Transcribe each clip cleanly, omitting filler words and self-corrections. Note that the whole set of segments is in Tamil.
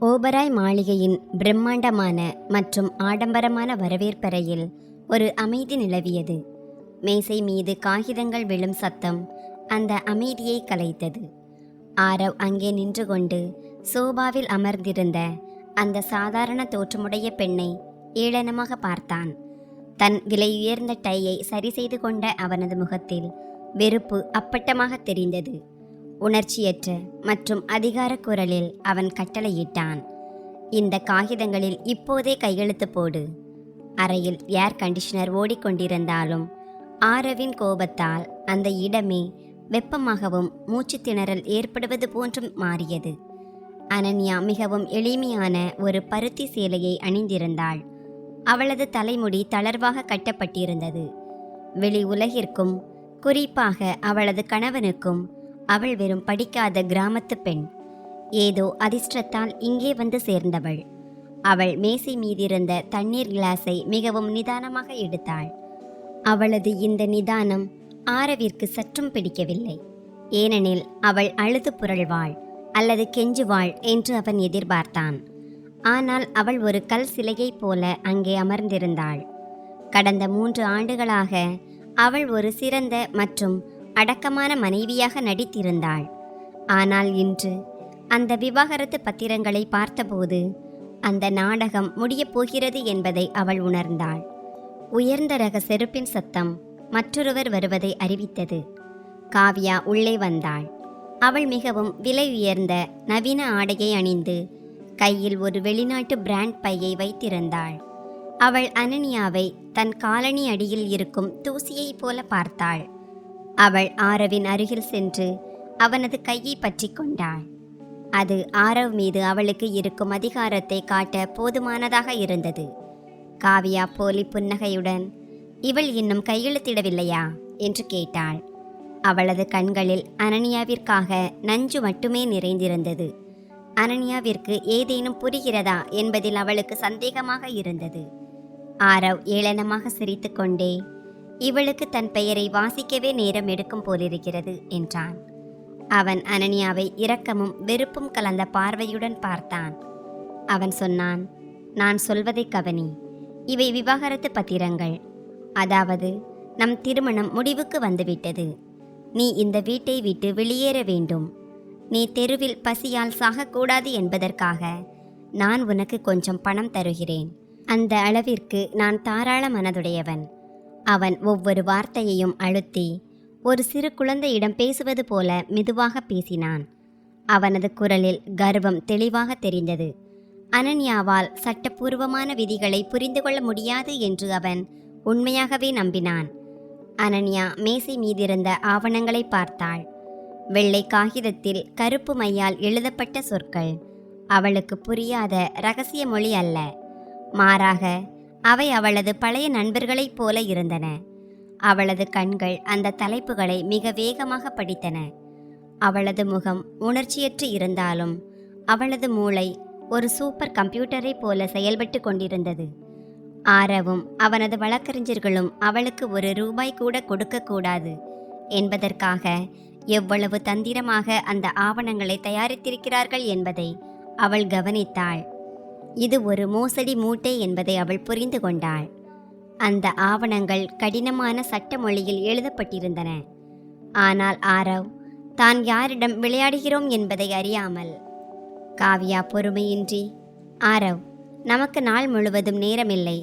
ஓபராய் மாளிகையின் பிரம்மாண்டமான மற்றும் ஆடம்பரமான வரவேற்பறையில் ஒரு அமைதி நிலவியது. மேசை மீது காகிதங்கள் விழும் சத்தம் அந்த அமைதியை கலைத்தது. ஆரவ் அங்கே நின்று கொண்டு சோபாவில் அமர்ந்திருந்த அந்த சாதாரண தோற்றமுடைய பெண்ணை ஏளனமாக பார்த்தான். தன் விலையுயர்ந்த டையை சரி செய்து கொண்ட அவனது முகத்தில் வெறுப்பு அப்பட்டமாக தெரிந்தது. உணர்ச்சியற்ற மற்றும் அதிகார குரலில் அவன் கட்டளையிட்டான், இந்த காகிதங்களில் இப்போதே கையெழுத்து போடு. அறையில் ஏர் கண்டிஷனர் ஓடிக்கொண்டிருந்தாலும் ஆரவின் கோபத்தால் அந்த இடமே வெப்பமாகவும் மூச்சு திணறல் ஏற்படுவது போன்றும் மாறியது. அனன்யா மிகவும் எளிமையான ஒரு பருத்தி சேலையை அணிந்திருந்தாள். அவளது தலைமுடி தளர்வாக கட்டப்பட்டிருந்தது. வெளி உலகிற்கும், குறிப்பாக அவளது கணவனுக்கும் அவள் வெறும் படிக்காத கிராமத்து பெண். ஏதோ அதிர்ஷ்டத்தால் இங்கே வந்து சேர்ந்தவள். அவள் மேசை மீதிருந்த தண்ணீர் கிளாஸை மிகவும் நிதானமாக எடுத்தாள். அவளது இந்த நிதானம் ஆரவிற்கு சற்றும் பிடிக்கவில்லை. ஏனெனில் அவள் அழுது புரள்வாள் அல்லது கெஞ்சுவாள் என்று அவன் எதிர்பார்த்தான். ஆனால் அவள் ஒரு கல் சிலையைப் போல அங்கே அமர்ந்திருந்தாள். கடந்த 3 ஆண்டுகளாக அவள் ஒரு சிறந்த மற்றும் அடக்கமான மனைவியாக நடித்திருந்தாள். ஆனால் இன்று அந்த விவாகரத்து பத்திரங்களை பார்த்தபோது அந்த நாடகம் முடியப் போகிறது என்பதை அவள் உணர்ந்தாள். உயர்ந்த ரக செருப்பின் சத்தம் மற்றொருவர் வருவதை அறிவித்தது. காவ்யா உள்ளே வந்தாள். அவள் மிகவும் விலை உயர்ந்த நவீன ஆடையை அணிந்து கையில் ஒரு வெளிநாட்டு பிராண்ட் பையை வைத்திருந்தாள். அவள் அனன்யாவை தன் காலணி அடியில் இருக்கும் தூசியைப் போல பார்த்தாள். அவள் ஆரவின் அருகில் சென்று அவனது கையை பற்றி கொண்டாள். அது ஆரவ் மீது அவளுக்கு இருக்கும் அதிகாரத்தை காட்ட போதுமானதாக இருந்தது. காவ்யா போலி புன்னகையுடன், இவள் இன்னும் கையெழுத்திடவில்லையா என்று கேட்டாள். அவளது கண்களில் அனன்யாவிற்காக நஞ்சு மட்டுமே நிறைந்திருந்தது. அனன்யாவிற்கு ஏதேனும் புரிகிறதா என்பதில் அவளுக்கு சந்தேகமாக இருந்தது. ஆரவ் ஏளனமாக சிரித்துக்கொண்டே, இவளுக்கு தன் பெயரை வாசிக்கவே நேரம் எடுக்கும் போலிருக்கிறது என்றான். அவன் அனன்யாவை இரக்கமும் வெறுப்பும் கலந்த பார்வையுடன் பார்த்தான். அவன் சொன்னான், நான் சொல்வதை கவனி. இவை விவாகரத்து பத்திரங்கள். அதாவது நம் திருமணம் முடிவுக்கு வந்துவிட்டது. நீ இந்த வீட்டை விட்டு வெளியேற வேண்டும். நீ தெருவில் பசியால் சாகக்கூடாது என்பதற்காக நான் உனக்கு கொஞ்சம் பணம் தருகிறேன். அந்த அளவிற்கு நான் தாராள மனதுடையவன். அவன் ஒவ்வொரு வார்த்தையையும் அழுத்தி ஒரு சிறு குழந்தையிடம் பேசுவது போல மெதுவாக பேசினான். அவனது குரலில் கர்வம் தெளிவாக தெரிந்தது. அனன்யாவால் சட்டப்பூர்வமான விதிகளை புரிந்து கொள்ள முடியாது என்று அவன் உண்மையாகவே நம்பினான். அனன்யா மேசை மீதிருந்த ஆவணங்களை பார்த்தாள். வெள்ளை காகிதத்தில் கருப்பு மையால் எழுதப்பட்ட சொற்கள் அவளுக்கு புரியாத இரகசிய மொழி அல்ல. மாறாக அவை அவளது பழைய நண்பர்களைப் போல இருந்தன. அவளது கண்கள் அந்த தலைப்புகளை மிக வேகமாக படித்தன. அவளது முகம் உணர்ச்சியற்று இருந்தாலும் அவளது மூளை ஒரு சூப்பர் கம்ப்யூட்டரை போல செயல்பட்டு கொண்டிருந்தது. ஆரவும் அவனது வழக்கறிஞர்களும் அவளுக்கு ₹1 கூட கொடுக்கக்கூடாது என்பதற்காக எவ்வளவு தந்திரமாக அந்த ஆவணங்களை தயாரித்திருக்கிறார்கள் என்பதை அவள் கவனித்தாள். இது ஒரு மோசடி மூட்டை என்பதை அவள் புரிந்து கொண்டாள். அந்த ஆவணங்கள் கடினமான சட்ட மொழியில் எழுதப்பட்டிருந்தன. ஆனால் ஆரவ் தான் யாரிடம் விளையாடுகிறோம் என்பதை அறியாமல், காவ்யா பொறுமையின்றி, ஆரவ், நமக்கு நாள் முழுவதும் நேரமில்லை,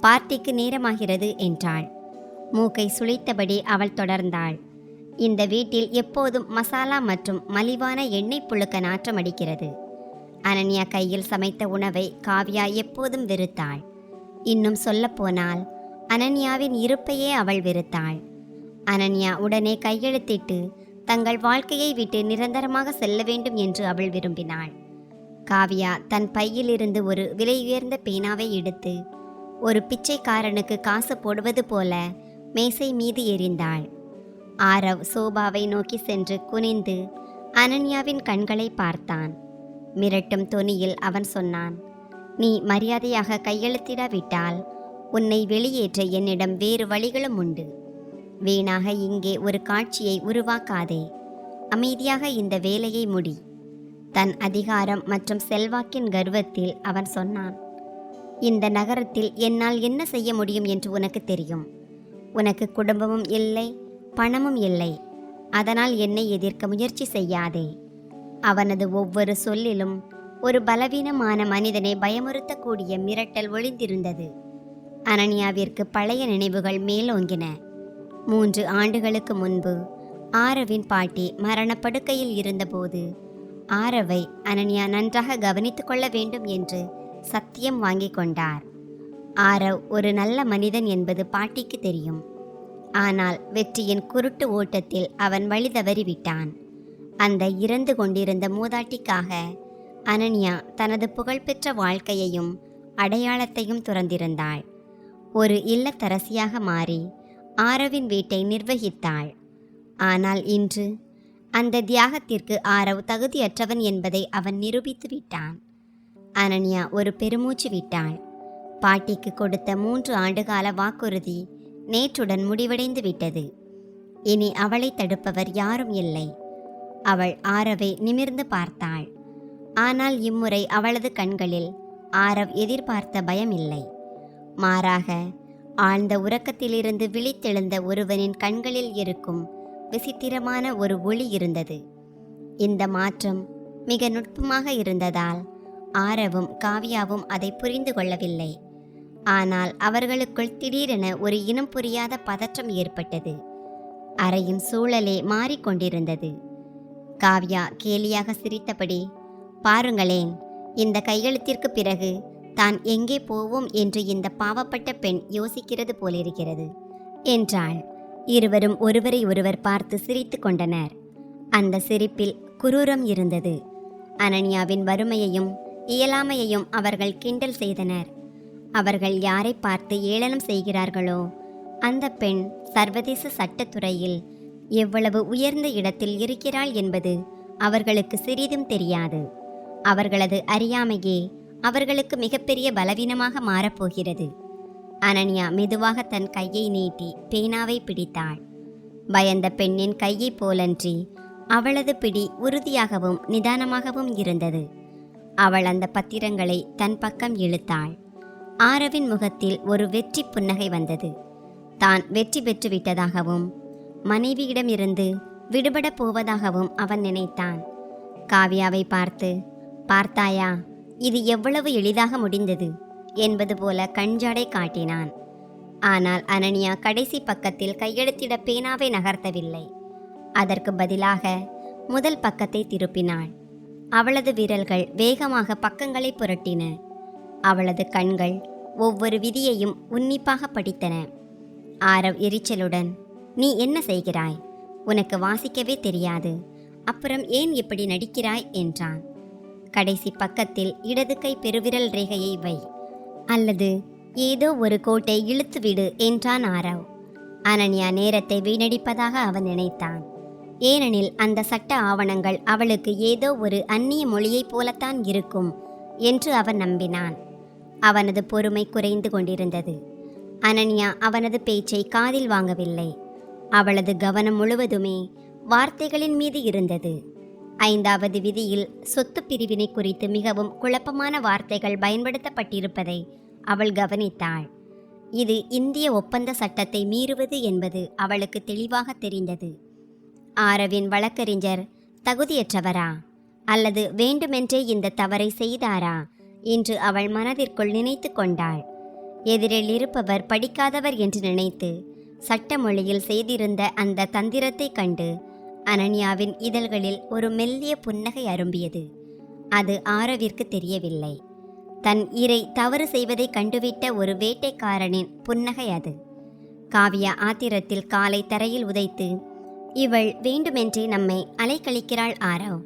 பார்ட்டிக்கு நேரமாகிறது என்றாள். மூக்கை சுளித்தபடி அவள் தொடர்ந்தாள், இந்த வீட்டில் எப்போதும் மசாலா மற்றும் மலிவான எண்ணெய் புழுக்க நாற்றம் அடிக்கிறது. அனன்யா கையில் சமைத்த உணவை காவ்யா எப்போதும் வெறுத்தாள். இன்னும் சொல்லப்போனால் அனன்யாவின் இருப்பையே அவள் வெறுத்தாள். அனன்யா உடனே கையெழுத்திட்டு தங்கள் வாழ்க்கையை விட்டு நிரந்தரமாக செல்ல வேண்டும் என்று அவள் விரும்பினாள். காவ்யா தன் பையிலிருந்து ஒரு விலையுயர்ந்த பேனாவை எடுத்து ஒரு பிச்சைக்காரனுக்கு காசு போடுவது போல மேசை மீது எறிந்தாள். ஆரவ் சோபாவை நோக்கி சென்று குனிந்து அனன்யாவின் கண்களை பார்த்தான். மிரட்டும் தொனியில் அவன் சொன்னான், நீ மரியாதையாக கையெழுத்திடாவிட்டால் உன்னை வெளியேற்ற என்னிடம் வேறு வழிகளும் உண்டு. வீணாக இங்கே ஒரு காட்சியை உருவாக்காதே. அமைதியாக இந்த வேலையை முடி. தன் அதிகாரம் மற்றும் செல்வாக்கின் கர்வத்தில் அவன் சொன்னான், இந்த நகரத்தில் என்னால் என்ன செய்ய முடியும் என்று உனக்கு தெரியும். உனக்கு குடும்பமும் இல்லை, பணமும் இல்லை. அதனால் என்னை எதிர்க்க முயற்சி செய்யாதே. அவனது ஒவ்வொரு சொல்லிலும் ஒரு பலவீனமான மனிதனை பயமுறுத்தக்கூடிய மிரட்டல் ஒளிந்திருந்தது. அனனியாவிற்கு பழைய நினைவுகள் மேலோங்கின. 3 ஆண்டுகளுக்கு முன்பு ஆரவின் பாட்டி மரணப்படுக்கையில் இருந்தபோது ஆரவை அனனியா நன்றாக கவனித்துக் கொள்ள வேண்டும் என்று சத்தியம் வாங்கி கொண்டார். ஆரவ் ஒரு நல்ல மனிதன் என்பது பாட்டிக்கு தெரியும். ஆனால் வெற்றியின் குருட்டு ஓட்டத்தில் அவன் வழி தவறிவிட்டான். அந்த இறந்து கொண்டிருந்த மூதாட்டிக்காக அனனியா தனது புகழ்பெற்ற வாழ்க்கையையும் அடையாளத்தையும் துறந்திருந்தாள். ஒரு இல்லத்தரசியாக மாறி ஆரவின் வீட்டை நிர்வகித்தாள். ஆனால் இன்று அந்த தியாகத்திற்கு ஆரவ் தகுதியற்றவன் என்பதை அவன் நிரூபித்து விட்டான். அனனியா ஒரு பெருமூச்சு விட்டாள். பாட்டிக்கு கொடுத்த 3 ஆண்டுகால வாக்குறுதி நேற்றுடன் முடிவடைந்து விட்டது. இனி அவளை தடுப்பவர் யாரும் இல்லை. அவள் ஆரவை நிமிர்ந்து பார்த்தாள். ஆனால் இம்முறை அவளது கண்களில் ஆரவ் எதிர்பார்த்த பயம் இல்லை. மாறாக ஆழ்ந்த உறக்கத்திலிருந்து விழித்தெழுந்த ஒருவனின் கண்களில் இருக்கும் விசித்திரமான ஒரு ஒளி இருந்தது. இந்த மாற்றம் மிக நுட்பமாக இருந்ததால் ஆரவும் காவியாவும் அதை புரிந்து கொள்ளவில்லை. ஆனால் அவர்களுக்குள் திடீரென ஒரு இனம் புரியாத பதற்றம் ஏற்பட்டது. அறையின் சூழலே மாறிக்கொண்டிருந்தது. காவ்யா கேலியாக சிரித்தபடி, பாருங்களேன், இந்த கையெழுத்திற்கு பிறகு தான் எங்கே போவோம் என்று இந்த பாவப்பட்ட பெண் யோசிக்கிறது போலிருக்கிறது என்றாள். இருவரும் ஒருவரை ஒருவர் பார்த்து சிரித்து கொண்டனர். அந்த சிரிப்பில் குரூரம் இருந்தது. அனனியாவின் வறுமையையும் இயலாமையையும் அவர்கள் கிண்டல் செய்தனர். அவர்கள் யாரை பார்த்து ஏளனம் செய்கிறார்களோ அந்த பெண் சர்வதேச சட்டத்துறையில் எவ்வளவு உயர்ந்த இடத்தில் இருக்கிறாள் என்பது அவர்களுக்கு சிறிதும் தெரியாது. அவர்களது அறியாமையே அவர்களுக்கு மிகப்பெரிய பலவீனமாக மாறப்போகிறது. அனனியா மெதுவாக தன் கையை நீட்டி பேனாவை பிடித்தாள். பயந்த பெண்ணின் கையைப் போலன்றி அவளது பிடி உறுதியாகவும் நிதானமாகவும் இருந்தது. அவள் அந்த பத்திரங்களை தன் பக்கம் இழுத்தாள். ஆரவின் முகத்தில் ஒரு வெற்றி புன்னகை வந்தது. தான் வெற்றி பெற்றுவிட்டதாகவும் மனைவியிடமிருந்து விடுபடப் போவதாகவும் அவன் நினைத்தான். காவ்யாவை பார்த்து, பார்த்தாயா, இது எவ்வளவு எளிதாக முடிந்தது என்பது போல கண்ஜாடை காட்டினான். ஆனால் அனனியா கடைசி பக்கத்தில் கையெழுத்திட பேனாவை நகர்த்தவில்லை. அதற்கு பதிலாக முதல் பக்கத்தை திருப்பினாள். அவளது விரல்கள் வேகமாக பக்கங்களை புரட்டின. அவளது கண்கள் ஒவ்வொரு விதியையும் உன்னிப்பாக படித்தன. ஆரவ் எரிச்சலுடன், நீ என்ன செய்கிறாய்? உனக்கு வாசிக்கவே தெரியாது, அப்புறம் ஏன் இப்படி நடிக்கிறாய் என்றான். கடைசி பக்கத்தில் இடது கை பெருவிரல் ரேகையை வை, அல்லது ஏதோ ஒரு கோட்டை இழுத்துவிடு என்றான் ஆரவ். அனன்யா நேரத்தை வீணடிப்பதாக அவன் நினைத்தான். ஏனெனில் அந்த சட்ட ஆவணங்கள் அவளுக்கு ஏதோ ஒரு அந்நிய மொழியைப் போலத்தான் இருக்கும் என்று அவன் நம்பினான். அவனது பொறுமை குறைந்து கொண்டிருந்தது. அனன்யா அவனது பேச்சை காதில் வாங்கவில்லை. அவளது கவனம் முழுவதுமே வார்த்தைகளின் மீது இருந்தது. 5வது விதியில் சொத்து பிரிவினை குறித்து மிகவும் குழப்பமான வார்த்தைகள் பயன்படுத்தப்பட்டிருப்பதை அவள் கவனித்தாள். இது இந்திய ஒப்பந்த சட்டத்தை மீறுவது என்பது அவளுக்கு தெளிவாக தெரிந்தது. ஆரவின் வழக்கறிஞர் தகுதியற்றவரா அல்லது வேண்டுமென்றே இந்த தவறை செய்தாரா என்று அவள் மனதிற்குள் நினைத்து கொண்டாள். எதிரில் இருப்பவர் படிக்காதவர் என்று நினைத்து சட்ட மொழியில் செய்திருந்த அந்த தந்திரத்தை கண்டு அனன்யாவின் இதழ்களில் ஒரு மெல்லிய புன்னகை அரும்பியது. அது ஆரவிற்கு தெரியவில்லை. தன் இரை தவறு செய்வதை கண்டுவிட்ட ஒரு வேட்டைக்காரனின் புன்னகை அது. காவியா ஆத்திரத்தில் காலை தரையில் உதைத்து, இவள் வேண்டுமென்றே நம்மை அலைக்கழிக்கிறாள் ஆரவ்.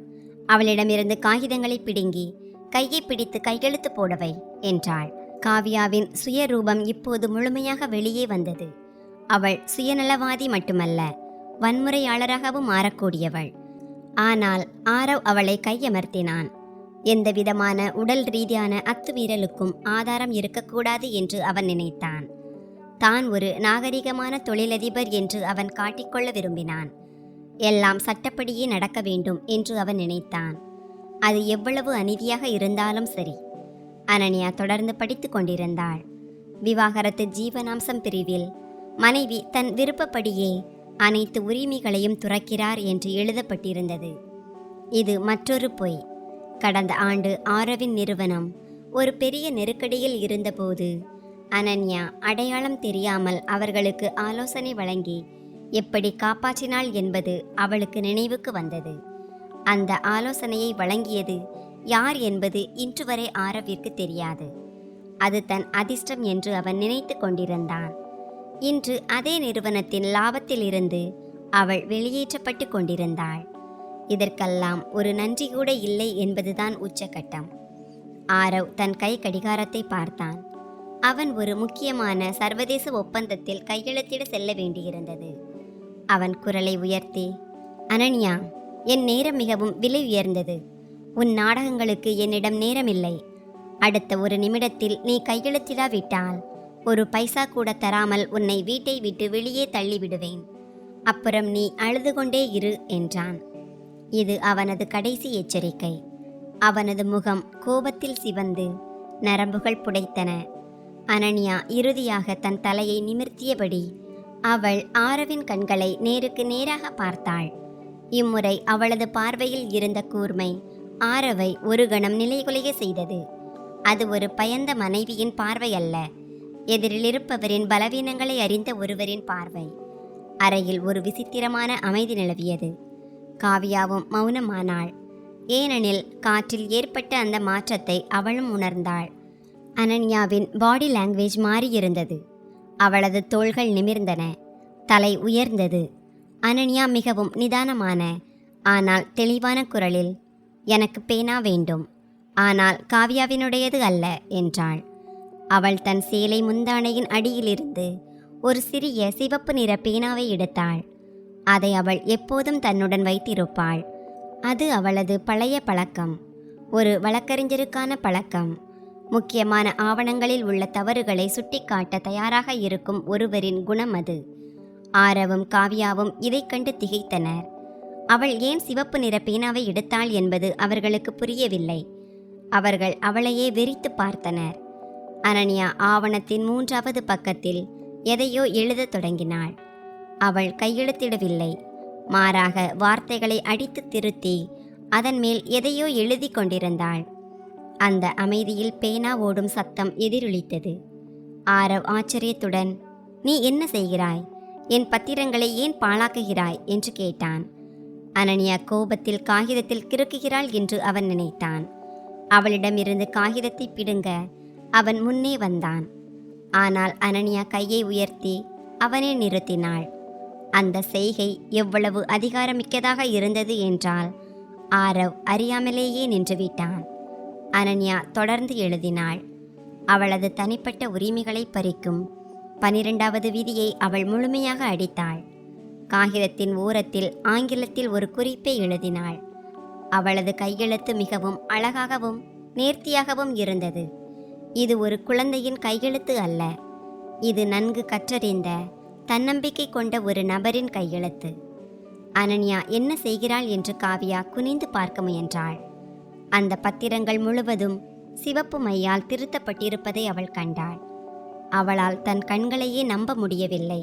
அவளிடமிருந்து காகிதங்களை பிடுங்கி கையை பிடித்து கையெழுத்து போடவை என்றாள். காவியாவின் சுயரூபம் இப்போது முழுமையாக வெளியே வந்தது. அவள் சுயநலவாதி மட்டுமல்ல, வன்முறையாளராகவும் மாறக்கூடியவள். ஆனால் ஆரவ் அவளை கையமர்த்தினான். எந்தவிதமான உடல் ரீதியான அத்துமீறலுக்கும் ஆதாரம் இருக்கக்கூடாது என்று அவன் நினைத்தான். தான் ஒரு நாகரிகமான தொழிலதிபர் என்று அவன் காட்டிக்கொள்ள விரும்பினான். எல்லாம் சட்டப்படியே நடக்க வேண்டும் என்று அவன் நினைத்தான். அது எவ்வளவு அநீதியாக இருந்தாலும் சரி. அனன்யா தொடர்ந்து படித்து கொண்டிருந்தாள். விவாகரத்து ஜீவனாம்சம் பிரிவில் மனைவி தன் விருப்பப்படியே அனைத்து உரிமைகளையும் துறக்கிறார் என்று எழுதப்பட்டிருந்தது. இது மற்றொரு பொய். கடந்த ஆண்டு ஆரவின் நிறுவனம் ஒரு பெரிய நெருக்கடியில் இருந்தபோது அனன்யா அடையாளம் தெரியாமல் அவர்களுக்கு ஆலோசனை வழங்கி எப்படி காப்பாற்றினாள் என்பது அவளுக்கு நினைவுக்கு வந்தது. அந்த ஆலோசனையை வழங்கியது யார் என்பது இன்று வரை ஆரவிற்கு தெரியாது. அது தன் அதிர்ஷ்டம் என்று அவன் நினைத்து கொண்டிருந்தான். இன்று அதே நிறுவனத்தின் லாபத்திலிருந்து அவள் வெளியேற்றப்பட்டு கொண்டிருந்தாள். இதற்கெல்லாம் ஒரு நன்றி கூட இல்லை என்பதுதான் உச்சகட்டம். ஆரவ் தன் கை கடிகாரத்தை பார்த்தான். அவன் ஒரு முக்கியமான சர்வதேச ஒப்பந்தத்தில் கையெழுத்திட செல்ல வேண்டியிருந்தது. அவன் குரலை உயர்த்தி, அனன்யா, என் நேரம் மிகவும் விலை உயர்ந்தது. உன் நாடகங்களுக்கு என்னிடம் நேரமில்லை. அடுத்த ஒரு நிமிடத்தில் நீ கையெழுத்திடாவிட்டால் ஒரு பைசா கூட தராமல் உன்னை வீட்டை விட்டு வெளியே தள்ளிவிடுவேன். அப்புறம் நீ அழுது கொண்டே இரு என்றான். இது அவனது கடைசி எச்சரிக்கை. அவனது முகம் கோபத்தில் சிவந்து நரம்புகள் புடைத்தன. அனன்யா இறுதியாக தன் தலையை நிமிர்த்தியபடி அவள் ஆரவின் கண்களை நேருக்கு நேராக பார்த்தாள். இம்முறை அவளது பார்வையில் இருந்த கூர்மை ஆரவை ஒரு கணம் நிலைகுலைய செய்தது. அது ஒரு பயந்த மனைவியின் பார்வை அல்ல, எதிரிலிருப்பவரின் பலவீனங்களை அறிந்த ஒருவரின் பார்வை. அறையில் ஒரு விசித்திரமான அமைதி நிலவியது. காவியாவும் மௌனமானாள். ஏனெனில் காற்றில் ஏற்பட்ட அந்த மாற்றத்தை அவளும் உணர்ந்தாள். அனன்யாவின் பாடி லாங்குவேஜ் மாறியிருந்தது. அவளது தோள்கள் நிமிர்ந்தன, தலை உயர்ந்தது. அனன்யா மிகவும் நிதானமான ஆனால் தெளிவான குரலில், எனக்கு பேனா வேண்டும், ஆனால் காவியாவினுடையது அல்ல என்றாள். அவள் தன் சேலை முந்தானையின் அடியிலிருந்து ஒரு சிறிய சிவப்பு நிற பேனாவை எடுத்தாள். அதை அவள் எப்போதும் தன்னுடன் வைத்திருப்பாள். அது அவளது பழைய பழக்கம், ஒரு வழக்கறிஞருக்கான பழக்கம். முக்கியமான ஆவணங்களில் உள்ள தவறுகளை சுட்டிக்காட்ட தயாராக இருக்கும் ஒருவரின் குணம் அது. ஆரவும் காவியாவும் இதை கண்டு திகைத்தனர். அவள் ஏன் சிவப்பு நிற பேனாவை எடுத்தாள் என்பது அவர்களுக்கு புரியவில்லை. அவர்கள் அவளையே வெறித்து பார்த்தனர். அனன்யா ஆவணத்தின் 3வது பக்கத்தில் எதையோ எழுதத் தொடங்கினாள். அவள் கையெழுத்திடவில்லை, மாறாக வார்த்தைகளை அடித்து திருத்தி அதன் மேல் எதையோ எழுதி கொண்டிருந்தாள். அந்த அமைதியில் பேனா ஓடும் சத்தம் எதிரொலித்தது. ஆரவ் ஆச்சரியத்துடன், நீ என்ன செய்கிறாய்? என் பத்திரங்களை ஏன் பாழாக்குகிறாய் என்று கேட்டான். அனன்யா கோபத்தில் காகிதத்தில் கிறுக்குகிறாள் என்று அவன் நினைத்தான். அவளிடமிருந்து காகிதத்தை பிடுங்க அவன் முன்னே வந்தான். ஆனால் அனன்யா கையை உயர்த்தி அவனை நிறுத்தினாள். அந்த செய்கை எவ்வளவு அதிகாரமிக்கதாக இருந்தது என்றால் ஆரவ் அறியாமலேயே நின்றுவிட்டான். அனன்யா தொடர்ந்து எழுதினாள். அவளது தனிப்பட்ட உரிமைகளை பறிக்கும் 12வது விதியை அவள் முழுமையாக அடித்தாள். காகிதத்தின் ஓரத்தில் ஆங்கிலத்தில் ஒரு குறிப்பை எழுதினாள். அவளது கையெழுத்து மிகவும் அழகாகவும் நேர்த்தியாகவும் இருந்தது. இது ஒரு குழந்தையின் கையெழுத்து அல்ல, இது நன்கு கற்றறிந்த தன்னம்பிக்கை கொண்ட ஒரு நபரின் கையெழுத்து. அனன்யா என்ன செய்கிறாள் என்று காவியா குனிந்து பார்க்க முயன்றாள். அந்த பத்திரங்கள் முழுவதும் சிவப்பு மையால் திருத்தப்பட்டிருப்பதை அவள் கண்டாள். அவளால் தன் கண்களையே நம்ப முடியவில்லை.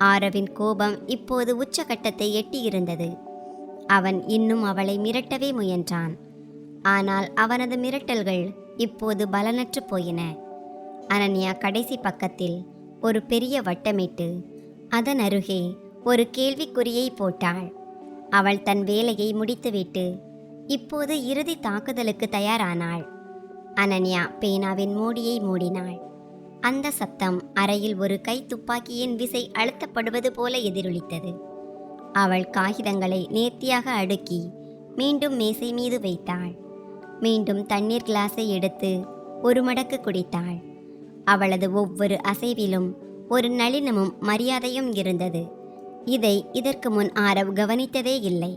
ஆரவின் கோபம் இப்போது உச்சகட்டத்தை எட்டியிருந்தது. அவன் இன்னும் அவளை மிரட்டவே முயன்றான். ஆனால் அவனது மிரட்டல்கள் இப்போது பலனற்று போயின. அனன்யா கடைசி பக்கத்தில் ஒரு பெரிய வட்டமிட்டு அதன் அருகே ஒரு கேள்விக்குறியை போட்டாள். அவள் தன் வேலையை முடித்துவிட்டு இப்போது இறுதி தாக்குதலுக்கு தயாரானாள். அனன்யா பேனாவின் மூடியை மூடினாள். அந்த சத்தம் அறையில் ஒரு கை துப்பாக்கியின் விசை அழுத்தப்படுவது போல எதிரொலித்தது. அவள் காகிதங்களை நேர்த்தியாக அடுக்கி மீண்டும் மேசை மீது வைத்தாள். மீண்டும் தண்ணீர் கிளாஸை எடுத்து ஒரு மடக்கு குடித்தாள். அவளது ஒவ்வொரு அசைவிலும் ஒரு நளினமும் மரியாதையும் இருந்தது. இதை இதற்கு முன் ஆரவ் கவனித்ததே இல்லை.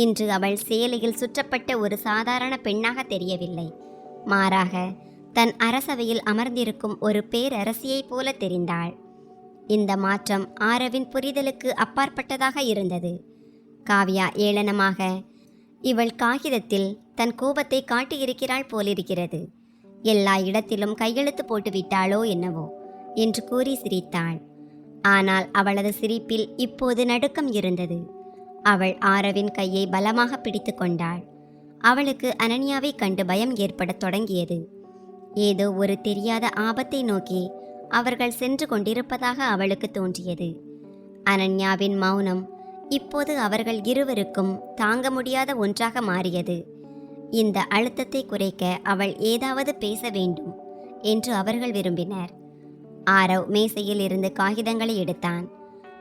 இன்று அவள் சேலையில் சுற்றப்பட்ட ஒரு சாதாரண பெண்ணாக தெரியவில்லை. மாறாக தன் அரசவையில் அமர்ந்திருக்கும் ஒரு பேரரசியைப் போல தெரிந்தாள். இந்த மாற்றம் ஆரவின் புரிதலுக்கு அப்பாற்பட்டதாக இருந்தது. காவியா ஏளனமாக, இவள் காகிதத்தில் தன் கோபத்தை காட்டியிருக்கிறாள் போலிருக்கிறது. எல்லா இடத்திலும் கையெழுத்து போட்டு விட்டாளோ என்னவோ என்று கூறி சிரித்தாள். ஆனால் அவளது சிரிப்பில் இப்போது நடுக்கம் இருந்தது. அவள் ஆரவின் கையை பலமாக பிடித்து கொண்டாள். அவளுக்கு அனன்யாவை கண்டு பயம் ஏற்படத் தொடங்கியது. ஏதோ ஒரு தெரியாத ஆபத்தை நோக்கி அவர்கள் சென்று கொண்டிருப்பதாக அவளுக்கு தோன்றியது. அனன்யாவின் மௌனம் இப்போது அவர்கள் இருவருக்கும் தாங்க முடியாத ஒன்றாக மாறியது. இந்த அழுத்தத்தை குறைக்க அவள் ஏதாவது பேச வேண்டும் என்று அவர்கள் விரும்பினர். ஆரவ் மேசையில் இருந்து காகிதங்களை எடுத்தான்.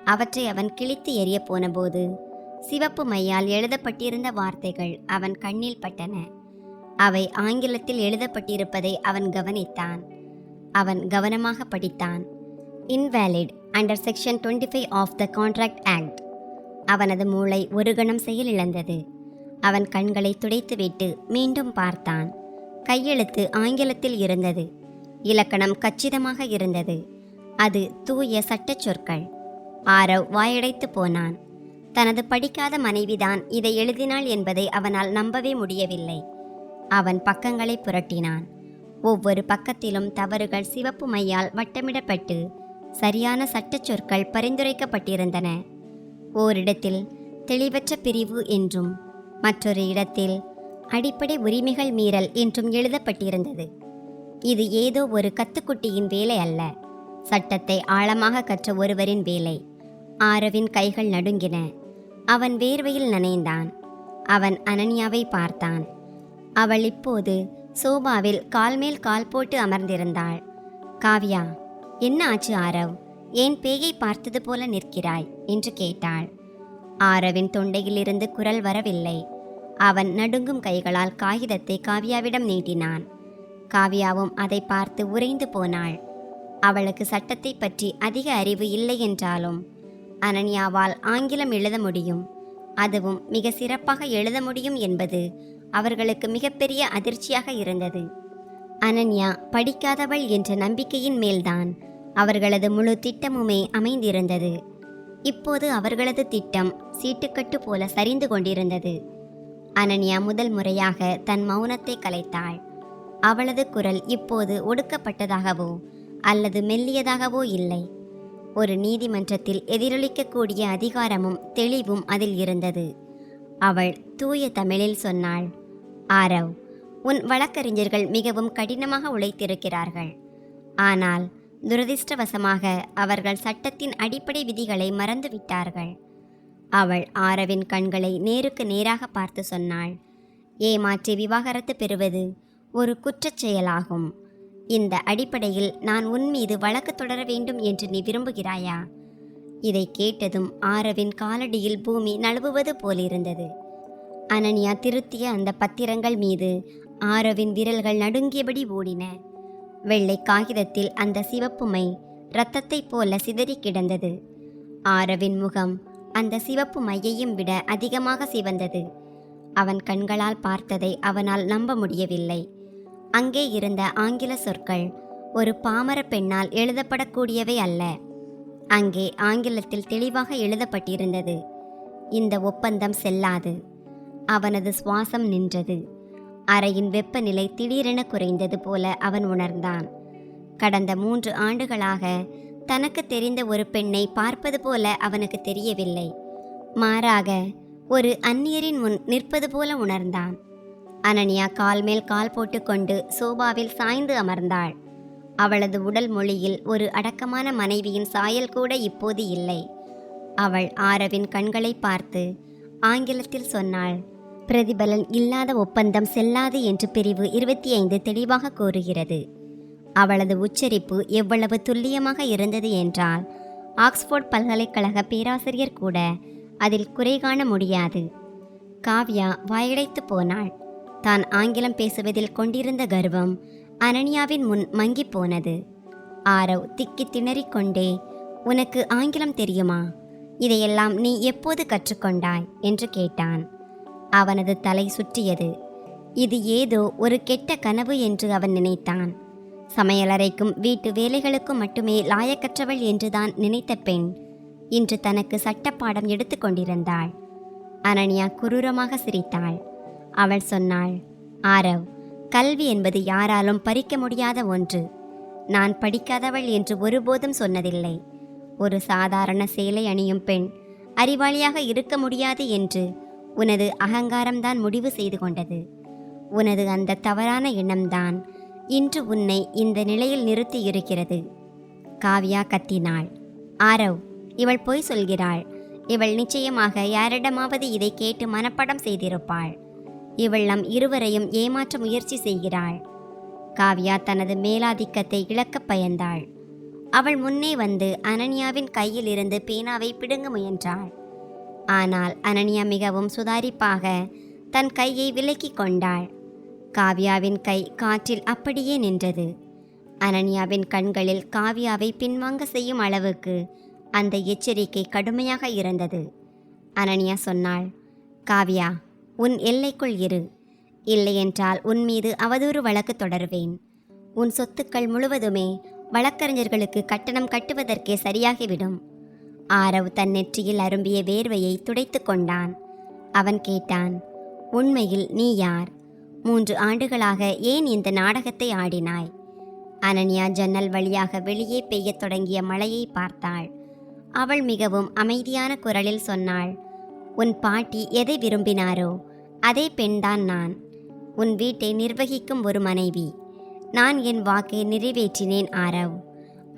அவற்றை அவன் கிழித்து எறிய போனபோது சிவப்பு மையால் எழுதப்பட்டிருந்த வார்த்தைகள் அவன் கண்ணில் பட்டன. அவை ஆங்கிலத்தில் எழுதப்பட்டிருப்பதை அவன் கவனித்தான். அவன் கவனமாக படித்தான். Invalid under section 25 of the contract act. அவனது மூளை ஒரு கணம் செயலிழந்தது. அவன் கண்களை துடைத்துவிட்டு மீண்டும் பார்த்தான். கையெழுத்து ஆங்கிலத்தில் இருந்தது. இலக்கணம் கச்சிதமாக இருந்தது. அது தூய சட்டச் சொற்கள். ஆரவ் வாயடைத்து போனான். தனது படிக்காத மனைவிதான் இதை எழுதினாள் என்பதை அவனால் நம்பவே முடியவில்லை. அவன் பக்கங்களை புரட்டினான். ஒவ்வொரு பக்கத்திலும் தவறுகள் சிவப்பு மையால் வட்டமிடப்பட்டு சரியான சட்டச் சொற்கள் பரிந்துரைக்கப்பட்டிருந்தன. ஓரிடத்தில் தெளிவற்ற பிரிவு என்றும் மற்றொரு இடத்தில் அடிப்படை உரிமைகள் மீறல் என்றும் எழுதப்பட்டிருந்தது. இது ஏதோ ஒரு கத்துக்குட்டியின் வேலை அல்ல, சட்டத்தை ஆழமாக கற்ற ஒருவரின் வேலை. ஆரவின் கைகள் நடுங்கின. அவன் வேர்வையில் நனைந்தான். அவன் அனன்யாவை பார்த்தான். அவள் இப்போது சோபாவில் கால் மேல் கால் போட்டு அமர்ந்திருந்தாள். காவ்யா, என்ன ஆச்சு ஆரவ்? ஏன் பேயை பார்த்தது போல நிற்கிறாய் என்று கேட்டாள். ஆரவின் தொண்டையிலிருந்து குரல் வரவில்லை. அவன் நடுங்கும் கைகளால் காகிதத்தை காவ்யாவிடம் நீட்டினான். காவ்யாவும் அதை பார்த்து உறைந்து போனாள். அவளுக்கு சட்டத்தை பற்றி அதிக அறிவு இல்லை என்றாலும் அனன்யாவால் ஆங்கிலம் எழுத முடியும், அதுவும் மிக சிறப்பாக எழுத முடியும் என்பது அவர்களுக்கு மிகப்பெரிய அதிர்ச்சியாக இருந்தது. அனன்யா படிக்காதவள் என்ற நம்பிக்கையின் மேல்தான் அவர்களது முழு திட்டமுமே அமைந்திருந்தது. இப்போது அவர்களது திட்டம் சீட்டுக்கட்டு போல சரிந்து கொண்டிருந்தது. அனன்யா முதல் முறையாக தன் மௌனத்தை கலைத்தாள். அவளது குரல் இப்போது ஒடுக்கப்பட்டதாகவோ அல்லது மெல்லியதாகவோ இல்லை. ஒரு நீதிமன்றத்தில் எதிரொலிக்கக்கூடிய அதிகாரமும் தெளிவும் அதில் இருந்தது. அவள் தூய தமிழில் சொன்னாள், ஆரவ், உன் வழக்கறிஞர்கள் மிகவும் கடினமாக உழைத்திருக்கிறார்கள். ஆனால் துரதிர்ஷ்டவசமாக அவர்கள் சட்டத்தின் அடிப்படை விதிகளை மறந்துவிட்டார்கள். அவள் ஆரவின் கண்களை நேருக்கு நேராக பார்த்து சொன்னாள், ஏமாற்றி விவாகரத்து பெறுவது ஒரு குற்றச் செயலாகும். இந்த அடிப்படையில் நான் உன் மீது வழக்கு தொடர வேண்டும் என்று நீ விரும்புகிறாயா? இதை கேட்டதும் ஆரவின் காலடியில் பூமி நழுவுவது போலிருந்தது. அனன்யா திருத்திய அந்த பத்திரங்கள் மீது ஆரவின் விரல்கள் நடுங்கியபடி ஓடின. வெள்ளை காகிதத்தில் அந்த சிவப்பு மை இரத்தத்தைப் போல சிதறி கிடந்தது. ஆரவின் முகம் அந்த சிவப்பு மையையும் விட அதிகமாக சிவந்தது. அவன் கண்களால் பார்த்ததை அவனால் நம்ப முடியவில்லை. அங்கே இருந்த ஆங்கில சொற்கள் ஒரு பாமர பெண்ணால் எழுதப்படக்கூடியவை அல்ல. அங்கே ஆங்கிலத்தில் தெளிவாக எழுதப்பட்டிருந்தது, இந்த ஒப்பந்தம் செல்லாது. அவனது சுவாசம் நின்றது. அறையின் வெப்பநிலை திடீரென குறைந்தது போல அவன் உணர்ந்தான். கடந்த 3 ஆண்டுகளாக தனக்கு தெரிந்த ஒரு பெண்ணை பார்ப்பது போல அவனுக்கு தெரியவில்லை. மாறாக ஒரு அந்நியரின் முன் நிற்பது போல உணர்ந்தான். அனன்யா கால் மேல் கால் போட்டுக்கொண்டு சோபாவில் சாய்ந்து அமர்ந்தாள். அவளது உடல் மொழியில் ஒரு அடக்கமான மனைவியின் சாயல் கூட இப்போது இல்லை. அவள் ஆரவின் கண்களை பார்த்து ஆங்கிலத்தில் சொன்னாள், பிரதிபலன் இல்லாத ஒப்பந்தம் செல்லாது என்று பிரிவு 25 தெளிவாக கூறுகிறது. அவளது உச்சரிப்பு எவ்வளவு துல்லியமாக இருந்தது என்றால் ஆக்ஸ்போர்ட் பல்கலைக்கழக பேராசிரியர் கூட அதில் குறை காண முடியாது. காவ்யா வாயடைத்து போனாள். தான் ஆங்கிலம் பேசுவதில் கொண்டிருந்த கர்வம் அனன்யாவின் முன் மங்கி போனது. ஆரவ் திக்கி திணறிக்கொண்டே, உனக்கு ஆங்கிலம் தெரியுமா? இதையெல்லாம் நீ எப்போது கற்றுக்கொண்டாய் என்று கேட்டான். அவனது தலை சுற்றியது. இது ஏதோ ஒரு கெட்ட கனவு என்று அவன் நினைத்தான். சமையலறைக்கும் வீட்டு வேலைகளுக்கும் மட்டுமே லாயக்கற்றவள் என்றுதான் நினைத்த பெண் இன்று தனக்கு சட்டப்பாடம் எடுத்து கொண்டிருந்தாள். அனன்யா குரூரமாக சிரித்தாள். அவள் சொன்னாள், ஆரவ், கல்வி என்பது யாராலும் பறிக்க முடியாத ஒன்று. நான் படிக்காதவள் என்று ஒருபோதும் சொன்னதில்லை. ஒரு சாதாரண சேலை அணியும் பெண் அறிவாளியாக இருக்க முடியாது என்று உனது அகங்காரம்தான் முடிவு செய்து கொண்டது. உனது அந்த தவறான எண்ணம்தான் இன்று உன்னை இந்த நிலையில் நிறுத்தி இருக்கிறது. காவ்யா கத்தினாள். ஆரவ், இவள் பொய் சொல்கிறாள். இவள் நிச்சயமாக யாரிடமாவது இதை கேட்டு மனப்படம் செய்திருப்பாள். இவள் நம் இருவரையும் ஏமாற்ற முயற்சி செய்கிறாள். காவ்யா தனது மேலாதிக்கத்தை இழக்கப் பயந்தாள். அவள் முன்னே வந்து அனன்யாவின் கையில் இருந்து பேனாவை பிடுங்க முயன்றாள். ஆனால் அனன்யா மிகவும் சுதாரிப்பாக தன் கையை விலக்கிக் கொண்டாள். காவ்யாவின் கை காற்றில் அப்படியே நின்றது. அனன்யாவின் கண்களில் காவ்யாவை பின்வாங்க செய்யும் அளவுக்கு அந்த எச்சரிக்கை கடுமையாக இருந்தது. அனன்யா சொன்னாள், காவ்யா, உன் எல்லைக்குள் இரு. இல்லையென்றால் உன் மீது அவதூறு வழக்கு தொடருவேன். உன் சொத்துக்கள் முழுவதுமே வழக்கறிஞர்களுக்கு கட்டணம் கட்டுவதற்கே சரியாகிவிடும். ஆரவ் தன் நெற்றியில் அரும்பிய வேர்வையை துடைத்து கொண்டான். அவன் கேட்டான், உண்மையில் நீ யார்? 3 ஆண்டுகளாக ஏன் இந்த நாடகத்தை ஆடினாய்? அனன்யா ஜன்னல் வழியாக வெளியே பெய்யத் தொடங்கிய மழையை பார்த்தாள். அவள் மிகவும் அமைதியான குரலில் சொன்னாள், உன் பாட்டி எதை விரும்பினாரோ அதே பெண்தான் நான். உன் வீட்டை நிர்வகிக்கும் ஒரு மனைவி. நான் என் வாக்கை நிறைவேற்றினேன் ஆரவ்.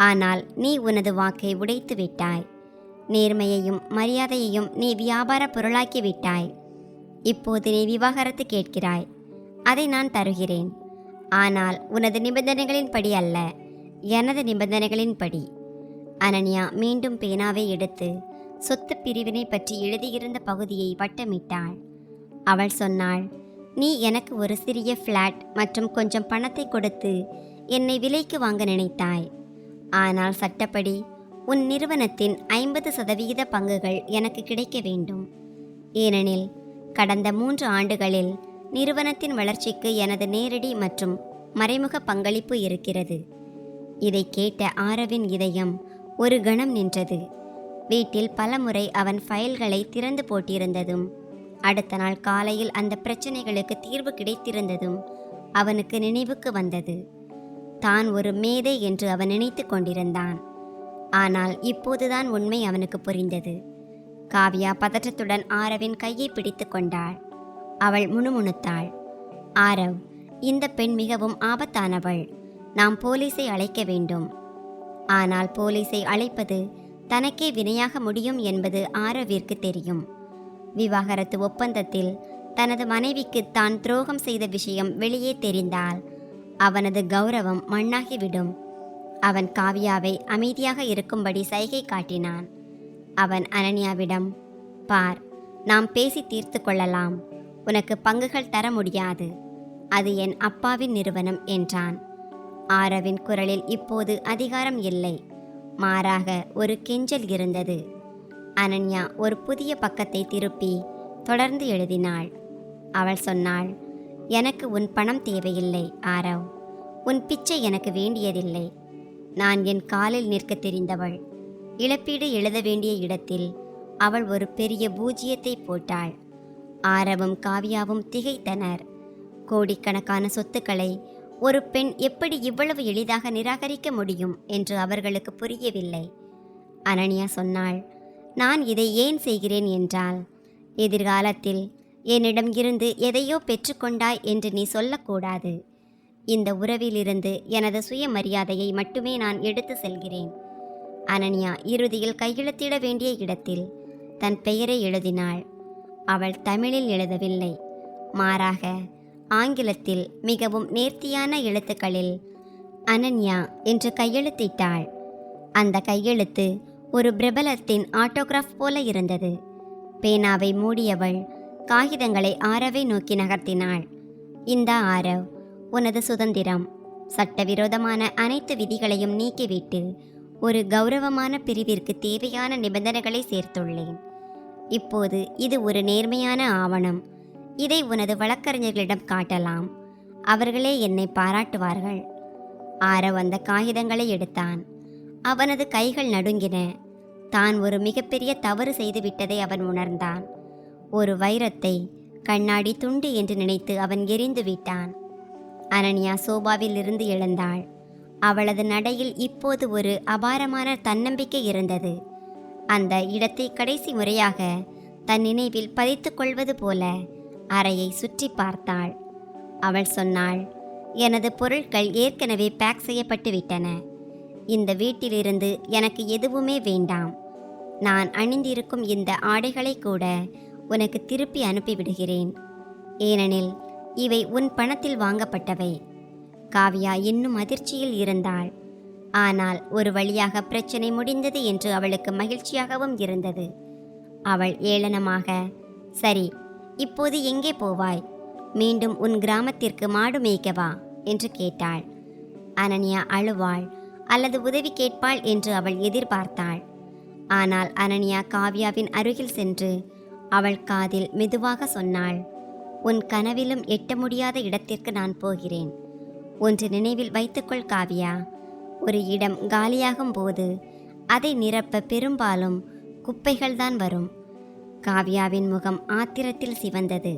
ஆனால் நீ உனது வாக்கை உடைத்து விட்டாய். நேர்மையையும் மரியாதையையும் நீ வியாபார பொருளாக்கி விட்டாய். இப்போது நீ விவாகரத்து கேட்கிறாய். அதை நான் தருகிறேன். ஆனால் உனது நிபந்தனைகளின்படி அல்ல, எனது நிபந்தனைகளின்படி. அனன்யா மீண்டும் பேனாவை எடுத்து சொத்து பிரிவினை பற்றி எழுதியிருந்த பகுதியை வட்டமிட்டாள். அவள் சொன்னாள், நீ எனக்கு ஒரு சிறிய ஃப்ளாட் மற்றும் கொஞ்சம் பணத்தை கொடுத்து என்னை விலைக்கு வாங்க நினைத்தாய். ஆனால் சட்டப்படி உன் நிறுவனத்தின் 50% பங்குகள் எனக்கு கிடைக்க வேண்டும். ஏனெனில் கடந்த 3 ஆண்டுகளில் நிறுவனத்தின் வளர்ச்சிக்கு எனது நேரடி மற்றும் மறைமுக பங்களிப்பு இருக்கிறது. இதை கேட்ட ஆரவின் இதயம் ஒரு கணம் நின்றது. வீட்டில் பலமுறை அவன் ஃபைல்களை திறந்து போட்டிருந்ததும் அடுத்த நாள் காலையில் அந்த பிரச்சனைகளுக்கு தீர்வு கிடைத்திருந்ததும் அவனுக்கு நினைவுக்கு வந்தது. தான் ஒரு மேதை என்று அவன் நினைத்து கொண்டிருந்தான். ஆனால் இப்போதுதான் உண்மை அவனுக்கு புரிந்தது. காவ்யா பதற்றத்துடன் ஆரவின் கையை பிடித்து கொண்டாள். அவள் முணுமுணுத்தாள், ஆரவ், இந்த பெண் மிகவும் ஆபத்தானவள். நாம் போலீஸை அழைக்க வேண்டும். ஆனால் போலீஸை அழைப்பது தனக்கே வினையாக முடியும் என்பது ஆரவிற்கு தெரியும். விவாகரத்து ஒப்பந்தத்தில் தனது மனைவிக்கு தான் துரோகம் செய்த விஷயம் வெளியே தெரிந்தால் அவனது கௌரவம் மண்ணாகிவிடும். அவன் காவ்யாவை அமைதியாக இருக்கும்படி சைகை காட்டினான். அவன் அனன்யாவிடம், பார், நாம் பேசி தீர்த்து கொள்ளலாம். உனக்கு பங்குகள் தர முடியாது. அது என் அப்பாவின் நிறுவனம் என்றான். ஆரவின் குரலில் இப்போது அதிகாரம் இல்லை, மாறாக ஒரு கெஞ்சல் இருந்தது. அனன்யா ஒரு புதிய பக்கத்தை திருப்பி தொடர்ந்து எழுதினாள். அவள் சொன்னாள், எனக்கு உன் பணம் தேவையில்லை ஆரவ். உன் பிச்சை எனக்கு வேண்டியதில்லை. நான் என் காலில் நிற்க தெரிந்தவள். இழப்பீடு எழுத வேண்டிய இடத்தில் அவள் ஒரு பெரிய பூஜ்ஜியத்தை போட்டாள். ஆரவும் காவ்யாவும் திகைத்தனர். கோடிக்கணக்கான சொத்துக்களை ஒரு பெண் எப்படி இவ்வளவு எளிதாக நிராகரிக்க முடியும் என்று அவர்களுக்கு புரியவில்லை. அனன்யா சொன்னாள், நான் இதை ஏன் செய்கிறேன் என்றால், எதிர்காலத்தில் என்னிடம் இருந்து எதையோ பெற்றுக்கொண்டாய் என்று நீ சொல்லக்கூடாது. இந்த உறவிலிருந்து எனது சுயமரியாதையை மட்டுமே நான் எடுத்து செல்கிறேன். அனன்யா இறுதியில் கையெழுத்திட வேண்டிய இடத்தில் தன் பெயரை எழுதினாள். அவள் தமிழில் எழுதவில்லை, மாறாக ஆங்கிலத்தில் மிகவும் நேர்த்தியான எழுத்துக்களில் அனன்யா என்று கையெழுத்திட்டாள். அந்த கையெழுத்து ஒரு பிரபலத்தின் ஆட்டோகிராஃப் போல இருந்தது. பேனாவை மூடியவள் காகிதங்களை ஆரவை நோக்கி நகர்த்தினாள். இந்த ஆரவ், உனது சுதந்திரம். சட்டவிரோதமான அனைத்து விதிகளையும் நீக்கிவிட்டு ஒரு கௌரவமான பிரிவிற்கு தேவையான நிபந்தனைகளை சேர்த்துள்ளேன். இப்போது இது ஒரு நேர்மையான ஆவணம். இதை உனது வழக்கறிஞர்களிடம் காட்டலாம். அவர்களே என்னை பாராட்டுவார்கள். ஆரவ் அந்த காகிதங்களை எடுத்தான். அவனது கைகள் நடுங்கின. தான் ஒரு மிகப்பெரிய தவறு செய்துவிட்டதை அவன் உணர்ந்தான். ஒரு வைரத்தை கண்ணாடி துண்டு என்று நினைத்து அவன் எரிந்து விட்டான். அனன்யா சோபாவில் இருந்து எழுந்தாள். அவளது நடையில் இப்போது ஒரு அபாரமான தன்னம்பிக்கை இருந்தது. அந்த இடத்தை கடைசி முறையாக தன் நினைவில் பதித்து கொள்வது போல அறையை சுற்றி பார்த்தாள். அவள் சொன்னாள், எனது பொருட்கள் ஏற்கனவே பேக் செய்யப்பட்டு விட்டன. இந்த வீட்டிலிருந்து எனக்கு எதுவுமே வேண்டாம். நான் அணிந்திருக்கும் இந்த ஆடைகளை கூட உனக்கு திருப்பி அனுப்பிவிடுகிறேன். ஏனெனில் இவை உன் பணத்தில் வாங்கப்பட்டவை. காவ்யா இன்னும் அதிர்ச்சியில் இருந்தாள். ஆனால் ஒரு வழியாக பிரச்சனை முடிந்தது என்று அவளுக்கு மகிழ்ச்சியாகவும் இருந்தது. அவள் ஏளனமாக, சரி, இப்போது எங்கே போவாய்? மீண்டும் உன் கிராமத்திற்கு மாடு மேய்க்கவா என்று கேட்டாள். அனன்யா அழுவாள் அல்லது உதவி கேட்பாள் என்று அவள் எதிர்பார்த்தாள். ஆனால் அனன்யா காவ்யாவின் அருகில் சென்று அவள் காதில் மெதுவாக சொன்னாள், உன் கனவிலும் எட்ட முடியாத இடத்திற்கு நான் போகிறேன். ஒன்று நினைவில் வைத்துக்கொள் காவ்யா, ஒரு இடம் காலியாகும் போது அதை நிரப்ப பெரும்பாலும் குப்பைகள்தான் வரும். காவ்யாவின் முகம் ஆத்திரத்தில் சிவந்தது.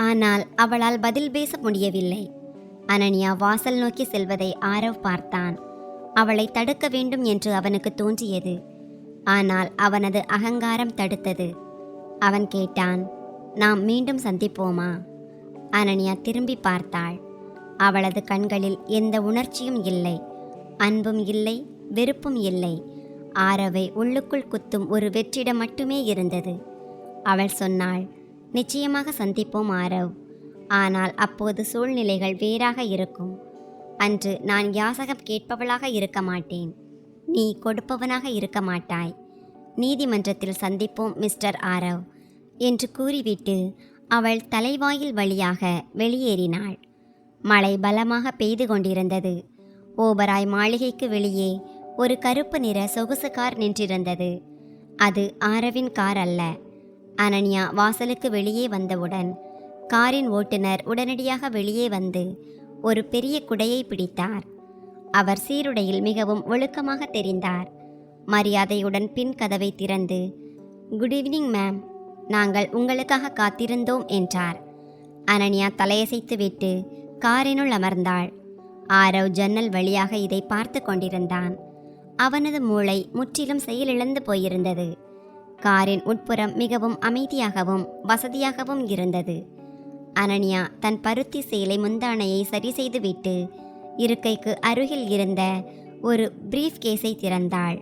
ஆனால் அவளால் பதில் பேச முடியவில்லை. அனன்யா வாசல் நோக்கி செல்வதை ஆரவ் பார்த்தான். அவளை தடுக்க வேண்டும் என்று அவனுக்கு தோன்றியது. ஆனால் அவனது அகங்காரம் தடுத்தது. அவன் கேட்டான், நாம் மீண்டும் சந்திப்போமா? அனன்யா திரும்பி பார்த்தாள். அவளது கண்களில் எந்த உணர்ச்சியும் இல்லை, அன்பும் இல்லை, வெறுப்பும் இல்லை. ஆரவை உள்ளுக்குள் குத்தும் ஒரு வெற்றிடம் மட்டுமே இருந்தது. அவள் சொன்னாள், நிச்சயமாக சந்திப்போம் ஆரவ். ஆனால் அப்போது சூழ்நிலைகள் வேறாக இருக்கும். அன்று நான் யாசகம் கேட்பவளாக இருக்க மாட்டேன். நீ கொடுப்பவனாக இருக்க மாட்டாய். நீதிமன்றத்தில் சந்திப்போம் மிஸ்டர் ஆரவ் என்று கூறிவிட்டு அவள் தலைவாயில் வழியாக வெளியேறினாள். மழை பலமாக பெய்து கொண்டிருந்தது. ஓபராய் மாளிகைக்கு வெளியே ஒரு கருப்பு நிற சொகுசு கார் நின்றிருந்தது. அது ஆரவின் கார் அல்ல. அனன்யா வாசலுக்கு வெளியே வந்தவுடன் காரின் ஓட்டுநர் உடனடியாக வெளியே வந்து ஒரு பெரிய குடையை பிடித்தார். அவர் சீருடையில் மிகவும் ஒழுக்கமாக தெரிந்தார். மரியாதையுடன் பின் கதவை திறந்து, குட் ஈவினிங் மேம், நாங்கள் உங்களுக்காக காத்திருந்தோம் என்றார். அனன்யா தலையசைத்துவிட்டு காரினுள் அமர்ந்தாள். ஆரவ் ஜன்னல் வழியாக இதை பார்த்து கொண்டிருந்தான். அவனது மூளை முற்றிலும் செயலிழந்து போயிருந்தது. காரின் உட்புறம் மிகவும் அமைதியாகவும் வசதியாகவும் இருந்தது. அனன்யா தன் பருத்தி சேலை முந்தானையை சரி செய்துவிட்டு இருக்கைக்கு அருகில் இருந்த ஒரு பிரீஃப் கேஸை திறந்தாள்.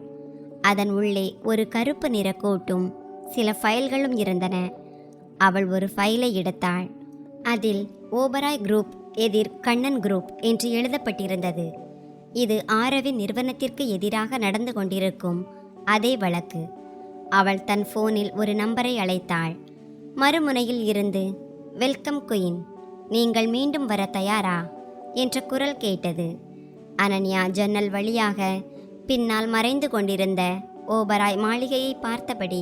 அதன் உள்ளே ஒரு கருப்பு நிற கோட்டும் சில ஃபைல்களும் இருந்தன. அவள் ஒரு ஃபைலை எடுத்தாள். அதில் ஓபராய் குரூப் எதிர் கண்ணன் குரூப் என்று எழுதப்பட்டிருந்தது. இது ஆரவின் நிறுவனத்திற்கு எதிராக நடந்து கொண்டிருக்கும் அதே வழக்கு. அவள் தன் ஃபோனில் ஒரு நம்பரை அழைத்தாள். மறுமுனையில் இருந்து, வெல்கம் குயின், நீங்கள் மீண்டும் வர தயாரா என்ற குரல் கேட்டது. அனன்யா ஜன்னல் வழியாக பின்னால் மறைந்து கொண்டிருந்த ஓபராய் மாளிகையை பார்த்தபடி,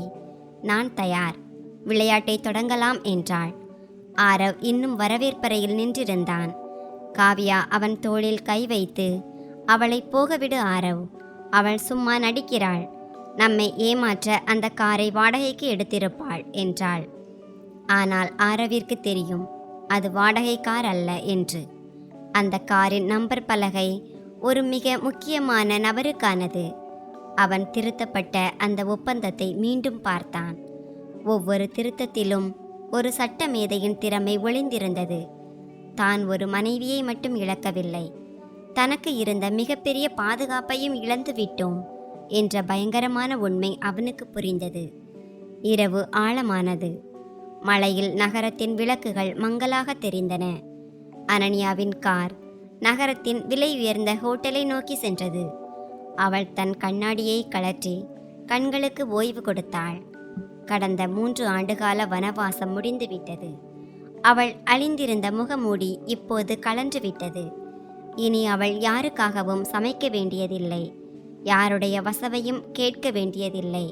நான் தயார், விளையாட்டை தொடங்கலாம் என்றாள். ஆரவ் இன்னும் வரவேற்பறையில் நின்றிருந்தான். காவ்யா அவன் தோளில் கை வைத்து, அவளை போகவிடு ஆரவ், அவள் சும்மா நடிக்கிறாள், நம்மை ஏமாற்ற அந்த காரை வாடகைக்கு எடுத்திருப்பாள் என்றாள். ஆனால் ஆரவிற்கு தெரியும் அது வாடகை கார் அல்ல என்று. அந்த காரின் நம்பர் பலகை ஒரு மிக முக்கியமான நபருக்கானது. அவன் திருத்தப்பட்ட அந்த ஒப்பந்தத்தை மீண்டும் பார்த்தான். ஒவ்வொரு திருத்தத்திலும் ஒரு சட்ட மேதையின் திறமை ஒளிந்திருந்தது. தான் ஒரு மனைவியை மட்டும் இழக்கவில்லை, தனக்கு இருந்த மிகப்பெரிய பாதுகாப்பையும் இழந்து விட்டோம் என்ற பயங்கரமான உண்மை அவனுக்கு புரிந்தது. இரவு ஆழமானது. மழையில் நகரத்தின் விளக்குகள் மங்கலாக தெரிந்தன. அனன்யாவின் கார் நகரத்தின் விலை உயர்ந்த ஹோட்டலை நோக்கி சென்றது. அவள் தன் கண்ணாடியை கழற்றி கண்களுக்கு ஓய்வு கொடுத்தாள். கடந்த 3 ஆண்டுகால வனவாசம் முடிந்துவிட்டது. அவள் அழிந்திருந்த முகமூடி இப்போது கலன்றுவிட்டது. இனி அவள் யாருக்காகவும் சமைக்க வேண்டியதில்லை, யாருடைய வசவையும் கேட்க வேண்டியதில்லை.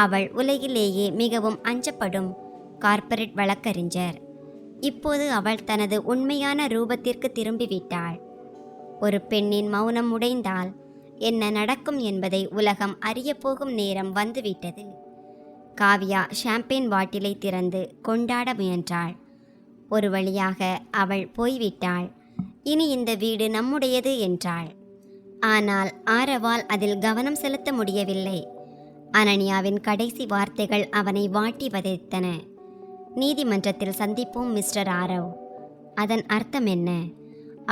அவள் உலகிலேயே மிகவும் அஞ்சப்படும் கார்ப்பரேட் வழக்கறிஞர். இப்போது அவள் தனது உண்மையான ரூபத்திற்கு திரும்பிவிட்டாள். ஒரு பெண்ணின் மௌனம் உடைந்தால் என்ன நடக்கும் என்பதை உலகம் அறியப்போகும் நேரம் வந்துவிட்டது. காவ்யா ஷாம்பெயின் பாட்டிலை திறந்து கொண்டாட முயன்றாள். ஒரு வழியாக அவள் போய்விட்டாள். இனி இந்த வீடு நம்முடையது என்றாள். ஆனால் ஆரவால் அதில் கவனம் செலுத்த முடியவில்லை. அனன்யாவின் கடைசி வார்த்தைகள் அவனை வாட்டி வதைத்தன. நீதிமன்றத்தில் சந்திப்போம் மிஸ்டர் ஆரவ். அதன் அர்த்தம் என்ன?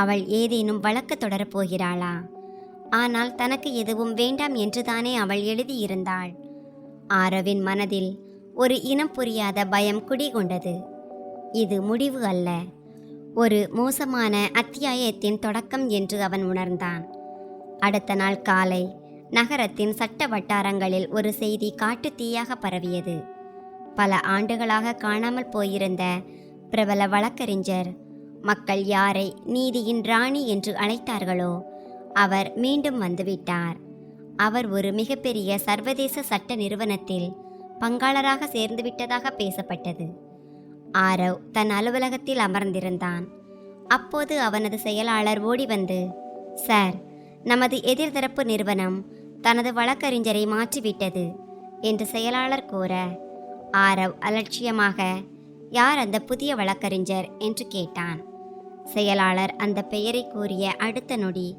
அவள் ஏதேனும் வழக்கு தொடரப் போகிறாளா? ஆனால் தனக்கு எதுவும் வேண்டாம் என்றுதானே அவள் எழுதியிருந்தாள். ஆரவின் மனதில் ஒரு இனம் புரியாத பயம் குடிகொண்டது. இது முடிவு அல்ல, ஒரு மோசமான அத்தியாயத்தின் தொடக்கம் என்று அவன் உணர்ந்தான். அடுத்த நாள் காலை நகரத்தின் சட்ட வட்டாரங்களில் ஒரு செய்தி காட்டு தீயாக பரவியது. பல ஆண்டுகளாக காணாமல் போயிருந்த பிரபல வழக்கறிஞர், மக்கள் யாரை நீதியின் ராணி என்று அழைத்தார்களோ அவர் மீண்டும் வந்துவிட்டார். அவர் ஒரு மிகப்பெரிய சர்வதேச சட்ட நிறுவனத்தில் பங்காளராக சேர்ந்துவிட்டதாக பேசப்பட்டது. ஆரவ் தன் அலுவலகத்தில் அமர்ந்திருந்தான். அப்போது அவனது செயலாளர் ஓடி வந்து, சார், நமது எதிர்தரப்பு நிறுவனம் தனது வழக்கறிஞரை மாற்றிவிட்டது என்று செயலாளர் கூற, ஆரவ் அலட்சியமாக, யார் அந்த புதிய வழக்கறிஞர் என்று கேட்டான். செயலாளர் அந்த பெயரை கூறிய அடுத்த நொடி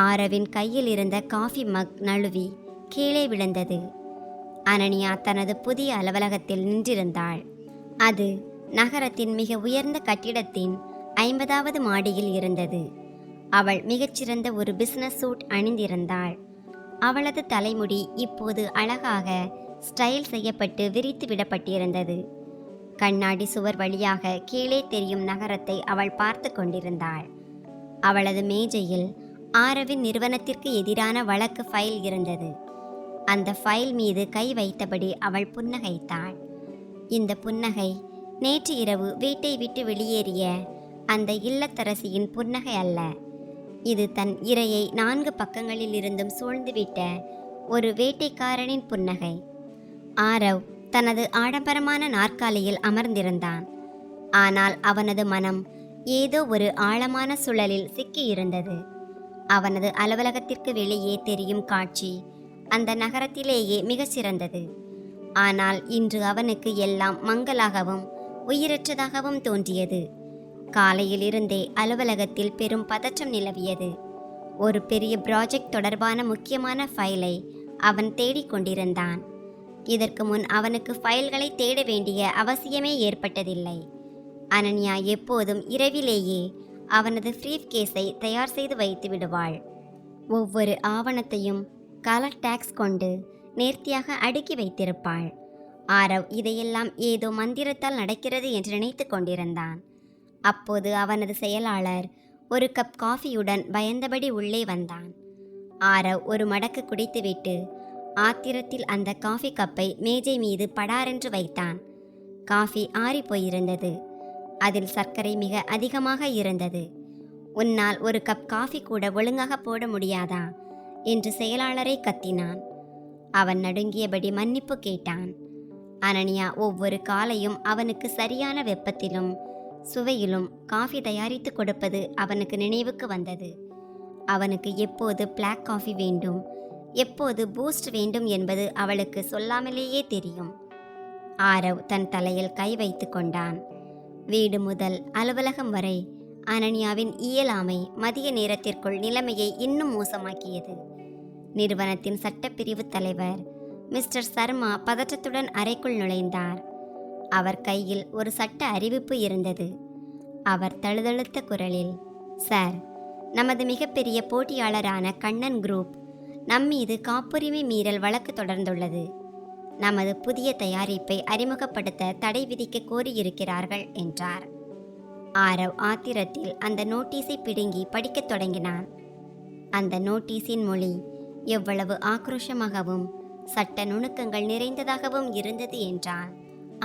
ஆரவின் கையில் இருந்த காஃபி மக் நழுவி கீழே விழுந்தது. அனன்யா தனது புதிய அலுவலகத்தில் நின்றிருந்தாள். அது நகரத்தின் மிக உயர்ந்த கட்டிடத்தின் 50வது மாடியில் இருந்தது. அவள் மிகச்சிறந்த ஒரு பிசினஸ் சூட் அணிந்திருந்தாள். அவளது தலைமுடி இப்போது அழகாக ஸ்டைல் செய்யப்பட்டு விரித்து விடப்பட்டிருந்தது. கண்ணாடி சுவர் வழியாக கீழே தெரியும் நகரத்தை அவள் பார்த்து கொண்டிருந்தாள். அவளது மேஜையில் ஆரவின் நிறுவனத்திற்கு எதிரான வழக்கு ஃபைல் இருந்தது. அந்த ஃபைல் மீது கை வைத்தபடி அவள் புன்னகைத்தாள். இந்த புன்னகை நேற்று இரவு வீட்டை விட்டு வெளியேறிய அந்த இல்லத்தரசியின் புன்னகை அல்ல. இது தன் இரையை 4 பக்கங்களில் இருந்தும் சூழ்ந்துவிட்ட ஒரு வேட்டைக்காரனின் புன்னகை. ஆரவ் தனது ஆடம்பரமான நாற்காலியில் அமர்ந்திருந்தான். ஆனால் அவனது மனம் ஏதோ ஒரு ஆழமான சுழலில் சிக்கியிருந்தது. அவனது அலுவலகத்திற்கு வெளியே தெரியும் காட்சி அந்த நகரத்திலேயே மிகச் சிறந்தது. ஆனால் இன்று அவனுக்கு எல்லாம் மங்கலாகவும் உயிரற்றதாகவும் தோன்றியது. காலையில் இருந்தே அலுவலகத்தில் பெரும் பதற்றம் நிலவியது. ஒரு பெரிய ப்ராஜெக்ட் தொடர்பான முக்கியமான ஃபைலை அவன் தேடிக்கொண்டிருந்தான். இதற்கு முன் அவனுக்கு ஃபைல்களை தேட வேண்டிய அவசியமே ஏற்பட்டதில்லை. அனன்யா எப்போதும் இரவிலேயே அவனது ப்ரீஃப் கேஸை தயார் செய்து வைத்து விடுவாள். ஒவ்வொரு ஆவணத்தையும் கலர் டேக்ஸ் கொண்டு நேர்த்தியாக அடுக்கி வைத்திருப்பாள். ஆரவ் இதையெல்லாம் ஏதோ மந்திரத்தால் நடக்கிறது என்று நினைத்து கொண்டிருந்தான். அப்போது அவனது செயலாளர் ஒரு கப் காஃபியுடன் பயந்தபடி உள்ளே வந்தான். ஆரவ் ஒரு மடக்கு குடித்துவிட்டு ஆத்திரத்தில் அந்த காஃபி கப்பை மேஜை மீது படாரென்று வைத்தான். காஃபி ஆறி போயிருந்தது. அதில் சர்க்கரை மிக அதிகமாக இருந்தது. உன்னால் ஒரு கப் காஃபி கூட ஒழுங்காக போட முடியாதா என்று செயலாளரை கத்தினான். அவன் நடுங்கியபடி மன்னிப்பு கேட்டான். அனன்யா ஒவ்வொரு காலையும் அவனுக்கு சரியான வெப்பத்திலும் சுவையிலும் காஃபி தயாரித்து கொடுப்பது அவனுக்கு நினைவுக்கு வந்தது. அவனுக்கு எப்போது பிளாக் காஃபி வேண்டும், எப்போது பூஸ்ட் வேண்டும் என்பது அவளுக்கு சொல்லாமலேயே தெரியும். ஆரவ் தன் தலையில் கை வைத்து கொண்டான். வீடு முதல் அலுவலகம் வரை அனன்யாவின் இயலாமை மதிய நேரத்திற்குள் நிலைமையை இன்னும் மோசமாக்கியது. நிறுவனத்தின் சட்டப்பிரிவு தலைவர் மிஸ்டர் சர்மா பதற்றத்துடன் அறைக்குள் நுழைந்தார். அவர் கையில் ஒரு சட்ட அறிவிப்பு இருந்தது. அவர் தழுதழுத்த குரலில், சார், நமது மிகப்பெரிய போட்டியாளரான கண்ணன் குரூப் நம்மீது காப்புரிமை மீறல் வழக்கு தொடர்ந்துள்ளது. நமது புதிய தயாரிப்பை அறிமுகப்படுத்த தடை விதிக்க கோரியிருக்கிறார்கள் என்றார். ஆரவ் ஆத்திரத்தில் அந்த நோட்டீஸை பிடுங்கி படிக்கத் தொடங்கினான். அந்த நோட்டீஸின் மொழி எவ்வளவு ஆக்ரோஷமாகவும் சட்ட நுணுக்கங்கள் நிறைந்ததாகவும் இருந்தது என்றால்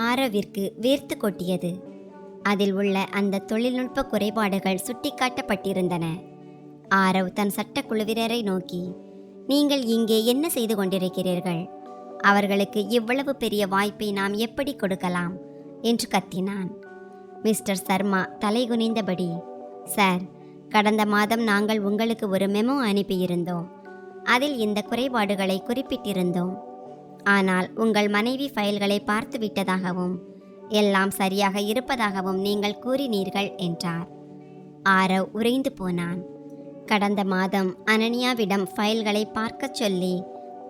ஆரவிற்கு வேர்த்து கொட்டியது. அதில் உள்ள அந்த தொழில்நுட்ப குறைபாடுகள் சுட்டிக்காட்டப்பட்டிருந்தன. ஆரவ் தன் சட்டக்குழுவினரை நோக்கி, நீங்கள் இங்கே என்ன செய்து கொண்டிருக்கிறீர்கள்? அவர்களுக்கு இவ்வளவு பெரிய வாய்ப்பை நாம் எப்படி கொடுக்கலாம் என்று கத்தினான். மிஸ்டர் சர்மா தலைகுனிந்தபடி, சார், கடந்த மாதம் நாங்கள் உங்களுக்கு ஒரு மெமோ அனுப்பியிருந்தோம். அதில் இந்த குறைபாடுகளை குறிப்பிட்டிருந்தோம். ஆனால் உங்கள் மனைவி ஃபைல்களை பார்த்து விட்டதாகவும் எல்லாம் சரியாக இருப்பதாகவும் நீங்கள் கூறினீர்கள் என்றார். ஆரவ் உறைந்து போனான். கடந்த மாதம் அனன்யாவிடம் ஃபைல்களை பார்க்கச் சொல்லி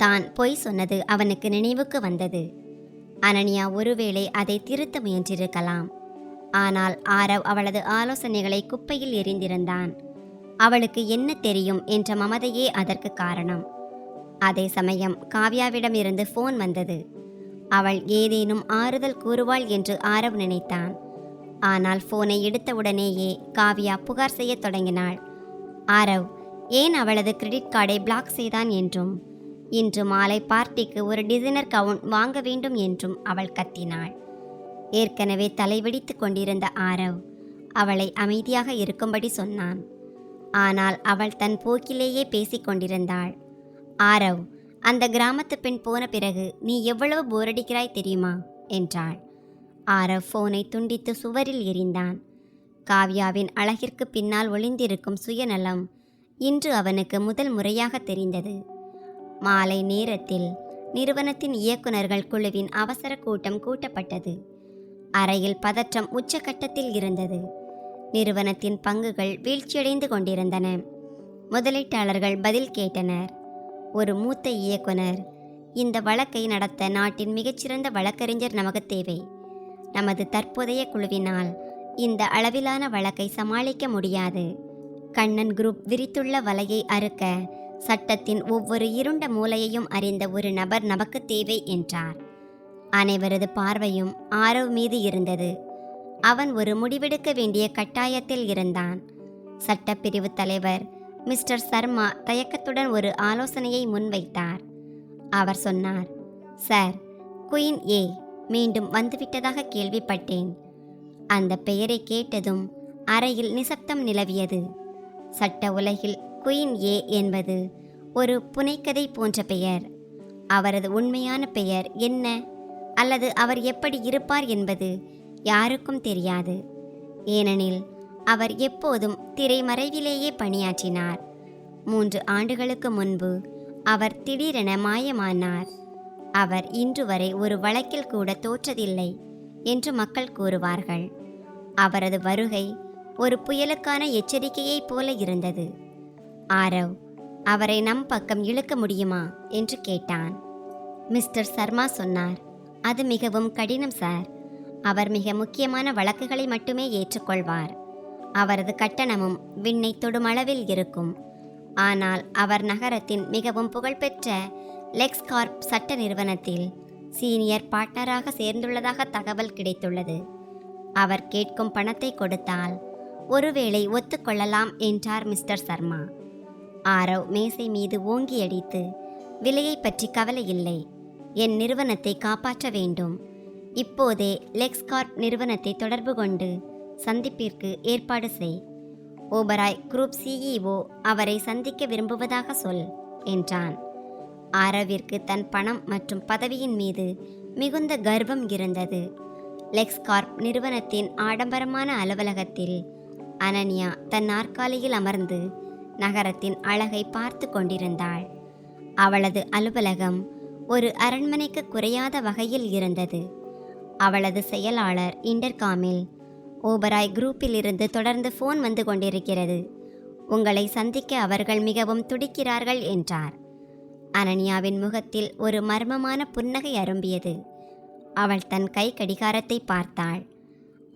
தான் பொய் சொன்னது அவனுக்கு நினைவுக்கு வந்தது. அனன்யா ஒருவேளை அதை திருத்த முயன்றிருக்கலாம். ஆனால் ஆரவ் அவளது ஆலோசனைகளை குப்பையில் எறிந்திருந்தான். அவளுக்கு என்ன தெரியும் என்ற மமதையே அதற்கு காரணம். அதே சமயம் காவ்யாவிடமிருந்து ஃபோன் வந்தது. அவள் ஏதேனும் ஆறுதல் கூறுவாள் என்று ஆரவ் நினைத்தான். ஆனால் ஃபோனை எடுத்தவுடனேயே காவ்யா புகார் செய்ய தொடங்கினாள். ஆரவ் ஏன் அவளது கிரெடிட் கார்டை பிளாக் செய்தான் என்றும் இன்று மாலை பார்ட்டிக்கு ஒரு டிசைனர் கவுன் வாங்க வேண்டும் என்றும் அவள் கத்தினாள். ஏற்கனவே தலைவெடித்து கொண்டிருந்த ஆரவ் அவளை அமைதியாக இருக்கும்படி சொன்னான். ஆனால் அவள் தன் போக்கிலேயே பேசிக் கொண்டிருந்தாள். ஆரவ், அந்த கிராமத்து பெண் போன பிறகு நீ எவ்வளவு போரடிக்கிறாய் தெரியுமா என்றாள். ஆரவ் ஃபோனை துண்டித்து சுவரில் எறிந்தான். காவ்யாவின் அழகிற்கு பின்னால் ஒளிந்திருக்கும் சுயநலம் இன்று அவனுக்கு முதல் முறையாக தெரிந்தது. மாலை நேரத்தில் நிறுவனத்தின் இயக்குநர்கள் குழுவின் அவசர கூட்டம் கூட்டப்பட்டது. அறையில் பதற்றம் உச்சகட்டத்தில் இருந்தது. நிறுவனத்தின் பங்குகள் வீழ்ச்சியடைந்து கொண்டிருந்தன. முதலீட்டாளர்கள் பதில் கேட்டனர். ஒரு மூத்த இயக்குனர், இந்த வழக்கை நடத்த நாட்டின் மிகச்சிறந்த வழக்கறிஞர் நமக்கு தேவை. நமது தற்போதைய குழுவினால் இந்த அளவிலான வழக்கை சமாளிக்க முடியாது. கண்ணன் குரூப் விரித்துள்ள வலையை அறுக்க சட்டத்தின் ஒவ்வொரு இருண்ட மூலையையும் அறிந்த ஒரு நபர் நமக்கு தேவை என்றார். அனைவரது பார்வையும் ஆரவ் மீது இருந்தது. அவன் ஒரு முடிவெடுக்க வேண்டிய கட்டாயத்தில் இருந்தான். சட்டப்பிரிவு தலைவர் மிஸ்டர் சர்மா தயக்கத்துடன் ஒரு ஆலோசனையை முன்வைத்தார். அவர் சொன்னார், சார், குயின் ஏ மீண்டும் வந்துவிட்டதாக கேள்விப்பட்டேன். அந்த பெயரை கேட்டதும் அறையில் நிசப்தம் நிலவியது. சட்ட உலகில் குயின் ஏ என்பது ஒரு புனைக்கதை போன்ற பெயர். அவரது உண்மையான பெயர் என்ன அல்லது அவர் எப்படி இருப்பார் என்பது யாருக்கும் தெரியாது. ஏனெனில் அவர் எப்போதும் திரைமறைவிலேயே பணியாற்றினார். 3 ஆண்டுகளுக்கு முன்பு அவர் திடீரென மாயமானார். அவர் இன்று வரை ஒரு வழக்கில் கூட தோற்றதில்லை என்று மக்கள் கூறுவார்கள். அவரது வருகை ஒரு புயலுக்கான எச்சரிக்கையைப் போல இருந்தது. ஆரவ், அவரை நம் பக்கம் இழுக்க முடியுமா என்று கேட்டான். மிஸ்டர் சர்மா சொன்னார், அது மிகவும் கடினம் சார். அவர் மிக முக்கியமான வழக்குகளை மட்டுமே ஏற்றுக்கொள்வார். அவரது கட்டணமும் விண்ணை தொடும் அளவில் இருக்கும். ஆனால் அவர் நகரத்தின் மிகவும் புகழ்பெற்ற லெக்ஸ்கார்ப் சட்ட நிறுவனத்தில் சீனியர் பார்ட்னராக சேர்ந்துள்ளதாக தகவல் கிடைத்துள்ளது. அவர் கேட்கும் பணத்தை கொடுத்தால் ஒருவேளை ஒத்துக்கொள்ளலாம் என்றார் மிஸ்டர் சர்மா. ஆரவ் மேசை மீது ஓங்கி அடித்து, விலையை பற்றி கவலை இல்லை. என் நிறுவனத்தை காப்பாற்ற வேண்டும். இப்போதே லெக்ஸ்கார்ப் நிறுவனத்தை தொடர்பு கொண்டு சந்திப்பிற்கு ஏற்பாடு செய். ஓபராய் குரூப் சிஇஓ அவரை சந்திக்க விரும்புவதாக சொல் என்றான். ஆரவிற்கு தன் பணம் மற்றும் பதவியின் மீது மிகுந்த கர்வம் இருந்தது. லெக்ஸ்கார்ப் நிறுவனத்தின் ஆடம்பரமான அலுவலகத்தில் அனன்யா தன் நாற்காலியில் அமர்ந்து நகரத்தின் அழகை பார்த்து கொண்டிருந்தாள். அவளது அலுவலகம் ஒரு அரண்மனைக்கு குறையாத வகையில் இருந்தது. அவளது செயலாளர் இன்டர்காமில், ஓபராய் குரூப்பிலிருந்து தொடர்ந்து ஃபோன் வந்து கொண்டிருக்கிறது. உங்களை சந்திக்க அவர்கள் மிகவும் துடிக்கிறார்கள் என்றார். அனன்யாவின் முகத்தில் ஒரு மர்மமான புன்னகை அரும்பியது. அவள் தன் கை கடிகாரத்தை பார்த்தாள்.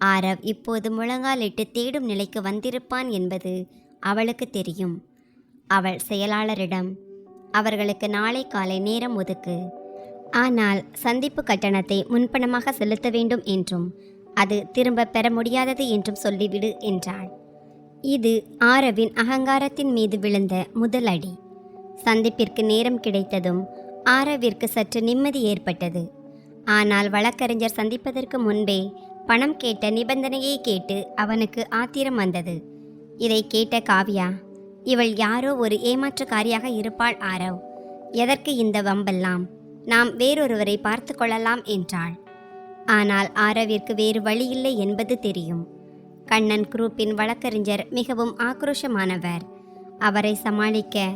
ஆரவ் இப்போது முழங்காலிட்டு தேடும் நிலைக்கு வந்திருப்பான் என்பது அவளுக்கு தெரியும். அவள் செயலாளரிடம், அவர்களுக்கு நாளை காலை நேரம் ஒதுக்கு. ஆனால் சந்திப்பு கட்டணத்தை முன்பணமாக செலுத்த வேண்டும் என்றும் அது திரும்ப பெற முடியாதது என்றும் சொல்லிவிடு என்றாள். இது ஆரவின் அகங்காரத்தின் மீது விழுந்த முதல் அடி. சந்திப்பிற்கு நேரம் கிடைத்ததும் ஆரவிற்கு சற்று நிம்மதி ஏற்பட்டது. ஆனால் வழக்கறிஞர் சந்திப்பதற்கு முன்பே பணம் கேட்ட நிபந்தனையை கேட்டு அவனுக்கு ஆத்திரம் வந்தது. இதை கேட்ட காவ்யா, இவள் யாரோ ஒரு ஏமாற்றுக்காரியாக இருப்பாள் ஆரவ். எதற்கு இந்த வம்பெல்லாம்? நாம் வேறொருவரை பார்த்து கொள்ளலாம் என்றாள். ஆனால் ஆரவிற்கு வேறு வழியில்லை என்பது தெரியும். கண்ணன் குரூப்பின் வழக்கறிஞர் மிகவும் ஆக்ரோஷமானவர். அவரை சமாளிக்க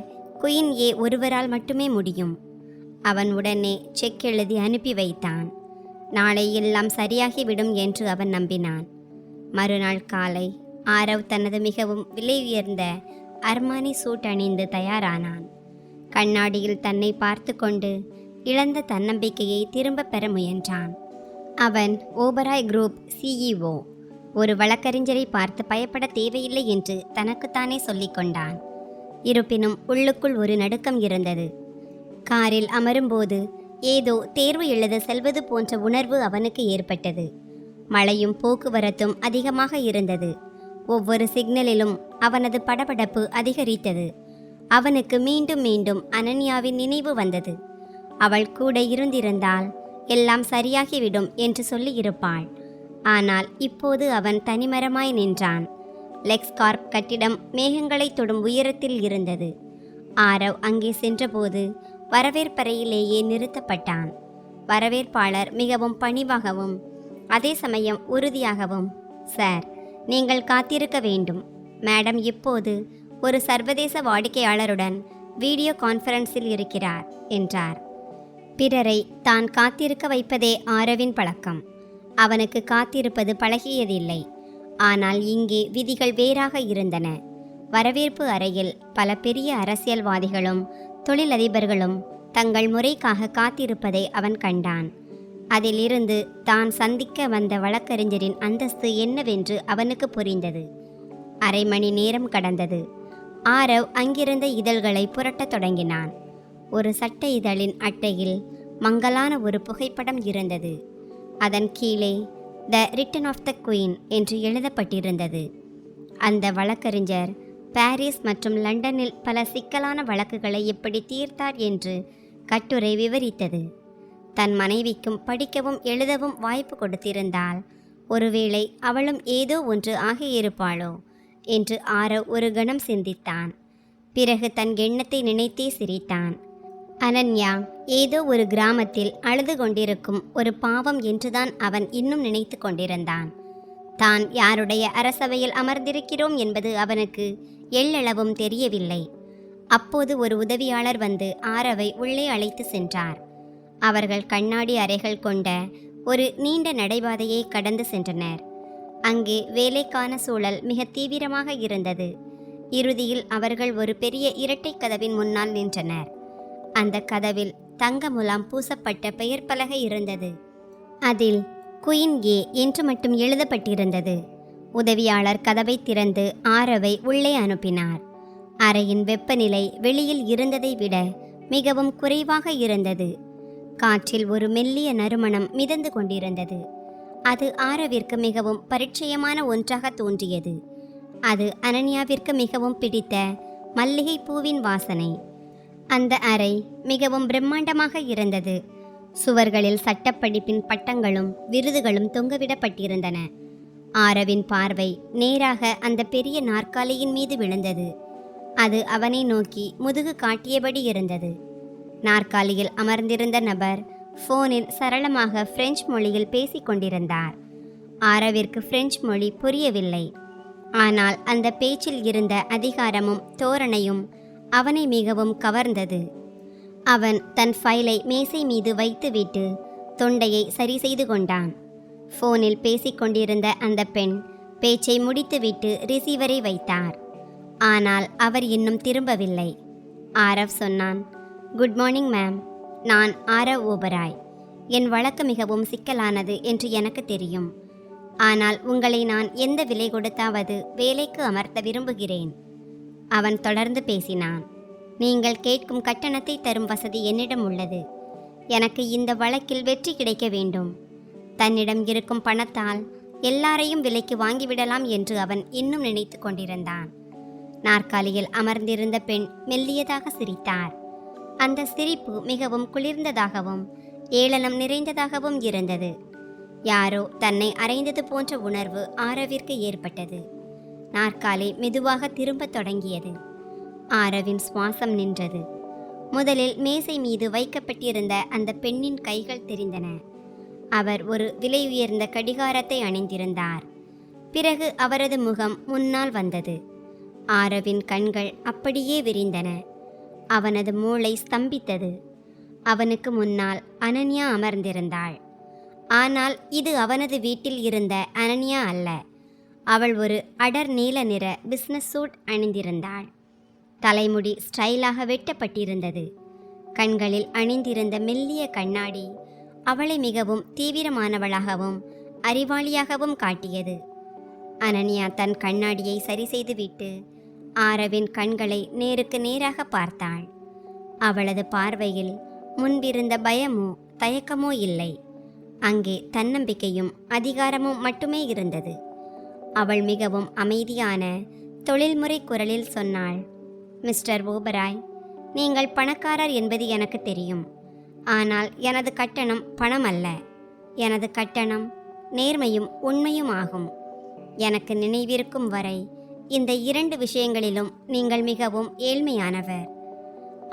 குயின் ஏ ஒருவரால் மட்டுமே முடியும். அவன் உடனே செக் எழுதி அனுப்பி வைத்தான். நாளை எல்லாம் சரியாகிவிடும் என்று அவன் நம்பினான். மறுநாள் காலை ஆரவ் தனது மிகவும் விலை உயர்ந்த அர்மானி சூட் அணிந்து தயாரானான். கண்ணாடியில் தன்னை பார்த்து கொண்டு இழந்த தன்னம்பிக்கையை திரும்ப பெற முயன்றான். அவன் ஓபராய் குரூப் CEO. ஒரு வழக்கறிஞரை பார்த்து பயப்பட தேவையில்லை என்று தனக்குத்தானே சொல்லிக்கொண்டான். இருப்பினும் உள்ளுக்குள் ஒரு நடுக்கம் இருந்தது. காரில் அமரும்போது ஏதோ தேர்வு எழுத செல்வது போன்ற உணர்வு அவனுக்கு ஏற்பட்டது. மழையும் போக்குவரத்தும் அதிகமாக இருந்தது. ஒவ்வொரு சிக்னலிலும் அவனது படபடப்பு அதிகரித்தது. அவனுக்கு மீண்டும் மீண்டும் அனன்யாவின் நினைவு வந்தது. அவள் கூட இருந்திருந்தால் எல்லாம் சரியாகிவிடும் என்று சொல்லியிருப்பாள். ஆனால் இப்போது அவன் தனிமரமாய் நின்றான். லெக்ஸ்கார்ப் கட்டிடம் மேகங்களை தொடும் உயரத்தில் இருந்தது. ஆரவ் அங்கே சென்றபோது வரவேற்பறையிலேயே நிறுத்தப்பட்டான். வரவேற்பாளர் மிகவும் பணிவாகவும் அதே சமயம் உறுதியாகவும், சார், நீங்கள் காத்திருக்க வேண்டும். மேடம் இப்போது ஒரு சர்வதேச வாடிக்கையாளருடன் வீடியோ கான்ஃபரன்ஸில் இருக்கிறார் என்றார். பிறரை தான் காத்திருக்க வைப்பதே ஆரவின் பழக்கம். அவனுக்கு காத்திருப்பது பழகியதில்லை. ஆனால் இங்கே விதிகள் வேறாக இருந்தன. வரவேற்பு அறையில் பல பெரிய அரசியல்வாதிகளும் தொழிலதிபர்களும் தங்கள் முறைக்காக காத்திருப்பதை அவன் கண்டான். அதிலிருந்து தான் சந்திக்க வந்த வழக்கறிஞரின் அந்தஸ்து என்னவென்று அவனுக்கு புரிந்தது. அரை மணி நேரம் கடந்தது. ஆரவ் அங்கிருந்த இதழ்களை புரட்டத் தொடங்கினான். ஒரு சட்ட இதழின் அட்டையில் மங்கலான ஒரு புகைப்படம் இருந்தது. அதன் கீழே the return of the queen என்று எழுதப்பட்டிருந்தது. அந்த வழக்கறிஞர் பாரிஸ் மற்றும் லண்டனில் பல சிக்கலான வழக்குகளை எப்படி தீர்த்தார் என்று கட்டுரை விவரித்தது. தன் மனைவிக்கும் படிக்கவும் எழுதவும் வாய்ப்பு கொடுத்திருந்தால் ஒருவேளை அவளும் ஏதோ ஒன்று ஆகியிருப்பாளோ என்று ஆரவ் ஒரு கணம் சிந்தித்தான். பிறகு தன் எண்ணத்தை நினைத்தே சிரித்தான். அனன்யா ஏதோ ஒரு கிராமத்தில் அழுது கொண்டிருக்கும் ஒரு பாவம் என்றுதான் அவன் இன்னும் நினைத்து கொண்டிருந்தான். தான் யாருடைய அரசவையில் அமர்ந்திருக்கிறோம் என்பது அவனுக்கு எள்ளளவும் தெரியவில்லை. அப்போது ஒரு உதவியாளர் வந்து ஆரவை உள்ளே அழைத்து சென்றார். அவர்கள் கண்ணாடி அறைகள் கொண்ட ஒரு நீண்ட நடைபாதையை கடந்து சென்றனர். அங்கே வேலைக்கான சூழல் மிக தீவிரமாக இருந்தது. இறுதியில் அவர்கள் ஒரு பெரிய இரட்டை கதவின் முன்னால் நின்றனர். அந்த கதவில் தங்க முலாம் பூசப்பட்ட பெயர் பலகை இருந்தது. அதில் குயின் ஏ என்று மட்டும் எழுதப்பட்டிருந்தது. உதவியாளர் கதவை திறந்து ஆரவை உள்ளே அனுப்பினார். அறையின் வெப்பநிலை வெளியில் இருந்ததை விட மிகவும் குறைவாக இருந்தது. காற்றில் ஒரு மெல்லிய நறுமணம் மிதந்து கொண்டிருந்தது. அது ஆரவிற்கு மிகவும் பரிச்சயமான ஒன்றாக தோன்றியது. அது அனன்யாவிற்கு மிகவும் பிடித்த மல்லிகை பூவின் வாசனை. அந்த அறை மிகவும் பிரம்மாண்டமாக இருந்தது. சுவர்களில் சட்டப்படிப்பின் பட்டங்களும் விருதுகளும் தொங்கவிடப்பட்டிருந்தன. ஆரவின் பார்வை நேராக அந்த பெரிய நாற்காலியின் மீது விழுந்தது. அது அவனை நோக்கி முதுகு காட்டியபடி இருந்தது. நாற்காலியில் அமர்ந்திருந்த நபர் ஃபோனில் சரளமாக பிரெஞ்சு மொழியில் பேசிக் கொண்டிருந்தார். ஆரவிற்கு பிரெஞ்சு மொழி புரியவில்லை. ஆனால் அந்த பேச்சில் இருந்த அதிகாரமும் தோரணையும் அவனை மிகவும் கவர்ந்தது. அவன் தன் ஃபைலை மேசை மீது வைத்துவிட்டு தொண்டையை சரி செய்து கொண்டான். ஃபோனில் பேசிக்கொண்டிருந்த அந்த பெண் பேச்சை முடித்துவிட்டு ரிசீவரை வைத்தார். ஆனால் அவர் இன்னும் திரும்பவில்லை. ஆரவ் சொன்னான், குட் மார்னிங் மேம். நான் ஆரவ் ஓபராய். என் வழக்கு மிகவும் சிக்கலானது என்று எனக்கு தெரியும். ஆனால் உங்களை நான் எந்த விலை கொடுத்தாவது வேலைக்கு அமர்த்த விரும்புகிறேன். அவன் தொடர்ந்து பேசினான். நீங்கள் கேட்கும் கட்டணத்தை தரும் வசதி என்னிடம் உள்ளது. எனக்கு இந்த வழக்கில் வெற்றி கிடைக்க வேண்டும். தன்னிடம் இருக்கும் பணத்தால் எல்லாரையும் விலைக்கு வாங்கிவிடலாம் என்று அவன் இன்னும் நினைத்து கொண்டிருந்தான். நாற்காலியில் அமர்ந்திருந்த பெண் மெல்லியதாக சிரித்தார். அந்த சிரிப்பு மிகவும் குளிர்ந்ததாகவும் ஏளனம் நிறைந்ததாகவும் இருந்தது. யாரோ தன்னை அறைந்தது போன்ற உணர்வு ஆரவிற்கு ஏற்பட்டது. நாற்காலி மெதுவாக திரும்பத் தொடங்கியது. ஆரவின் சுவாசம் நின்றது. முதலில் மேசை மீது வைக்கப்பட்டிருந்த அந்த பெண்ணின் கைகள் தெரிந்தன. அவர் ஒரு விலை உயர்ந்த கடிகாரத்தை அணிந்திருந்தார். பிறகு அவரது முகம் முன்னால் வந்தது. ஆரவின் கண்கள் அப்படியே விரிந்தன. அவனது மூளை ஸ்தம்பித்தது. அவனுக்கு முன்னால் அனன்யா அமர்ந்திருந்தாள். ஆனால் இது அவனது வீட்டில் இருந்த அனன்யா அல்ல. அவள் ஒரு அடர் நீல நிற பிஸ்னஸ் சூட் அணிந்திருந்தாள். தலைமுடி ஸ்டைலாக வெட்டப்பட்டிருந்தது. கண்களில் அணிந்திருந்த மெல்லிய கண்ணாடி அவளை மிகவும் தீவிரமானவளாகவும் அறிவாளியாகவும் காட்டியது. அனன்யா தன் கண்ணாடியை சரி செய்துவிட்டு ஆரவின் கண்களை நேருக்கு நேராக பார்த்தாள். அவளது பார்வையில் முன்பிருந்த பயமோ தயக்கமோ இல்லை. அங்கே தன்னம்பிக்கையும் அதிகாரமும் மட்டுமே இருந்தது. அவள் மிகவும் அமைதியான தொழில்முறை குரலில் சொன்னாள், மிஸ்டர் ஓபராய், நீங்கள் பணக்காரர் என்பது எனக்கு தெரியும். ஆனால் எனது கட்டணம் பணம் அல்ல. எனது கட்டணம் நேர்மையும் உண்மையும் ஆகும். எனக்கு நினைவிருக்கும் வரை இந்த 2 விஷயங்களிலும் நீங்கள் மிகவும் ஏழ்மையானவர்.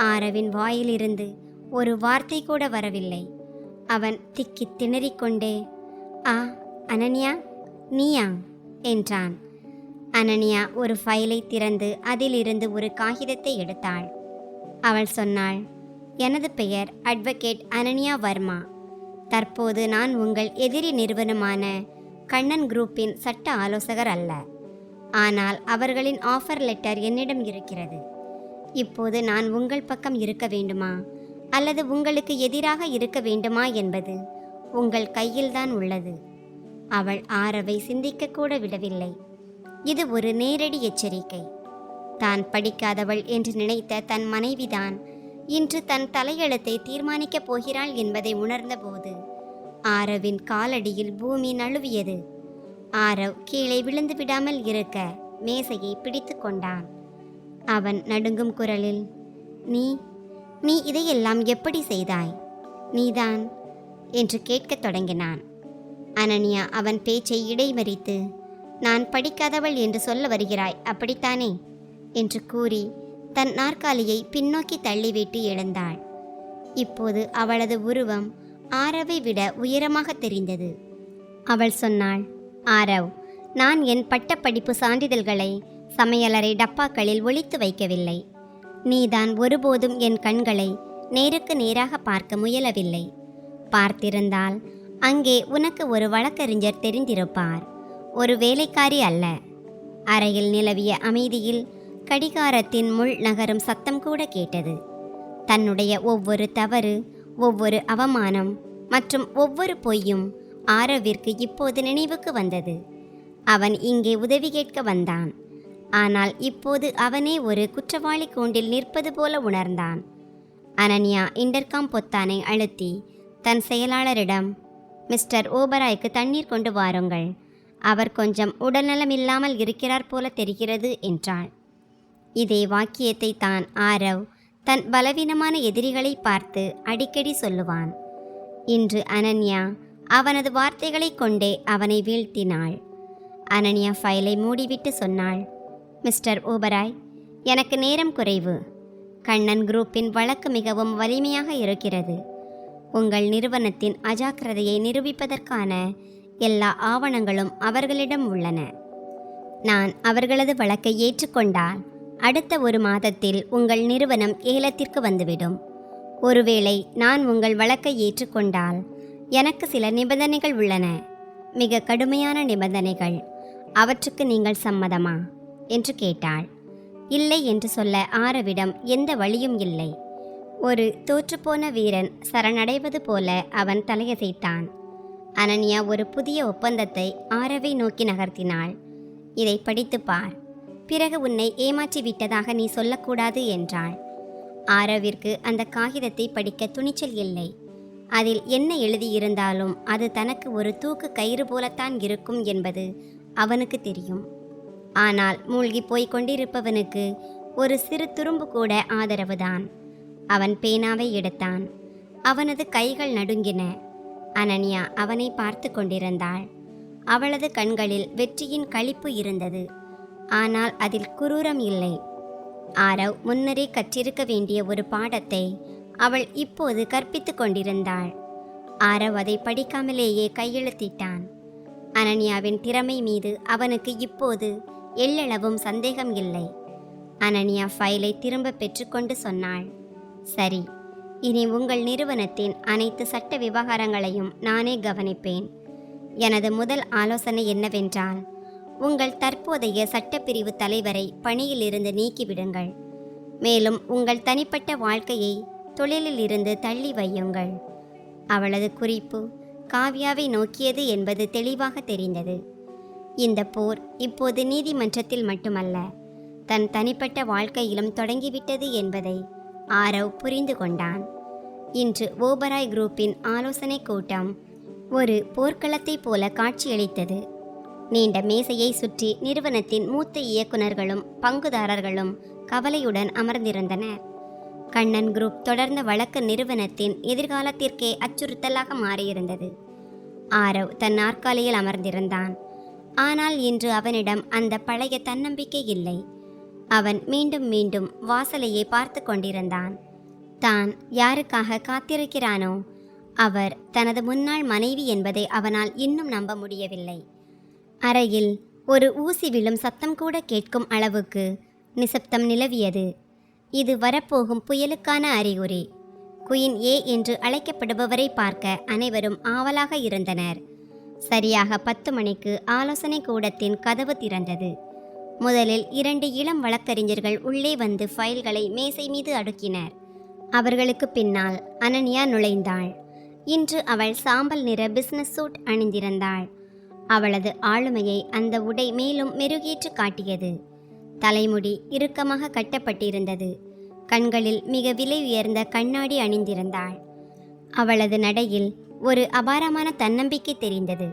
ஆரவின் வாயிலிருந்து ஒரு வார்த்தை கூட வரவில்லை. அவன் திக்கி திணறிக்கொண்டே, ஆ அனன்யா, நீயா என்றான். அனன்யா ஒரு ஃபைலை திறந்து அதிலிருந்து ஒரு காகிதத்தை எடுத்தாள். அவள் சொன்னாள், எனது பெயர் அட்வொகேட் அனன்யா வர்மா. தற்போது நான் உங்கள் எதிரி நிறுவனமான கண்ணன் குரூப்பின் சட்ட ஆலோசகர் அல்ல. ஆனால் அவர்களின் ஆஃபர் லெட்டர் என்னிடம் இருக்கிறது. இப்போது நான் உங்கள் பக்கம் இருக்க வேண்டுமா அல்லது உங்களுக்கு எதிராக இருக்க வேண்டுமா என்பது உங்கள் கையில்தான் உள்ளது. அவள் ஆரவை சிந்திக்க கூட விடவில்லை. இது ஒரு நேரடி எச்சரிக்கை. தான் படிக்காதவள் என்று நினைத்த தன் மனைவிதான் இன்று தன் தலையெழுத்தை தீர்மானிக்கப் போகிறாள் என்பதை உணர்ந்தபோது ஆரவின் காலடியில் பூமி நழுவியது. ஆரவ் கீழே விழுந்து விடாமல் இருக்க மேசையை பிடித்து கொண்டான். அவன் நடுங்கும் குரலில், நீ இதையெல்லாம் எப்படி செய்தாய்? நீதான் என்று கேட்கத் தொடங்கினான். அனன்யா அவன் பேச்சை இடைமறித்து, நான் படிக்காதவள் என்று சொல்ல வருகிறாய், அப்படித்தானே என்று கூறி தன் நாற்காலியை பின்னோக்கி தள்ளிவிட்டு எழுந்தாள். இப்போது அவளது உருவம் ஆரவை விட உயரமாக தெரிந்தது. அவள் சொன்னாள், ஆரவ், நான் என் பட்டப்படிப்பு சான்றிதழ்களை சமையலறை டப்பாக்களில் ஒளித்து வைக்கவில்லை. நீதான் ஒருபோதும் என் கண்களை நேருக்கு நேராக பார்க்க முயலவில்லை. பார்த்திருந்தால் அங்கே உனக்கு ஒரு வழக்கறிஞர் தெரிந்திருப்பார், ஒரு வேலைக்காரி அல்ல. அறையில் நிலவிய அமைதியில் கடிகாரத்தின் முள் நகரும் சத்தம் கூட கேட்டது. தன்னுடைய ஒவ்வொரு தவறு, ஒவ்வொரு அவமானம் மற்றும் ஒவ்வொரு பொய்யும் ஆரவிற்கு இப்போது நினைவுக்கு வந்தது. அவன் இங்கே உதவி கேட்க வந்தான். ஆனால் இப்போது அவனே ஒரு குற்றவாளி கூண்டில் நிற்பது போல உணர்ந்தான். அனன்யா இன்டர்காம் பொத்தானை அழுத்தி தன் செயலாளரிடம், மிஸ்டர் ஓபராய்க்கு தண்ணீர் கொண்டு வாருங்கள், அவர் கொஞ்சம் உடல்நலமில்லாமல் இருக்கிறார் போல தெரிகிறது என்றாள். இதே வாக்கியத்தை தான் ஆரவ் தன் பலவீனமான எதிரிகளை பார்த்து அடிக்கடி சொல்லுவான். இன்று அனன்யா அவனது வார்த்தைகளை கொண்டே அவனை வீழ்த்தினாள். அனன்யா ஃபைலை மூடிவிட்டு சொன்னாள், மிஸ்டர் ஓபராய், எனக்கு நேரம் குறைவு. கண்ணன் குரூப்பின் வழக்கு மிகவும் வலிமையாக இருக்கிறது. உங்கள் நிறுவனத்தின் அஜாக்கிரதையை நிரூபிப்பதற்கான எல்லா ஆவணங்களும் அவர்களிடம் உள்ளன. நான் அவர்களது வழக்கை ஏற்றுக்கொண்டால் அடுத்த 1 மாதத்தில் உங்கள் நிறுவனம் ஏலத்திற்கு வந்துவிடும். ஒருவேளை நான் உங்கள் வழக்கை ஏற்றுக்கொண்டால் எனக்கு சில நிபந்தனைகள் உள்ளன, மிக கடுமையான நிபந்தனைகள். அவற்றுக்கு நீங்கள் சம்மதமா என்று கேட்டாள். இல்லை என்று சொல்ல ஆரவிடம் எந்த வழியும் இல்லை. ஒரு தோற்றுப்போன வீரன் சரணடைவது போல அவன் தலையசைத்தான். அனன்யா ஒரு புதிய ஒப்பந்தத்தை ஆரவை நோக்கி நகர்த்தினாள். இதை படித்து பார், பிறகு உன்னை ஏமாற்றி விட்டதாக நீ சொல்லக்கூடாது என்றாள். ஆரவிற்கு அந்த காகிதத்தை படிக்க துணிச்சல் இல்லை. அதில் என்ன எழுதியிருந்தாலும் அது தனக்கு ஒரு தூக்கு கயிறு போலத்தான் இருக்கும் என்பது அவனுக்கு தெரியும். ஆனால் மூழ்கி போய்க் கொண்டிருப்பவனுக்கு ஒரு சிறு துரும்பு கூட ஆதரவுதான். அவன் பேனாவை எடுத்தான். அவனது கைகள் நடுங்கின. அனன்யா அவனை பார்த்து கொண்டிருந்தாள். அவளது கண்களில் வெற்றியின் களிப்பு இருந்தது. ஆனால் அதில் குரூரம் இல்லை. ஆரவ் முன்னரே கற்றிருக்க வேண்டிய ஒரு பாடத்தை அவள் இப்போது கற்பித்து கொண்டிருந்தாள். ஆரவ் அதை படிக்காமலேயே கையெழுத்திட்டான். அனன்யாவின் திறமை மீது அவனுக்கு இப்போது எள்ளளவும் சந்தேகம் இல்லை. அனன்யா ஃபைலை திரும்ப பெற்றுக்கொண்டு சொன்னாள், சரி, இனி உங்கள் நிறுவனத்தின் அனைத்து சட்ட விவகாரங்களையும் நானே கவனிப்பேன். எனது முதல் ஆலோசனை என்னவென்றால், உங்கள் தற்போதைய சட்டப்பிரிவு தலைவரை பணியிலிருந்து நீக்கிவிடுங்கள். மேலும் உங்கள் தனிப்பட்ட வாழ்க்கையை தொழிலில் இருந்து தள்ளி வையுங்கள். அவளது குறிப்பு காவ்யாவை நோக்கியது என்பது தெளிவாக தெரிந்தது. இந்த போர் இப்போது நீதிமன்றத்தில் மட்டுமல்ல, தன் தனிப்பட்ட வாழ்க்கையிலும் தொடங்கிவிட்டது என்பதை ஆரவ் புரிந்து கொண்டான். இன்று ஓபராய் குரூப்பின் ஆலோசனை கூட்டம் ஒரு போர்க்களத்தைப் போல காட்சியளித்தது. நீண்ட மேசையை சுற்றி நிறுவனத்தின் மூத்த இயக்குநர்களும் பங்குதாரர்களும் கவலையுடன் அமர்ந்திருந்தனர். கண்ணன் குரூப் தொடர்ந்த வழக்கு நிறுவனத்தின் எதிர்காலத்திற்கே அச்சுறுத்தலாக மாறியிருந்தது. ஆரவ் தன் நாற்காலியில் அமர்ந்திருந்தான். ஆனால் இன்று அவனிடம் அந்த பழைய தன்னம்பிக்கை இல்லை. அவன் மீண்டும் மீண்டும் வாசலையே பார்த்து கொண்டிருந்தான். தான் யாருக்காக காத்திருக்கிறானோ அவர் தனது முன்னாள் மனைவி என்பதை அவனால் இன்னும் நம்ப முடியவில்லை. அறையில் ஒரு ஊசி விழும் சத்தம் கூட கேட்கும் அளவுக்கு நிசப்தம் நிலவியது. இது வரப்போகும் புயலுக்கான அறிகுறி. குயின் ஏ என்று அழைக்கப்படுபவரை பார்க்க அனைவரும் ஆவலாக இருந்தனர். சரியாக 10 மணிக்கு ஆலோசனை கூடத்தின் கதவு திறந்தது. முதலில் 2 இளம் வழக்கறிஞர்கள் உள்ளே வந்து ஃபைல்களை மேசை மீது அடுக்கினர். அவர்களுக்கு பின்னால் அனன்யா நுழைந்தாள். இன்று அவள் சாம்பல் நிற பிசினஸ் சூட் அணிந்திருந்தாள். அவளது ஆளுமையை அந்த உடை மேலும் மெருகேற்று காட்டியது. தலைமுடி இறுக்கமாக கட்டப்பட்டிருந்தது. கண்களில் மிக விலை உயர்ந்த கண்ணாடி அணிந்திருந்தாள். அவளது நடையில் ஒரு அபாரமான தன்னம்பிக்கை தெரிந்தது.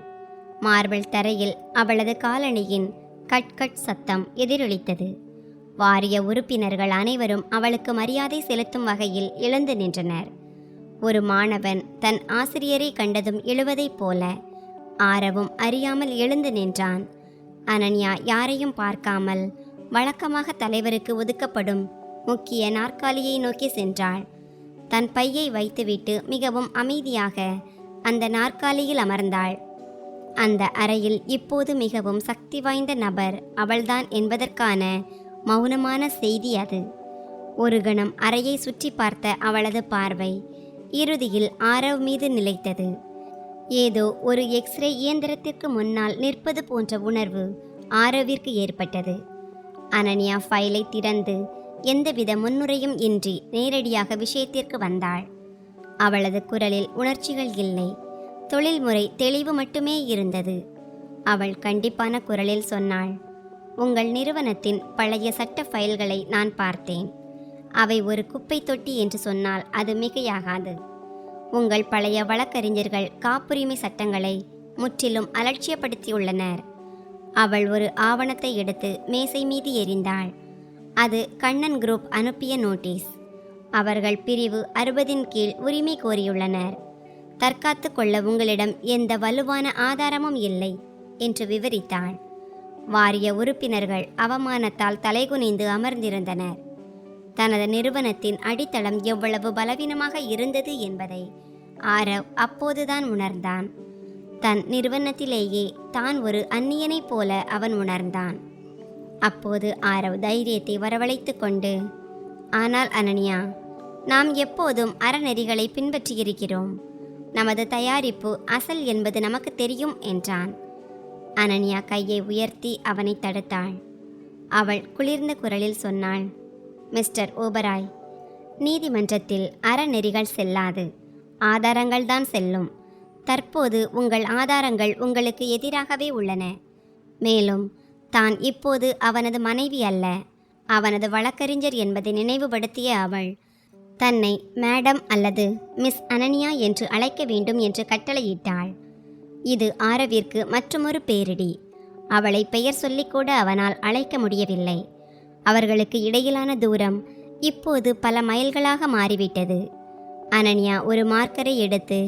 மார்பிள் தரையில் அவளது காலணியின் கட் கட் சத்தம் எதிரொலித்தது. வாரிய உறுப்பினர்கள் அனைவரும் அவளுக்கு மரியாதை செலுத்தும் வகையில் எழுந்து நின்றனர். ஒரு மாணவன் தன் ஆசிரியரை கண்டதும் எழுவதைப் போல ஆரவும் அறியாமல் எழுந்து நின்றான். அனன்யா யாரையும் பார்க்காமல் வழக்கமாக தலைவருக்கு ஒதுக்கப்படும் முக்கிய நாற்காலியை நோக்கி சென்றாள். தன் பையை வைத்துவிட்டு மிகவும் அமைதியாக அந்த நாற்காலியில் அமர்ந்தாள். அந்த அறையில் இப்போது மிகவும் சக்தி வாய்ந்த நபர் அவள்தான் என்பதற்கான மௌனமான செய்தி அது. ஒரு கணம் அறையை சுற்றி பார்த்த அவளது பார்வை இறுதியில் ஆரவ் மீது நிலைத்தது. ஏதோ ஒரு எக்ஸ்ரே இயந்திரத்திற்கு முன்னால் நிற்பது போன்ற உணர்வு ஆரவிற்கு ஏற்பட்டது. அனன்யா ஃபைலை திறந்து எந்தவித முன்னுரையும் இன்றி நேரடியாக விஷயத்திற்கு வந்தாள். அவளது குரலில் உணர்ச்சிகள் இல்லை, தொழில்முறை தெளிவு மட்டுமே இருந்தது. அவள் கண்டிப்பான குரலில் சொன்னாள், உங்கள் நிறுவனத்தின் பழைய சட்ட ஃபைல்களை நான் பார்த்தேன். அவை ஒரு குப்பை தொட்டி என்று சொன்னால் அது மிகையாகாது. உங்கள் பழைய வழக்கறிஞர்கள் காப்புரிமை சட்டங்களை முற்றிலும் அலட்சியப்படுத்தியுள்ளனர். அவள் ஒரு ஆவணத்தை எடுத்து மேசை மீது எறிந்தாள். அது கண்ணன் குரூப் அனுப்பிய நோட்டீஸ். அவர்கள் பிரிவு 60 கீழ் உரிமை கோரியுள்ளனர். தற்காத்து கொள்ள உங்களிடம் எந்த வலுவான ஆதாரமும் இல்லை என்று விவரித்தாள். வாரிய உறுப்பினர்கள் அவமானத்தால் தலைகுனிந்து அமர்ந்திருந்தனர். தனது நிறுவனத்தின் அடித்தளம் எவ்வளவு பலவீனமாக இருந்தது என்பதை ஆரவ் அப்போதுதான் உணர்ந்தான். தன் நிறுவனத்திலேயே தான் ஒரு அந்நியனைப் போல அவன் உணர்ந்தான். அப்போது ஆரவ் தைரியத்தை வரவழைத்து கொண்டு, ஆனால் அனன்யா, நாம் எப்போதும் அறநெறிகளை பின்பற்றியிருக்கிறோம். நமது தயாரிப்பு அசல் என்பது நமக்கு தெரியும் என்றான். அனன்யா கையை உயர்த்தி அவனை தடுத்தாள். அவள் குளிர்ந்த குரலில் சொன்னாள், மிஸ்டர் ஓபராய், நீதிமன்றத்தில் அறநெறிகள் செல்லாது, ஆதாரங்கள்தான் செல்லும். தற்போது உங்கள் ஆதாரங்கள் உங்களுக்கு எதிராகவே உள்ளன. மேலும் தான் இப்போது அவனது மனைவி அல்ல, அவனது வழக்கறிஞர் என்பதை நினைவுபடுத்திய அவள் தன்னை மேடம் அல்லது மிஸ் அனன்யா என்று அழைக்க வேண்டும் என்று கட்டளையிட்டாள். இது ஆரவிற்கு மற்றுமொரு பேரிடி. அவளை பெயர் சொல்லிக்கூட அவனால் அழைக்க முடியவில்லை. அவர்களுக்கு இடையிலான தூரம் இப்போது பல மைல்களாக மாறிவிட்டது. அனன்யா ஒரு மார்க்கரை எடுத்து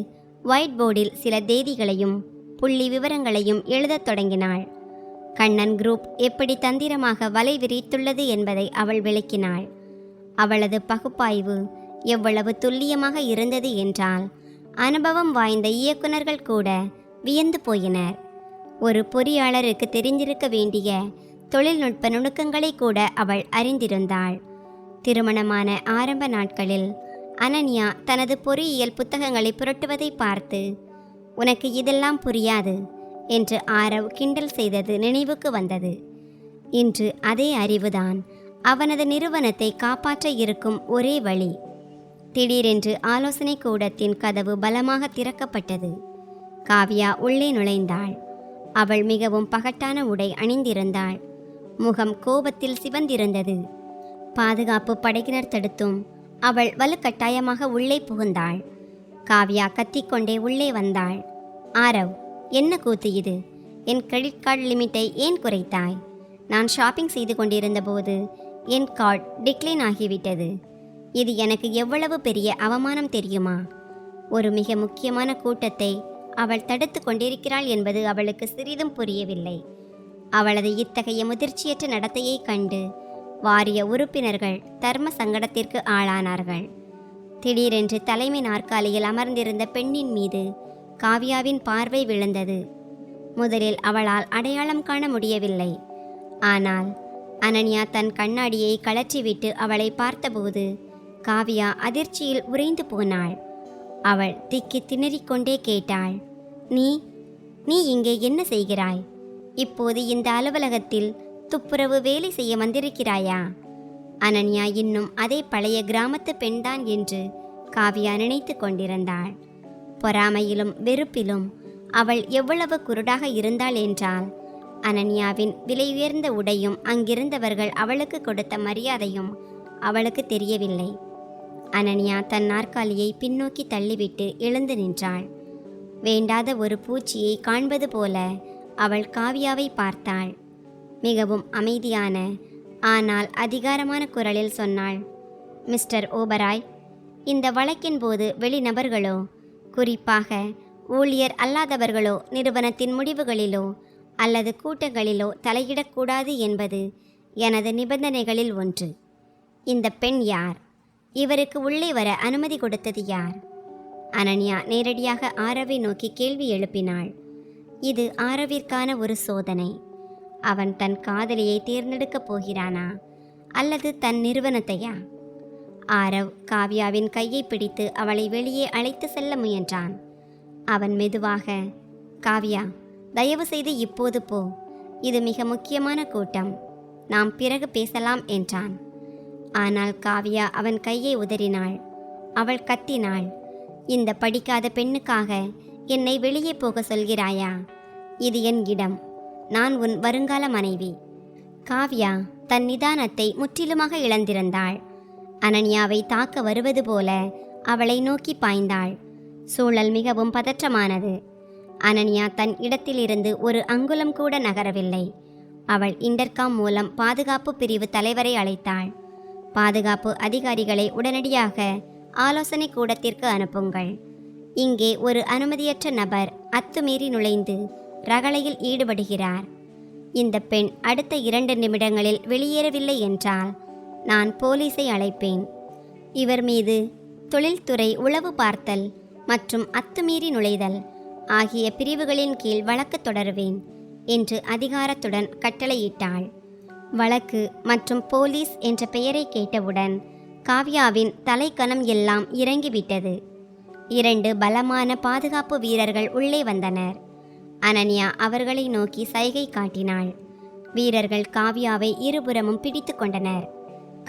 ஒயிட் போர்டில் சில தேதிகளையும் புள்ளி விவரங்களையும் எழுதத் தொடங்கினாள். கண்ணன் குரூப் எப்படி தந்திரமாக வலை விரித்துள்ளது என்பதை அவள் விளக்கினாள். அவளது பகுப்பாய்வு எவ்வளவு துல்லியமாக இருந்தது என்றால் அனுபவம் வாய்ந்த இயக்குநர்கள் கூட வியந்து போயினர். ஒரு பொறியாளருக்கு தெரிந்திருக்க வேண்டிய தொழில்நுட்ப நுணுக்கங்களை கூட அவள் அறிந்திருந்தாள். திருமணமான ஆரம்ப நாட்களில் அனன்யா தனது பொறியியல் புத்தகங்களை புரட்டுவதை பார்த்து, உனக்கு இதெல்லாம் புரியாது என்று ஆரவ் கிண்டல் செய்தது நினைவுக்கு வந்தது. இன்று அதே அறிவுதான் அவனது நிறுவனத்தை காப்பாற்ற இருக்கும் ஒரே வழி. திடீரென்று ஆலோசனை கூடத்தின் கதவு பலமாக திறக்கப்பட்டது. காவ்யா உள்ளே நுழைந்தாள். அவள் மிகவும் பகட்டான உடை அணிந்திருந்தாள். முகம் கோபத்தில் சிவந்திருந்தது. பாதுகாப்பு படையினர் தடுத்தும் அவள் வலுக்கட்டாயமாக உள்ளே புகுந்தாள். காவ்யா கத்திக்கொண்டே உள்ளே வந்தாள். ஆரவ், என்ன கூத்து இது? என் கிரெடிட் கார்டு லிமிட்டை ஏன் குறைத்தாய்? நான் ஷாப்பிங் செய்து கொண்டிருந்த போது என் கார்டு டிக்ளைன் ஆகிவிட்டது. இது எனக்கு எவ்வளவு பெரிய அவமானம் தெரியுமா? ஒரு மிக முக்கியமான கூட்டத்தை அவள் தடுத்து கொண்டிருக்கிறாள் என்பது அவளுக்கு சிறிதும் புரியவில்லை. அவளது இத்தகைய முதிர்ச்சியற்ற நடத்தையை கண்டு வாரிய உறுப்பினர்கள் தர்ம சங்கடத்திற்கு ஆளானார்கள். திடீரென்று தலைமை நாற்காலியில் அமர்ந்திருந்த பெண்ணின் மீது காவ்யாவின் பார்வை விழுந்தது. முதலில் அவளால் அடையாளம் காண முடியவில்லை. ஆனால் அனன்யா தன் கண்ணாடியை கழற்றிவிட்டு அவளை பார்த்தபோது காவ்யா அதிர்ச்சியில் உறைந்து போனாள். அவள் திக்கி திணறிக்கொண்டே கேட்டாள், நீ இங்கே என்ன செய்கிறாய்? இப்போது இந்த அலுவலகத்தில் துப்புரவு வேலை செய்ய வந்திருக்கிறாயா? அனன்யா இன்னும் அதே பழைய கிராமத்து பெண்தான் என்று காவ்யா நினைத்து கொண்டிருந்தாள். பொறாமையிலும் வெறுப்பிலும் அவள் எவ்வளவு குருடாக இருந்தாள் என்றால், அனன்யாவின் விலையுயர்ந்த உடையும் அங்கிருந்தவர்கள் அவளுக்கு கொடுத்த மரியாதையும் அவளுக்கு தெரியவில்லை. அனன்யா தன் நாற்காலியை பின்னோக்கி தள்ளிவிட்டு எழுந்து நின்றாள். வேண்டாத ஒரு பூச்சியை காண்பது போல அவள் காவ்யாவை பார்த்தாள். மிகவும் அமைதியான ஆனால் அதிகாரமான குரலில் சொன்னாள், மிஸ்டர் ஓபராய், இந்த வழக்கின் போது வெளிநபர்களோ, குறிப்பாக ஊழியர் அல்லாதவர்களோ நிறுவனத்தின் முடிவுகளிலோ அல்லது கூட்டங்களிலோ தலையிடக்கூடாது என்பது எனது நிபந்தனைகளில் ஒன்று. இந்த பெண் யார்? இவருக்கு உள்ளே வர அனுமதி கொடுத்தது யார்? அனன்யா நேரடியாக ஆரவை நோக்கி கேள்வி எழுப்பினாள். இது ஆரவிற்கான ஒரு சோதனை. அவன் தன் காதலியை தேர்ந்தெடுக்கப் போகிறானா அல்லது தன் நிறுவனத்தையா? ஆரவ் காவ்யாவின் கையை பிடித்து அவளை வெளியே அழைத்து செல்ல முயன்றான். அவன் மெதுவாக, காவ்யா, தயவு செய்து இப்போது போ. இது மிக முக்கியமான கூட்டம். நாம் பிறகு பேசலாம் என்றான். ஆனால் காவ்யா அவன் கையை உதறினாள். அவள் கத்தினாள், இந்த படிக்காத பெண்ணுக்காக என்னை வெளியே போக சொல்கிறாயா? இது என் இடம். நான் உன் வருங்கால மனைவி. காவ்யா தன் நிதானத்தை முற்றிலுமாக இழந்திருந்தாள். அனன்யாவை தாக்க வருவது போல அவளை நோக்கி பாய்ந்தாள். சூழல் மிகவும் பதற்றமானது. அனன்யா தன் இடத்திலிருந்து ஒரு அங்குலம் கூட நகரவில்லை. அவள் இன்டர்காம் மூலம் பாதுகாப்பு பிரிவு தலைவரை அழைத்தாள். பாதுகாப்பு அதிகாரிகளை உடனடியாக ஆலோசனை கூடத்திற்கு அனுப்புங்கள். இங்கே ஒரு அனுமதியற்ற நபர் அத்துமீறி நுழைந்து ரகளையில் ஈடுபடுகிறார். இந்த பெண் அடுத்த 2 நிமிடங்களில் வெளியேறவில்லை என்றால் நான் போலீஸை அழைப்பேன். இவர் மீது தொழில்துறை உளவு பார்த்தல் மற்றும் அத்துமீறி நுழைதல் ஆகிய பிரிவுகளின் கீழ் வழக்கு தொடருவேன் என்று அதிகாரத்துடன் கட்டளையிட்டாள். வழக்கு மற்றும் போலீஸ் என்ற பெயரை கேட்டவுடன் காவ்யாவின் தலைக்கணம் எல்லாம் இறங்கிவிட்டது. 2 பலமான பாதுகாப்பு வீரர்கள் உள்ளே வந்தனர். அனன்யா அவர்களை நோக்கி சைகை காட்டினாள். வீரர்கள் காவ்யாவை இருபுறமும் பிடித்து கொண்டனர்.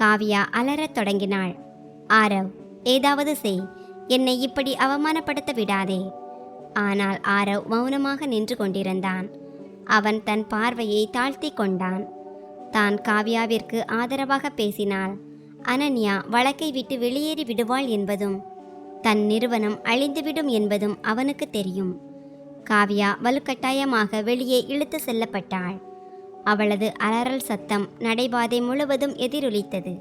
காவ்யா அலறத் தொடங்கினாள். ஆரவ், ஏதாவது செய், என்னை இப்படி அவமானப்படுத்த விடாதே. ஆனால் ஆரவ் மௌனமாக நின்று கொண்டிருந்தான். அவன் தன் பார்வையை தாழ்த்தி கொண்டான். தான் காவ்யாவிற்கு ஆதரவாக பேசினாள் அனன்யா வழக்கை விட்டு வெளியேறி விடுவாள் என்பதும் தன் நிறுவனம் அழிந்துவிடும் என்பதும் அவனுக்கு தெரியும். காவ்யா வலுக்கட்டாயமாக வெளியே இழுத்து செல்லப்பட்டாள். அவளது அலறல் சத்தம் நடைபாதை முழுவதும் எதிரொலித்தது.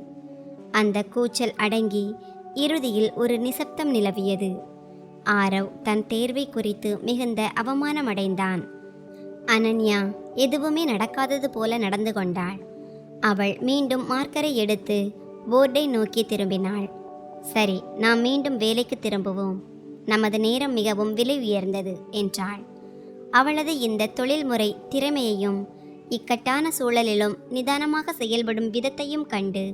அந்த கூச்சல் அடங்கி இறுதியில் ஒரு நிசப்தம் நிலவியது. ஆரவ் தன் தேர்வை குறித்து மிகுந்த அவமானமடைந்தான். அனன்யா எதுவுமே நடக்காதது போல நடந்து கொண்டாள். அவள் மீண்டும் மார்க்கரை எடுத்து போர்டை நோக்கி திரும்பினாள். சரி, நாம் மீண்டும் வேலைக்கு திரும்புவோம். நமது நேரம் மிகவும் விலை உயர்ந்தது என்றாள். அவளது இந்த தொழில்முறை திறமையையும் இக்கட்டான சூழலிலும் நிதானமாக செயல்படும் விதத்தையும் கண்டு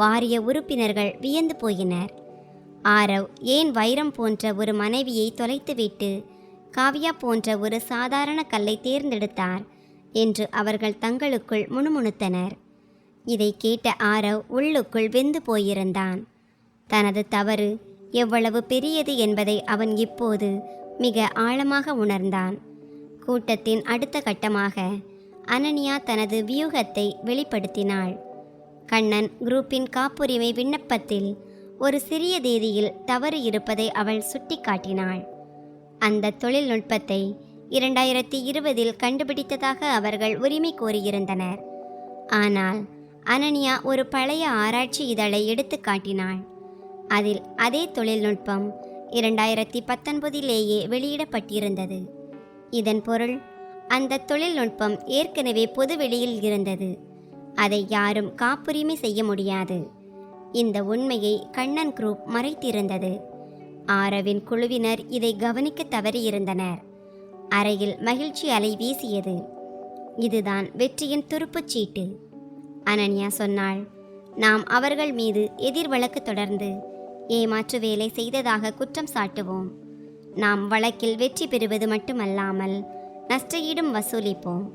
வாரிய உறுப்பினர்கள் வியந்து போயினர். ஆரவ் ஏன் வைரம் போன்ற ஒரு மனைவியை தொலைத்துவிட்டு காவ்யா போன்ற ஒரு சாதாரண கல்லை தேர்ந்தெடுத்தார் என்று அவர்கள் தங்களுக்குள் முணுமுணுத்தனர். இதை கேட்ட ஆரவ் உள்ளுக்குள் வெந்து போயிருந்தான். தனது தவறு எவ்வளவு பெரியது என்பதை அவன் இப்போது மிக ஆழமாக உணர்ந்தான். கூட்டத்தின் அடுத்த கட்டமாக அனன்யா தனது வியூகத்தை வெளிப்படுத்தினாள். கண்ணன் குரூப்பின் காப்புரிமை விண்ணப்பத்தில் ஒரு சிறிய தேதியில் தவறு இருப்பதை அவள் சுட்டிக்காட்டினாள். அந்த தொழில்நுட்பத்தை 2020 கண்டுபிடித்ததாக அவர்கள் உரிமை கோரியிருந்தனர். ஆனால் அனன்யா ஒரு பழைய ஆராய்ச்சி இதழை எடுத்து காட்டினாள். அதில் அதே தொழில்நுட்பம் 2019 வெளியிடப்பட்டிருந்தது. இதன் பொருள், அந்த தொழில்நுட்பம் ஏற்கனவே பொதுவெளியில் இருந்தது. அதை யாரும் காப்புரிமை செய்ய முடியாது. இந்த உண்மையை கண்ணன் குரூப் மறைத்திருந்தது. ஆரவின் குழுவினர் இதை கவனிக்க தவறியிருந்தனர். அறையில் மகிழ்ச்சி அலை வீசியது. இதுதான் வெற்றியின் துருப்புச் சீட்டு, அனன்யா சொன்னாள். நாம் அவர்கள் மீது எதிர் வழக்கு தொடர்ந்து ஏமாற்று வேலை செய்ததாக குற்றம் சாட்டுவோம். நாம் வழக்கில் வெற்றி பெறுவது மட்டுமல்லாமல் நஷ்டஈடும் வசூலிப்போம்.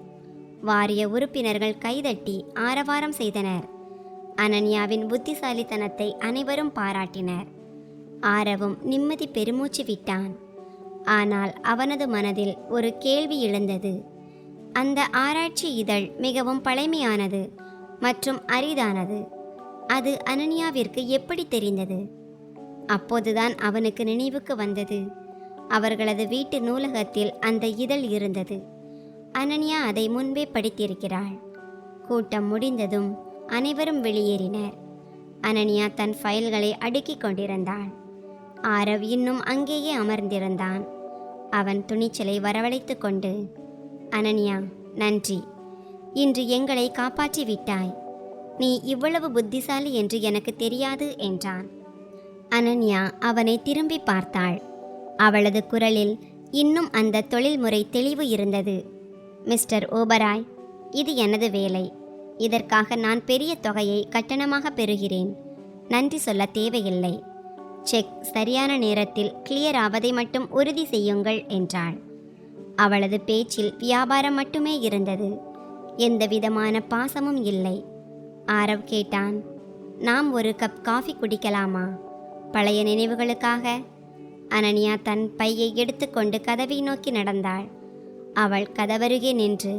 வாரிய உறுப்பினர்கள் கைதட்டி ஆரவாரம் செய்தனர். அனன்யாவின் புத்திசாலித்தனத்தை அனைவரும் பாராட்டினர். ஆரவும் நிம்மதி பெருமூச்சு விட்டான். ஆனால் அவனது மனதில் ஒரு கேள்வி எழுந்தது. அந்த ஆராய்ச்சி இதழ் மிகவும் பழமையானது மற்றும் அரிதானது. அது அனன்யாவிற்கு எப்படி தெரிந்தது? அப்போதுதான் அவனுக்கு நினைவுக்கு வந்தது. அவர்களது வீட்டு நூலகத்தில் அந்த இதழ் இருந்தது. அனன்யா அதை முன்பே படித்திருக்கிறாள். கூட்டம் முடிந்ததும் அனைவரும் வெளியேறினர். அனன்யா தன் ஃபைல்களை அடுக்கிக் கொண்டிருந்தாள். ஆரவ் இன்னும் அங்கேயே அமர்ந்திருந்தான். அவன் துணிச்சலை வரவழைத்து கொண்டு, அனன்யா, நன்றி. இன்று எங்களை காப்பாற்றி விட்டாய். நீ இவ்வளவு புத்திசாலி என்று எனக்கு தெரியாது என்றான். அனன்யா அவனை திரும்பி பார்த்தாள். அவளது குரலில் இன்னும் அந்த தொழில்முறை தெளிவு இருந்தது. மிஸ்டர் ஓபராய், இது எனது வேலை. இதற்காக நான் பெரிய தொகையை கட்டணமாக பெறுகிறேன். நன்றி சொல்ல தேவையில்லை. செக் சரியான நேரத்தில் கிளியர் ஆவதை மட்டும் உறுதி செய்யுங்கள் என்றாள். அவளது பேச்சில் வியாபாரம் மட்டுமே இருந்தது. எந்தவிதமான பாசமும் இல்லை. ஆரவ் கேட்டான், நாம் ஒரு கப் காஃபி குடிக்கலாமா, பழைய நினைவுகளுக்காக? அனன்யா தன் பையை எடுத்துக்கொண்டு கதவை நோக்கி நடந்தாள். அவள் கதவருகே நின்று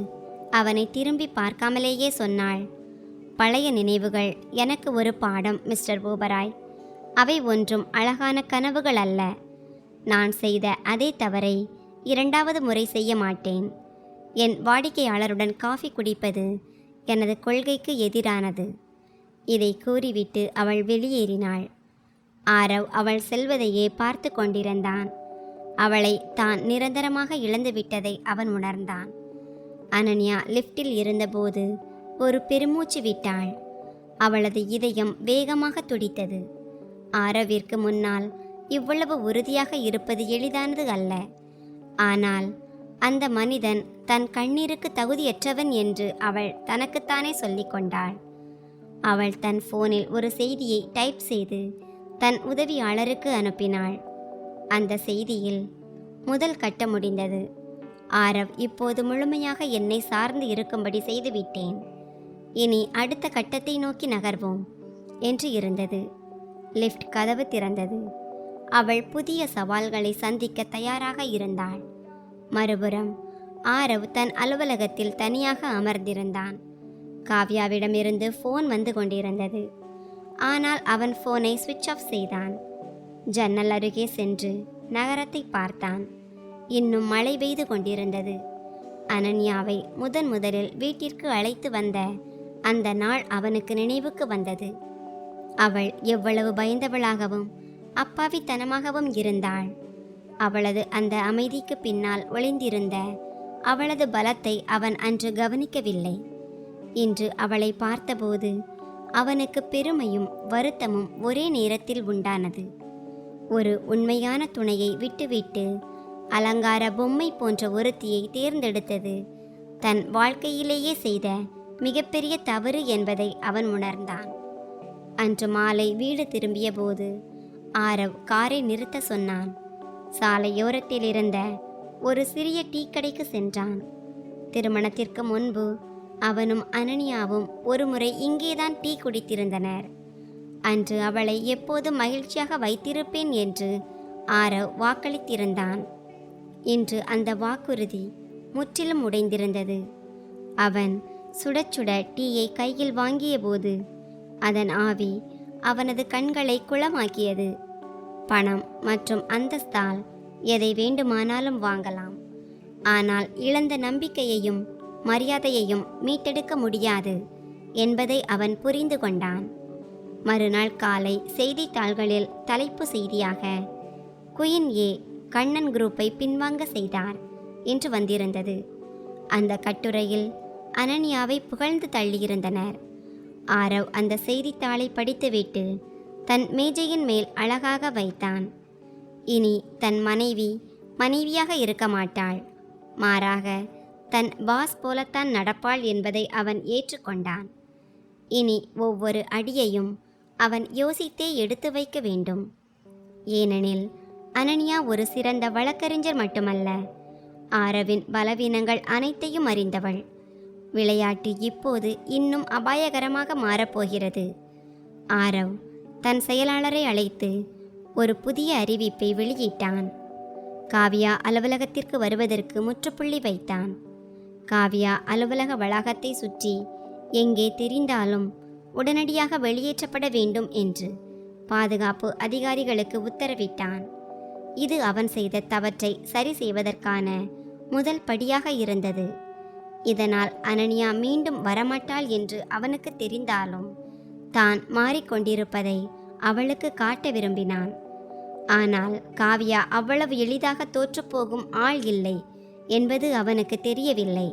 அவனை திரும்பி பார்க்காமலேயே சொன்னாள், பழைய நினைவுகள் எனக்கு ஒரு பாடம் மிஸ்டர் ஓபராய். அவை ஒன்றும் அழகான கனவுகள் அல்ல. நான் செய்த அதே தவறை இரண்டாவது முறை செய்ய மாட்டேன். என் வாடிக்கையாளருடன் காஃபி குடிப்பது எனது கொள்கைக்கு எதிரானது. இதை கூறிவிட்டு அவள் வெளியேறினாள். ஆரவ் அவள் செல்வதையே பார்த்து கொண்டிருந்தான். அவளை தான் நிரந்தரமாக இழந்துவிட்டதை அவன் உணர்ந்தான். அனன்யா லிஃப்டில் இருந்தபோது ஒரு பெருமூச்சு விட்டாள். அவளது இதயம் வேகமாக துடித்தது. ஆரவிற்கு முன்னால் இவ்வளவு உறுதியாக இருப்பது எளிதானது அல்ல. ஆனால் அந்த மனிதன் தன் கண்ணீருக்கு தகுதியற்றவன் என்று அவள் தனக்குத்தானே சொல்லிக் கொண்டாள். அவள் தன் ஃபோனில் ஒரு செய்தியை டைப் செய்து தன் உதவியாளருக்கு அனுப்பினாள். அந்த செய்தியில் முதல் கட்ட முடிந்தது. ஆரவ் இப்போது முழுமையாக என்னை சார்ந்து இருக்கும்படி செய்துவிட்டேன். இனி அடுத்த கட்டத்தை நோக்கி நகர்வோம் என்று இருந்தது. லிஃப்ட் கதவு திறந்தது. அவள் புதிய சவால்களை சந்திக்க தயாராக இருந்தாள். மறுபுறம் ஆரவ் தன் அலுவலகத்தில் தனியாக அமர்ந்திருந்தான். காவ்யாவிடமிருந்து ஃபோன் வந்து கொண்டிருந்தது. ஆனால் அவன் ஃபோனை சுவிட்ச் ஆஃப் செய்தான். ஜன்னல் அருகே சென்று நகரத்தை பார்த்தான். இன்னும் மழை பெய்து கொண்டிருந்தது. அனன்யாவை முதலில் வீட்டிற்கு அழைத்து வந்த அந்த நாள் அவனுக்கு நினைவுக்கு வந்தது. அவள் எவ்வளவு பயந்தவளாகவும் அப்பாவித்தனமாகவும் இருந்தாள். அவளது அந்த அமைதிக்கு பின்னால் ஒளிந்திருந்த அவளது பலத்தை அவன் அன்று கவனிக்கவில்லை. இன்று அவளை பார்த்தபோது அவனுக்கு பெருமையும் வருத்தமும் ஒரே நேரத்தில் உண்டானது. ஒரு உண்மையான துணையை விட்டுவிட்டு அலங்கார பொம்மை போன்ற ஒருத்தியை தேர்ந்தெடுத்தது தன் வாழ்க்கையிலேயே செய்த மிகப்பெரிய தவறு என்பதை அவன் உணர்ந்தான். அன்று மாலை வீடு திரும்பிய போது ஆரவ் காரை நிறுத்த சொன்னான். சாலையோரத்தில் இருந்த ஒரு சிறிய டீ கடைக்கு சென்றான். திருமணத்திற்கு முன்பு அவனும் அனனியாவும் ஒருமுறை இங்கேதான் டீ குடித்திருந்தனர். அன்று அவளை எப்போதும் மகிழ்ச்சியாக வைத்திருப்பேன் என்று ஆரவ் வாக்களித்திருந்தான். இன்று அந்த வாக்குறுதி முற்றிலும் உடைந்திருந்தது. அவன் சுட சுட டீயை கையில் வாங்கிய போது அதன் ஆவி அவனது கண்களை குளமாக்கியது. பணம் மற்றும் அந்தஸ்தால் எதை வேண்டுமானாலும் வாங்கலாம், ஆனால் இழந்த நம்பிக்கையையும் மரியாதையையும் மீட்டெடுக்க முடியாது என்பதை அவன் புரிந்து கொண்டான். மறுநாள் காலை செய்தித்தாள்களில் தலைப்பு செய்தியாக குயின் ஏ கண்ணன் குரூப்பை பின்வாங்க செய்தார் என்று வந்திருந்தது. அந்த கட்டுரையில் அனன்யாவை புகழ்ந்து தள்ளியிருந்தனர். ஆரவ் அந்த செய்தித்தாளை படித்துவிட்டு தன் மேஜையின் மேல் அழகாக வைத்தான். இனி தன் மனைவியாக இருக்க மாட்டாள், மாறாக தன் பாஸ் போலத்தான் நடப்பாள் என்பதை அவன் ஏற்றுக்கொண்டான். இனி ஒவ்வொரு அடியையும் அவன் யோசித்தே எடுத்து வைக்க வேண்டும். ஏனெனில் அனன்யா ஒரு சிறந்த வழக்கறிஞர் மட்டுமல்ல, ஆரவின் பலவீனங்கள் அனைத்தையும் அறிந்தவள். விளையாட்டு இப்போது இன்னும் அபாயகரமாக மாறப்போகிறது. ஆரவ் தன் செயலாளரை அழைத்து ஒரு புதிய அறிவிப்பை வெளியிட்டான். காவ்யா அலுவலகத்திற்கு வருவதற்கு முற்றுப்புள்ளி வைத்தான். காவ்யா அலுவலக வளாகத்தை சுற்றி எங்கே தெரிந்தாலும் உடனடியாக வெளியேற்றப்பட வேண்டும் என்று பாதுகாப்பு அதிகாரிகளுக்கு உத்தரவிட்டான். இது அவன் செய்த தவற்றை சரி செய்வதற்கான முதல் படியாக இருந்தது. இதனால் அனன்யா மீண்டும் வரமாட்டாள் என்று அவனுக்கு தெரிந்தாலும் தான் மாறிக்கொண்டிருப்பதை அவளுக்கு காட்ட விரும்பினான். ஆனால் காவ்யா அவ்வளவு எளிதாக தோற்றுப்போகும் ஆள் இல்லை என்பது அவனுக்கு தெரியவில்லை.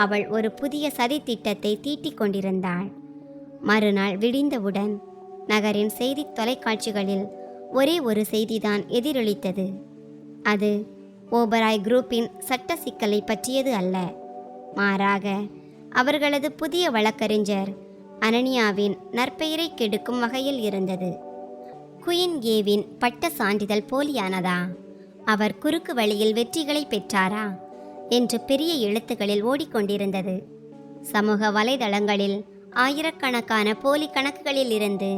அவள் ஒரு புதிய சதி திட்டத்தை தீட்டிக் கொண்டிருந்தாள். மறுநாள் விடிந்தவுடன் நகரின் செய்தி தொலைக்காட்சிகளில் ஒரே ஒரு செய்திதான் எதிரொலித்தது. அது ஓபராய் குரூப்பின் சட்ட சிக்கலை பற்றியது அல்ல, மாறாக அவர்களது புதிய வழக்கறிஞர் அனன்யாவின் நற்பெயரை கெடுக்கும் வகையில் இருந்தது. குயின் ஏவின் பட்ட சான்றிதழ் போலியானதா, அவர் குறுக்கு வழியில் வெற்றிகளை பெற்றாரா என்று பெரிய எழுத்துக்களில் ஓடிக்கொண்டிருந்தது. சமூக வலைதளங்களில் ஆயிரக்கணக்கான போலி கணக்குகளில் இருந்து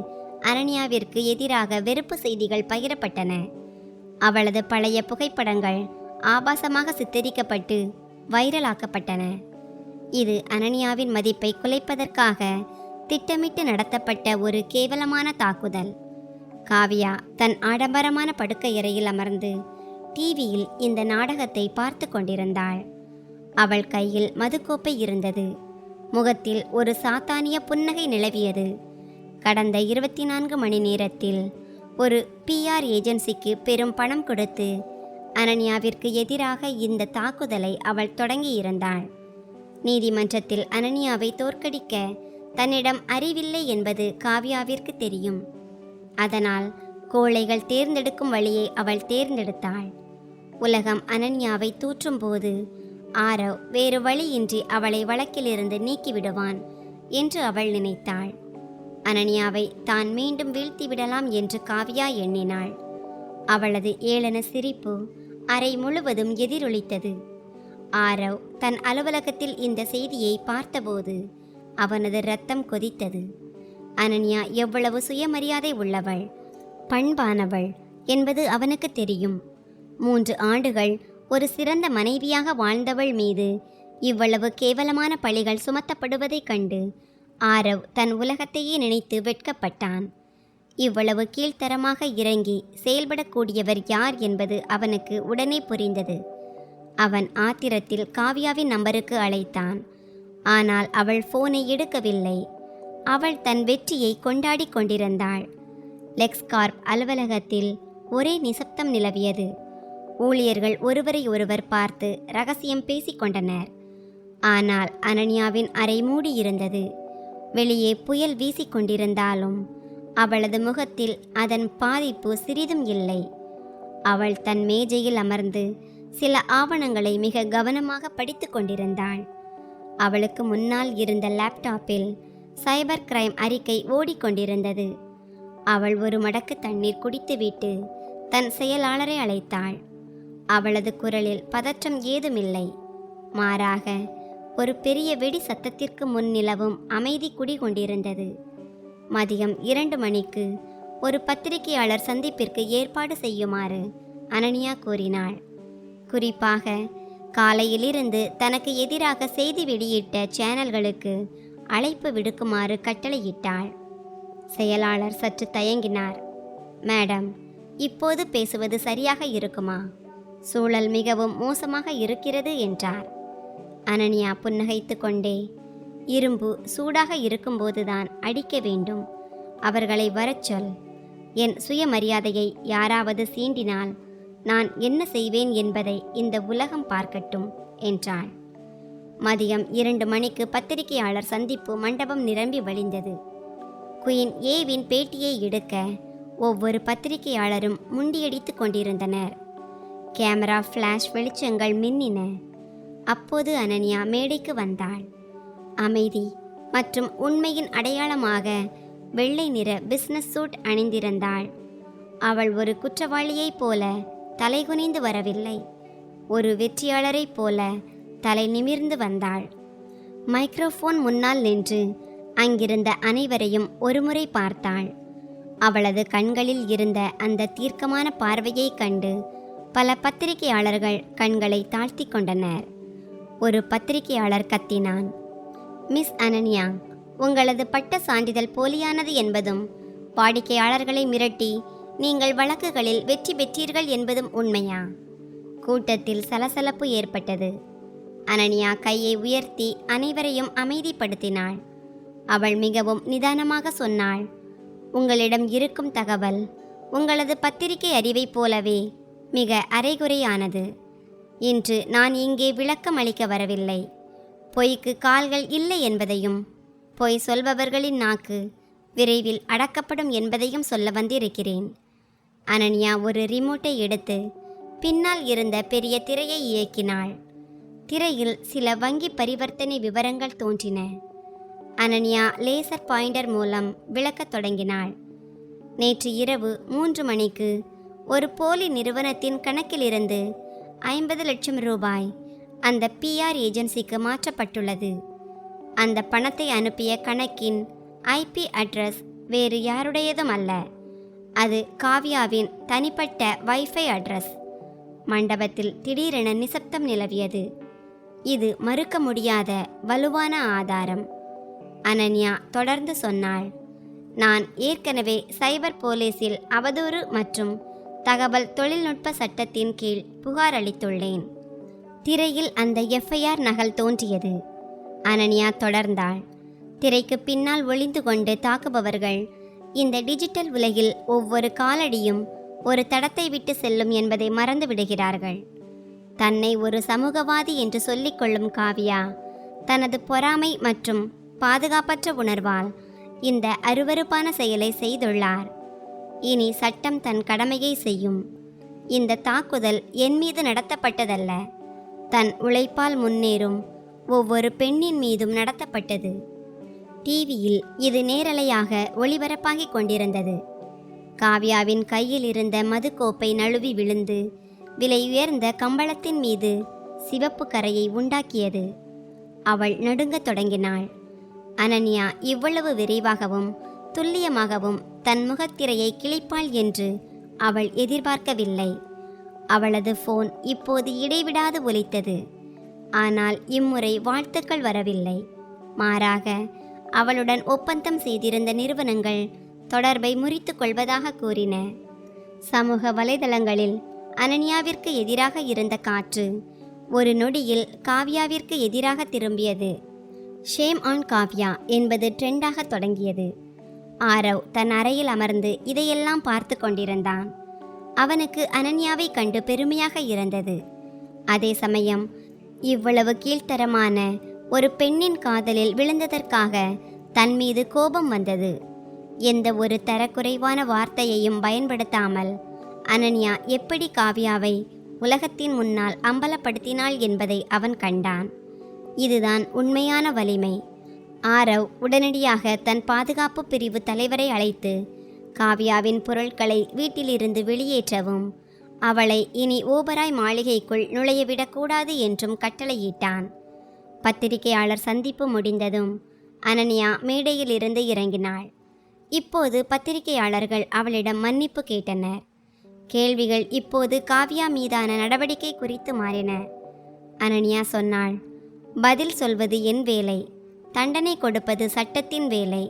அனன்யாவிற்கு எதிராக வெறுப்பு செய்திகள் பகிரப்பட்டன. அவளது பழைய புகைப்படங்கள் ஆபாசமாக சித்தரிக்கப்பட்டு வைரலாக்கப்பட்டன. இது அனன்யாவின் மதிப்பை குலைப்பதற்காக திட்டமிட்டு நடத்தப்பட்ட ஒரு கேவலமான தாக்குதல். காவ்யா தன் ஆடம்பரமான படுக்கையறையில் அமர்ந்து டிவியில் இந்த நாடகத்தை பார்த்து கொண்டிருந்தாள். அவள் கையில் மதுக்கோப்பை இருந்தது. முகத்தில் ஒரு சாத்தானிய புன்னகை நிலவியது. கடந்த 24 மணி நேரத்தில் ஒரு PR ஏஜென்சிக்கு பெரும் பணம் கொடுத்து அனன்யாவிற்கு எதிராக இந்த தாக்குதலை அவள் தொடங்கியிருந்தாள். நீதிமன்றத்தில் அனன்யாவை தோற்கடிக்க தன்னிடம் அறிவில்லை என்பது காவ்யாவிற்கு தெரியும். அதனால் கோழைகள் தேர்ந்தெடுக்கும் வழியை அவள் தேர்ந்தெடுத்தாள். உலகம் அனன்யாவை தூற்றும்போது ஆரவ் வேறு வழியின்றி அவளை வழக்கிலிருந்து நீக்கிவிடுவான் என்று அவள் நினைத்தாள். அனன்யாவை தான் மீண்டும் வீழ்த்திவிடலாம் என்று காவ்யா எண்ணினாள். அவளது ஏளன சிரிப்பு அறை முழுவதும் எதிரொலித்தது. ஆரவ் தன் அலுவலகத்தில் இந்த செய்தியை பார்த்தபோது அவனது இரத்தம் கொதித்தது. அனன்யா எவ்வளவு சுயமரியாதை உள்ளவள், பண்பானவள் என்பது அவனுக்கு தெரியும். 3 ஆண்டுகள் ஒரு சிறந்த மனைவியாக வாழ்ந்தவள் மீது இவ்வளவு கேவலமான பழிகள் சுமத்தப்படுவதைக் கண்டு ஆரவ் தன் உலகத்தையே நினைத்து வெட்கப்பட்டான். இவ்வளவு கீழ்த்தரமாக இறங்கி செயல்படக்கூடியவர் யார் என்பது அவனுக்கு உடனே புரிந்தது. அவன் ஆத்திரத்தில் காவ்யாவின் நம்பருக்கு அழைத்தான். ஆனால் அவள் போனை எடுக்கவில்லை. அவள் தன் வெற்றியை கொண்டாடி கொண்டிருந்தாள். லெக்ஸ்கார்ப் அலுவலகத்தில் ஒரே நிசப்தம் நிலவியது. ஊழியர்கள் ஒருவரை ஒருவர் பார்த்து ரகசியம் பேசிக்கொண்டனர். ஆனால் அனன்யாவின் அறை மூடியிருந்தது. வெளியே புயல் வீசிக்கொண்டிருந்தாலும் அவளது முகத்தில் அதன் பாதிப்பு சிறிதும் இல்லை. அவள் தன் மேஜையில் அமர்ந்து சில ஆவணங்களை மிக கவனமாக படித்து கொண்டிருந்தாள். அவளுக்கு முன்னால் இருந்த லேப்டாப்பில் சைபர் கிரைம் அறிக்கை ஓடிக்கொண்டிருந்தது. அவள் ஒரு மடக்கு தண்ணீர் குடித்துவிட்டு தன் செயலாளரை அழைத்தாள். அவளது குரலில் பதற்றம் ஏதுமில்லை. மாறாக ஒரு பெரிய வெடி சத்தத்திற்கு முன் நிலவும் அமைதி குடிகொண்டிருந்தது. மதியம் 2 மணிக்கு ஒரு பத்திரிகையாளர் சந்திப்பிற்கு ஏற்பாடு செய்யுமாறு அனன்யா கூறினாள். குறிப்பாக காலையிலிருந்து தனக்கு எதிராக செய்தி வெளியிட்ட சேனல்களுக்கு அழைப்பு விடுக்குமாறு கட்டளையிட்டாள். செயலாளர் சற்று தயங்கினார். மேடம், இப்போது பேசுவது சரியாக இருக்குமா? சூழல் மிகவும் மோசமாக இருக்கிறது என்றார். அனன்யா புன்னகைத்து கொண்டே, இரும்பு சூடாக இருக்கும்போதுதான் அடிக்க வேண்டும். அவர்களை வரச் சொல். என் சுயமரியாதையை யாராவது சீண்டினால் நான் என்ன செய்வேன் என்பதை இந்த உலகம் பார்க்கட்டும் என்றாள். மதியம் 2 மணிக்கு பத்திரிகையாளர் சந்திப்பு மண்டபம் நிரம்பி வழிந்தது. குயின் ஏவின் பேட்டியை எடுக்க ஒவ்வொரு பத்திரிகையாளரும் முண்டியடித்து கொண்டிருந்தனர். கேமரா ஃப்ளாஷ் வெளிச்சங்கள் மின்னின. அப்போது அனன்யா மேடைக்கு வந்தாள். அமைதி மற்றும் உண்மையின் அடையாளமாக வெள்ளை நிற பிசினஸ் சூட் அணிந்திருந்தாள். அவள் ஒரு குற்றவாளியைப் போல தலைகுனிந்து வரவில்லை, ஒரு வெற்றியாளரைப் போல தலை நிமிர்ந்து வந்தாள். மைக்ரோஃபோன் முன்னால் நின்று அங்கிருந்த அனைவரையும் ஒருமுறை பார்த்தாள். அவளது கண்களில் இருந்த அந்த தீர்க்கமான பார்வையைக் கண்டு பல பத்திரிகையாளர்கள் கண்களை தாழ்த்தி கொண்டனர். ஒரு பத்திரிகையாளர் கத்தினான், மிஸ் அனன்யா, உங்களது பட்ட சான்றிதழ் போலியானது என்பதும் வாடிக்கையாளர்களை மிரட்டி நீங்கள் வழக்குகளில் வெற்றி பெற்றீர்கள் என்பதும் உண்மையா? கூட்டத்தில் சலசலப்பு ஏற்பட்டது. அனன்யா கையை உயர்த்தி அனைவரையும் அமைதிப்படுத்தினாள். அவள் மிகவும் நிதானமாக சொன்னாள், உங்களிடம் இருக்கும் தகவல் உங்களது பத்திரிகை அறிவைப் போலவே மிக அரைகுறையானது. இன்று நான் இங்கே விளக்கம் அளிக்க வரவில்லை. பொய்க்கு கால்கள் இல்லை என்பதையும் பொய் சொல்பவர்களின் நாக்கு விரைவில் அடக்கப்படும் என்பதையும் சொல்ல வந்திருக்கிறேன். அனன்யா ஒரு ரிமோட்டை எடுத்து பின்னால் இருந்த பெரிய திரையை இயக்கினாள். திரையில் சில வங்கி பரிவர்த்தனை விவரங்கள் தோன்றின. அனன்யா லேசர் பாயிண்டர் மூலம் விளக்கத் தொடங்கினாள். நேற்று இரவு 3 மணிக்கு ஒரு போலி நிறுவனத்தின் கணக்கிலிருந்து 50 லட்சம் ரூபாய் அந்த பிஆர் ஏஜென்சிக்கு மாற்றப்பட்டுள்ளது. அந்த பணத்தை அனுப்பிய கணக்கின் ஐபி அட்ரஸ் வேறு யாருடையதும் அல்ல. அது காவ்யாவின் தனிப்பட்ட வைஃபை அட்ரஸ். மண்டபத்தில் திடீரென நிசப்தம் நிலவியது. இது மறுக்க முடியாத வலுவான ஆதாரம். அனன்யா தொடர்ந்து சொன்னாள், நான் ஏற்கனவே சைபர் போலீஸில் அவதூறு மற்றும் தகவல் தொழில்நுட்ப சட்டத்தின் கீழ் புகார் அளித்துள்ளேன். திரையில் அந்த எஃப்ஐஆர் நகல் தோன்றியது. அனன்யா தொடர்ந்தாள், திரைக்கு பின்னால் ஒளிந்து கொண்டு தாக்குபவர்கள் இந்த டிஜிட்டல் உலகில் ஒவ்வொரு காலடியும் ஒரு தடத்தை விட்டு செல்லும் என்பதை மறந்து விடுகிறார்கள். தன்னை ஒரு சமூகவாதி என்று சொல்லிக்கொள்ளும் காவ்யா தனது பொறாமை மற்றும் பாதுகாப்பற்ற உணர்வால் இந்த அருவருப்பான செயலை செய்துள்ளார். இனி சட்டம் தன் கடமையை செய்யும். இந்த தாக்குதல் என் மீது நடத்தப்பட்டதல்ல, தன் உழைப்பால் முன்னேறும் ஒவ்வொரு பெண்ணின் மீதும் நடத்தப்பட்டது. டிவியில் இது நேரலையாக ஒளிபரப்பாகிக் கொண்டிருந்தது. காவ்யாவின் கையில் இருந்த மதுக்கோப்பை நழுவி விழுந்து விலை உயர்ந்த கம்பளத்தின் மீது சிவப்பு கரையை உண்டாக்கியது. அவள் நடுங்கத் தொடங்கினாள். அனன்யா இவ்வளவு விரைவாகவும் துல்லியமாகவும் தன் முகத்திரையை கிழிப்பாள் என்று அவள் எதிர்பார்க்கவில்லை. அவளது போன் இப்போது இடைவிடாது ஒலித்தது. ஆனால் இம்முறை வாழ்த்துக்கள் வரவில்லை. மாறாக அவளுடன் ஒப்பந்தம் செய்திருந்த நிறுவனங்கள் தொடர்பை முறித்து கொள்வதாக கூறின. சமூக வலைதளங்களில் அனன்யாவிற்கு எதிராக இருந்த காற்று ஒரு நொடியில் காவ்யாவிற்கு எதிராக திரும்பியது. ஷேம் ஆன் காவ்யா என்பது ட்ரெண்டாக தொடங்கியது. ஆரவ் தன் அறையில் அமர்ந்து இதையெல்லாம் பார்த்து கொண்டிருந்தான். அவனுக்கு அனன்யாவை கண்டு பெருமையாக இருந்தது. அதே சமயம் இவ்வளவு கீழ்த்தரமான ஒரு பெண்ணின் காதலில் விழுந்ததற்காக தன் மீது கோபம் வந்தது. எந்த ஒரு தரக்குறைவான வார்த்தையையும் பயன்படுத்தாமல் அனன்யா எப்படி காவ்யாவை உலகத்தின் முன்னால் அம்பலப்படுத்தினாள் என்பதை அவன் கண்டான். இதுதான் உண்மையான வலிமை. ஆரவ் உடனடியாக தன் பாதுகாப்பு பிரிவு தலைவரை அழைத்து காவ்யாவின் பொருட்களை வீட்டிலிருந்து வெளியேற்றவும் அவளை இனி ஓபராய் மாளிகைக்குள் நுழையவிடக்கூடாது என்றும் கட்டளையிட்டான். பத்திரிகையாளர் சந்திப்பு முடிந்ததும் அனன்யா மேடையிலிருந்து இறங்கினாள். இப்போது பத்திரிகையாளர்கள் அவளிடம் மன்னிப்பு கேட்டனர். கேள்விகள் இப்போது காவ்யா மீதான நடவடிக்கை குறித்து மாறின. அனன்யா சொன்னாள், பதில் சொல்வது என் வேலை, தண்டனை கொடுப்பது சட்டத்தின் வேலை.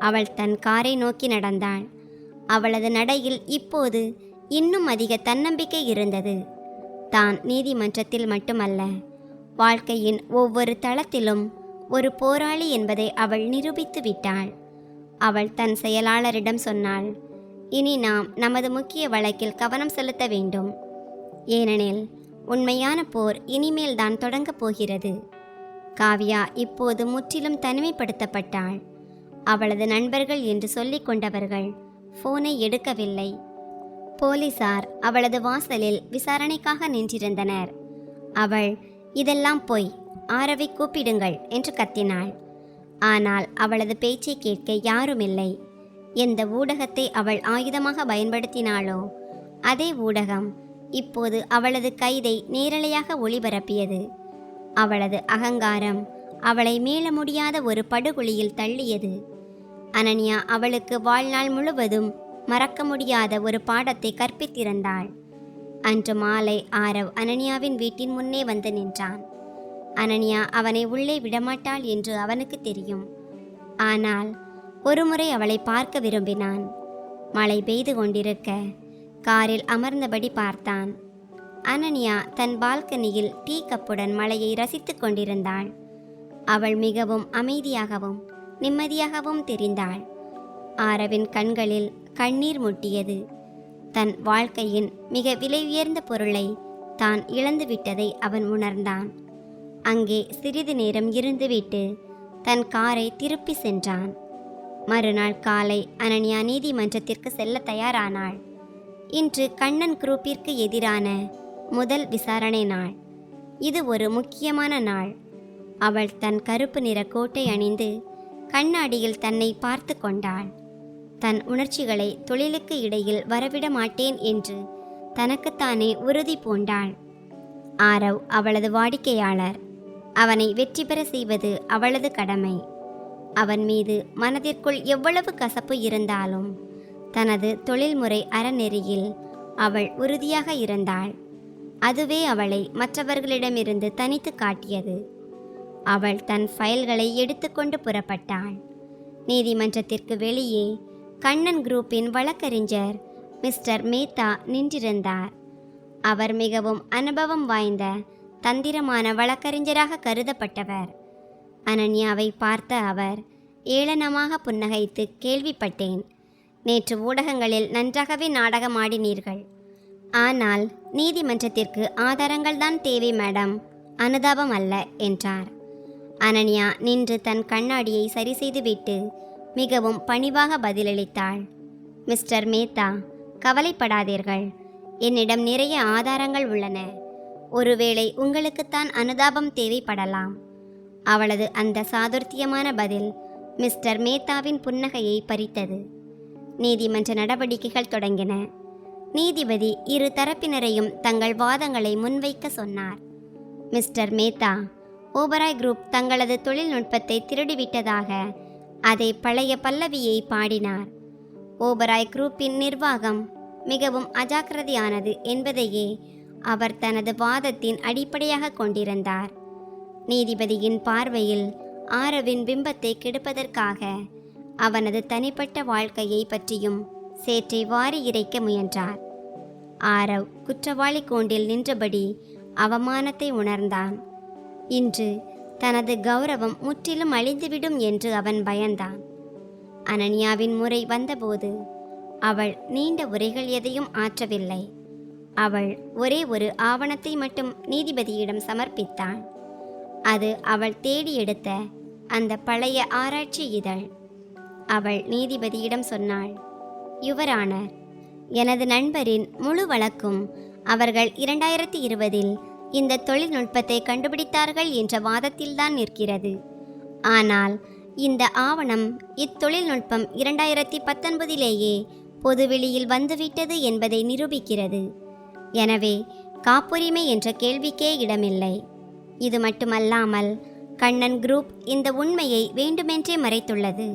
அவள் தன் காரை நோக்கி நடந்தாள். அவளது நடையில் இப்போது இன்னும் அதிக தன்னம்பிக்கை இருந்தது. தான் நீதிமன்றத்தில் மட்டுமல்ல, வாழ்க்கையின் ஒவ்வொரு தளத்திலும் ஒரு போராளி என்பதை அவள் நிரூபித்து விட்டாள். அவள் தன் செயலாளரிடம் சொன்னாள், இனி நாம் நமது முக்கிய வழக்கில் கவனம் செலுத்த வேண்டும். ஏனெனில் உண்மையான போர் இனிமேல் தான் தொடங்கப் போகிறது. காவ்யா இப்போது முற்றிலும் தனிமைப்படுத்தப்பட்டாள். அவளது நண்பர்கள் என்று சொல்லிக் கொண்டவர்கள் போனை எடுக்கவில்லை. போலீசார் அவளது வாசலில் விசாரணைக்காக நின்றிருந்தனர். அவள், இதெல்லாம் போய் ஆரவை கூப்பிடுங்கள் என்று கத்தினாள். ஆனால் அவளது பேச்சை கேட்க யாருமில்லை. எந்த ஊடகத்தை அவள் ஆயுதமாக பயன்படுத்தினாளோ அதே ஊடகம் இப்போது அவளது கைதை நேரலையாக ஒளிபரப்பியது. அவளது அகங்காரம் அவளை மீள முடியாத ஒரு படுகொலியில் தள்ளியது. அனன்யா அவளுக்கு வாழ்நாள் முழுவதும் மறக்க முடியாத ஒரு பாடத்தை கற்பித்திருந்தாள். அன்று மாலை ஆரவ் அனன்யாவின் வீட்டின் முன்னே வந்து நின்றான். அனன்யா அவனை உள்ளே விடமாட்டாள் என்று அவனுக்கு தெரியும். ஆனால் ஒருமுறை அவளை பார்க்க விரும்பினான். மழை பெய்து கொண்டிருக்க காரில் அமர்ந்தபடி பார்த்தான். அனன்யா தன் பால்கனியில் டீ கப்புடன் மழையை ரசித்து கொண்டிருந்தாள். அவள் மிகவும் அமைதியாகவும் நிம்மதியாகவும் தெரிந்தாள். ஆரவின் கண்களில் கண்ணீர் முட்டியது. தன் வாழ்க்கையின் மிக விலை உயர்ந்த பொருளை தான் இழந்துவிட்டதை அவன் உணர்ந்தான். அங்கே சிறிது நேரம் இருந்துவிட்டு தன் காரை திருப்பி சென்றான். மறுநாள் காலை அனன்யா நீதிமன்றத்திற்கு செல்ல தயாரானாள். இன்று கண்ணன் குரூப்பிற்கு எதிரான முதல் விசாரணை நாள். இது ஒரு முக்கியமான நாள். அவள் தன் கருப்பு நிற கோட்டை அணிந்து கண்ணாடியில் தன்னை பார்த்து கொண்டாள். தன் உணர்ச்சிகளை தொழிலுக்கு இடையில் வரவிட மாட்டேன் என்று தனக்குத்தானே உறுதி பூண்டாள். ஆரவ் அவளது வாடிக்கையாளர். அவனை வெற்றி பெற செய்வது அவளது கடமை. அவன் மீது மனதிற்குள் எவ்வளவு கசப்பு இருந்தாலும் தனது தொழில்முறை அறநெறியில் அவள் உறுதியாக இருந்தாள். அதுவே அவளை மற்றவர்களிடமிருந்து தனித்து காட்டியது. அவள் தன் ஃபைல்களை எடுத்துக்கொண்டு புறப்பட்டாள். நீதிமன்றத்திற்கு வெளியே கண்ணன் குரூப்பின் வழக்கறிஞர் மிஸ்டர் மேத்தா நின்றிருந்தார். அவர் மிகவும் அனுபவம் வாய்ந்த தந்திரமான வழக்கறிஞராக கருதப்பட்டவர். அனன்யாவை பார்த்த அவர் ஏளனமாக புன்னகைத்து, கேள்விப்பட்டேன், நேற்று ஊடகங்களில் நன்றாகவே நாடகமாடினீர்கள். ஆனால் நீதிமன்றத்திற்கு ஆதாரங்கள் தான் தேவை மேடம், அனுதாபம் அல்ல என்றார். அனன்யா நின்று தன் கண்ணாடியை சரி செய்துவிட்டு மிகவும் பணிவாக பதிலளித்தாள். மிஸ்டர் மேத்தா, கவலைப்படாதீர்கள், என்னிடம் நிறைய ஆதாரங்கள் உள்ளன. ஒருவேளை உங்களுக்குத்தான் அனுதாபம் தேவைப்படலாம். அவளது அந்த சாதுர்த்தியமான பதில் மிஸ்டர் மேத்தாவின் புன்னகையை பறித்தது. நீதிமன்ற நடவடிக்கைகள் தொடங்கின. நீதிபதி இரு தரப்பினரையும் தங்கள் வாதங்களை முன்வைக்க சொன்னார். மிஸ்டர் மேத்தா, ஓபராய் குரூப் தங்களது தொழில்நுட்பத்தை திருடிவிட்டதாக அதை பழைய பல்லவியை பாடினார். ஓபராய் குரூப்பின் நிர்வாகம் மிகவும் அஜாக்கிரதையானது என்பதையே அவர் தனது வாதத்தின் அடிப்படையாக கொண்டிருந்தார். நீதிபதியின் பார்வையில் ஆரவின் பிம்பத்தை கெடுப்பதற்காக அவனது தனிப்பட்ட வாழ்க்கையை பற்றியும் சேற்றை வாரி இறைக்க முயன்றார். ஆரவ் குற்றவாளி கூண்டில் நின்றபடி அவமானத்தை உணர்ந்தான். இன்று தனது கௌரவம் முற்றிலும் அழிந்துவிடும் என்று அவன் பயந்தான். அனன்யாவின் முறை வந்தபோது அவள் நீண்ட உரைகள் எதையும் ஆற்றவில்லை. அவள் ஒரே ஒரு ஆவணத்தை மட்டும் நீதிபதியிடம் சமர்ப்பித்தாள். அது அவள் தேடி எடுத்த அந்த பழைய ஆராய்ச்சி இதழ். அவள் நீதிபதியிடம் சொன்னாள், யுவரானர், எனது நண்பரின் முழு வழக்கும் அவர்கள் 2020 இந்த தொழில்நுட்பத்தை கண்டுபிடித்தார்கள் என்ற வாதத்தில்தான் நிற்கிறது. ஆனால் இந்த ஆவணம் இத்தொழில்நுட்பம் 2019 பொதுவெளியில் வந்துவிட்டது என்பதை நிரூபிக்கிறது. எனவே காப்புரிமை என்ற கேள்விக்கே இடமில்லை. இது மட்டுமல்லாமல் கண்ணன் குரூப் இந்த உண்மையை வேண்டுமென்றே மறைத்துள்ளது.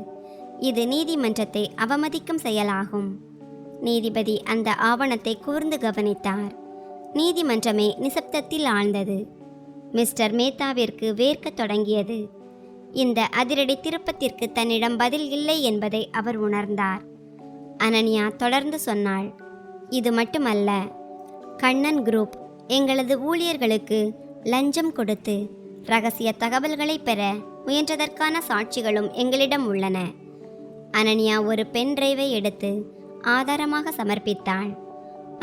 இது நீதிமன்றத்தை அவமதிக்கும் செயலாகும். நீதிபதி அந்த ஆவணத்தை கூர்ந்து கவனித்தார். நீதிமன்றமே நிசப்தத்தில் ஆழ்ந்தது. மிஸ்டர் மேத்தாவிற்கு வேர்க்கத் தொடங்கியது. இந்த அதிரடி திருப்பத்திற்கு தன்னிடம் பதில் இல்லை என்பதை அவர் உணர்ந்தார். அனன்யா தொடர்ந்து சொன்னாள், இது மட்டுமல்ல, கண்ணன் குரூப் எங்களது ஊழியர்களுக்கு லஞ்சம் கொடுத்து ரகசிய தகவல்களை பெற முயன்றதற்கான சாட்சிகளும் எங்களிடம் உள்ளன. அனன்யா ஒரு பென் டிரைவை எடுத்து ஆதாரமாக சமர்ப்பித்தாள்.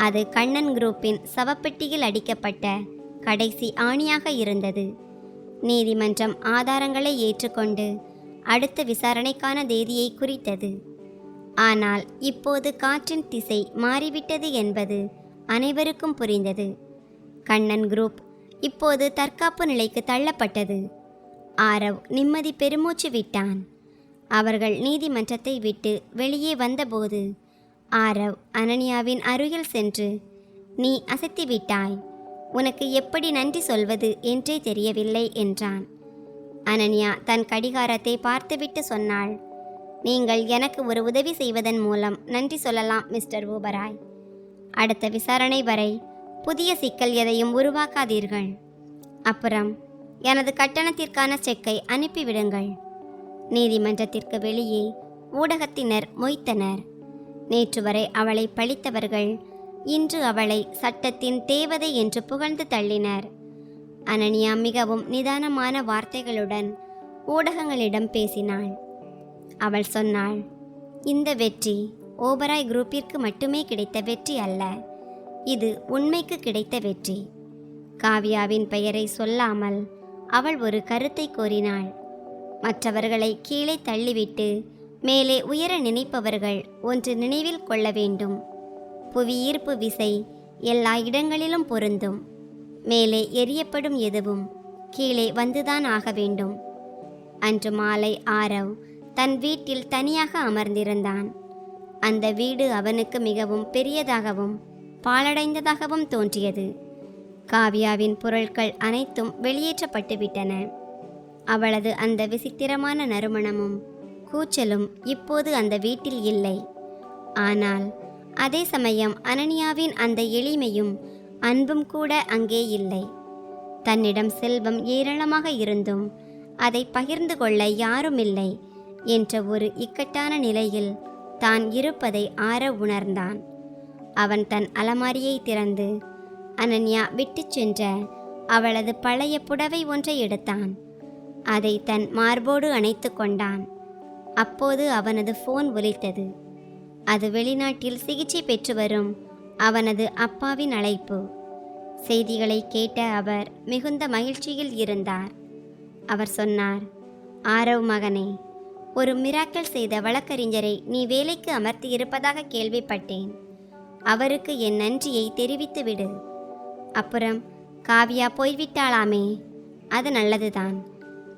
அது கண்ணன் குரூப்பின் சவப்பெட்டியில் அடிக்கப்பட்ட கடைசி ஆணியாக இருந்தது. நீதிமன்றம் ஆதாரங்களை ஏற்றுக்கொண்டு அடுத்த விசாரணைக்கான தேதியை குறித்தது. ஆனால் இப்போது காற்றின் திசை மாறிவிட்டது என்பது அனைவருக்கும் புரிந்தது. கண்ணன் குரூப் இப்போது தற்காப்பு நிலைக்கு தள்ளப்பட்டது. ஆரவ் நிம்மதி பெருமூச்சு விட்டான். அவர்கள் நீதிமன்றத்தை விட்டு வெளியே வந்தபோது ஆரவ் அனன்யாவின் அருகில் சென்று, நீ அசத்திவிட்டாய், உனக்கு எப்படி நன்றி சொல்வது என்றே தெரியவில்லை என்றான். அனன்யா தன் கடிகாரத்தை பார்த்துவிட்டு சொன்னாள், நீங்கள் எனக்கு ஒரு உதவி செய்வதன் மூலம் நன்றி சொல்லலாம் மிஸ்டர் ஓபராய். அடுத்த விசாரணை வரை புதிய சிக்கல் எதையும் உருவாக்காதீர்கள். அப்புறம் எனது கட்டணத்திற்கான செக்கை அனுப்பிவிடுங்கள். நீதிமன்றத்திற்கு வெளியே ஊடகத்தினர் மொய்த்தனர். நேற்று வரை அவளை பழித்தவர்கள் இன்று அவளை சட்டத்தின் தேவதை என்று புகழ்ந்து தள்ளினர். அனன்யா மிகவும் நிதானமான வார்த்தைகளுடன் ஊடகங்களிடம் பேசினாள். அவள் சொன்னாள், இந்த வெற்றி ஓபராய் குரூப்பிற்கு மட்டுமே கிடைத்த வெற்றி அல்ல, இது உண்மைக்கு கிடைத்த வெற்றி. காவ்யாவின் பெயரை சொல்லாமல் அவள் ஒரு கருத்தை கோரினாள். மற்றவர்களை கீழே தள்ளிவிட்டு மேலே உயர நினைப்பவர்கள் ஒன்று நினைவில் கொள்ள வேண்டும். புவியீர்ப்பு விசை எல்லா இடங்களிலும் பொருந்தும். மேலே எரியப்படும் எதுவும் கீழே வந்துதான் ஆக வேண்டும். அன்று மாலை ஆரவ் தன் வீட்டில் தனியாக அமர்ந்திருந்தான். அந்த வீடு அவனுக்கு மிகவும் பெரியதாகவும் பாழடைந்ததாகவும் தோன்றியது. காவ்யாவின் பொருட்கள் அனைத்தும் வெளியேற்றப்பட்டு விட்டன. அவளது அந்த விசித்திரமான நறுமணமும் கூச்சலும் இப்போது அந்த வீட்டில் இல்லை. ஆனால் அதே சமயம் அனன்யாவின் அந்த எளிமையும் அன்பும் கூட அங்கே இல்லை. தன்னிடம் செல்வம் ஏராளமாக இருந்தும் அதை பகிர்ந்து கொள்ள யாரும் இல்லை என்ற ஒரு இக்கட்டான நிலையில் தான் இருப்பதை ஆரவ் உணர்ந்தான். அவன் தன் அலமாரியை திறந்து அனன்யா விட்டு சென்ற அவளது பழைய புடவை ஒன்றை எடுத்தான். அதை தன் மார்போடு அணைத்து கொண்டான். அப்போது அவனது ஃபோன் ஒலித்தது. அது வெளிநாட்டில் சிகிச்சை பெற்று வரும் அவனது அப்பாவின் அழைப்பு. செய்திகளை கேட்ட அவர் மிகுந்த மகிழ்ச்சியில் இருந்தார். அவர் சொன்னார், ஆரவ் மகனே, ஒரு மிராக்கல் செய்த வழக்கறிஞரை நீ வேலைக்கு அமர்த்தி இருப்பதாக கேள்விப்பட்டேன். அவருக்கு என் நன்றியை தெரிவித்துவிடு. அப்புறம் காவ்யா போய்விட்டாளாமே, அது நல்லதுதான்.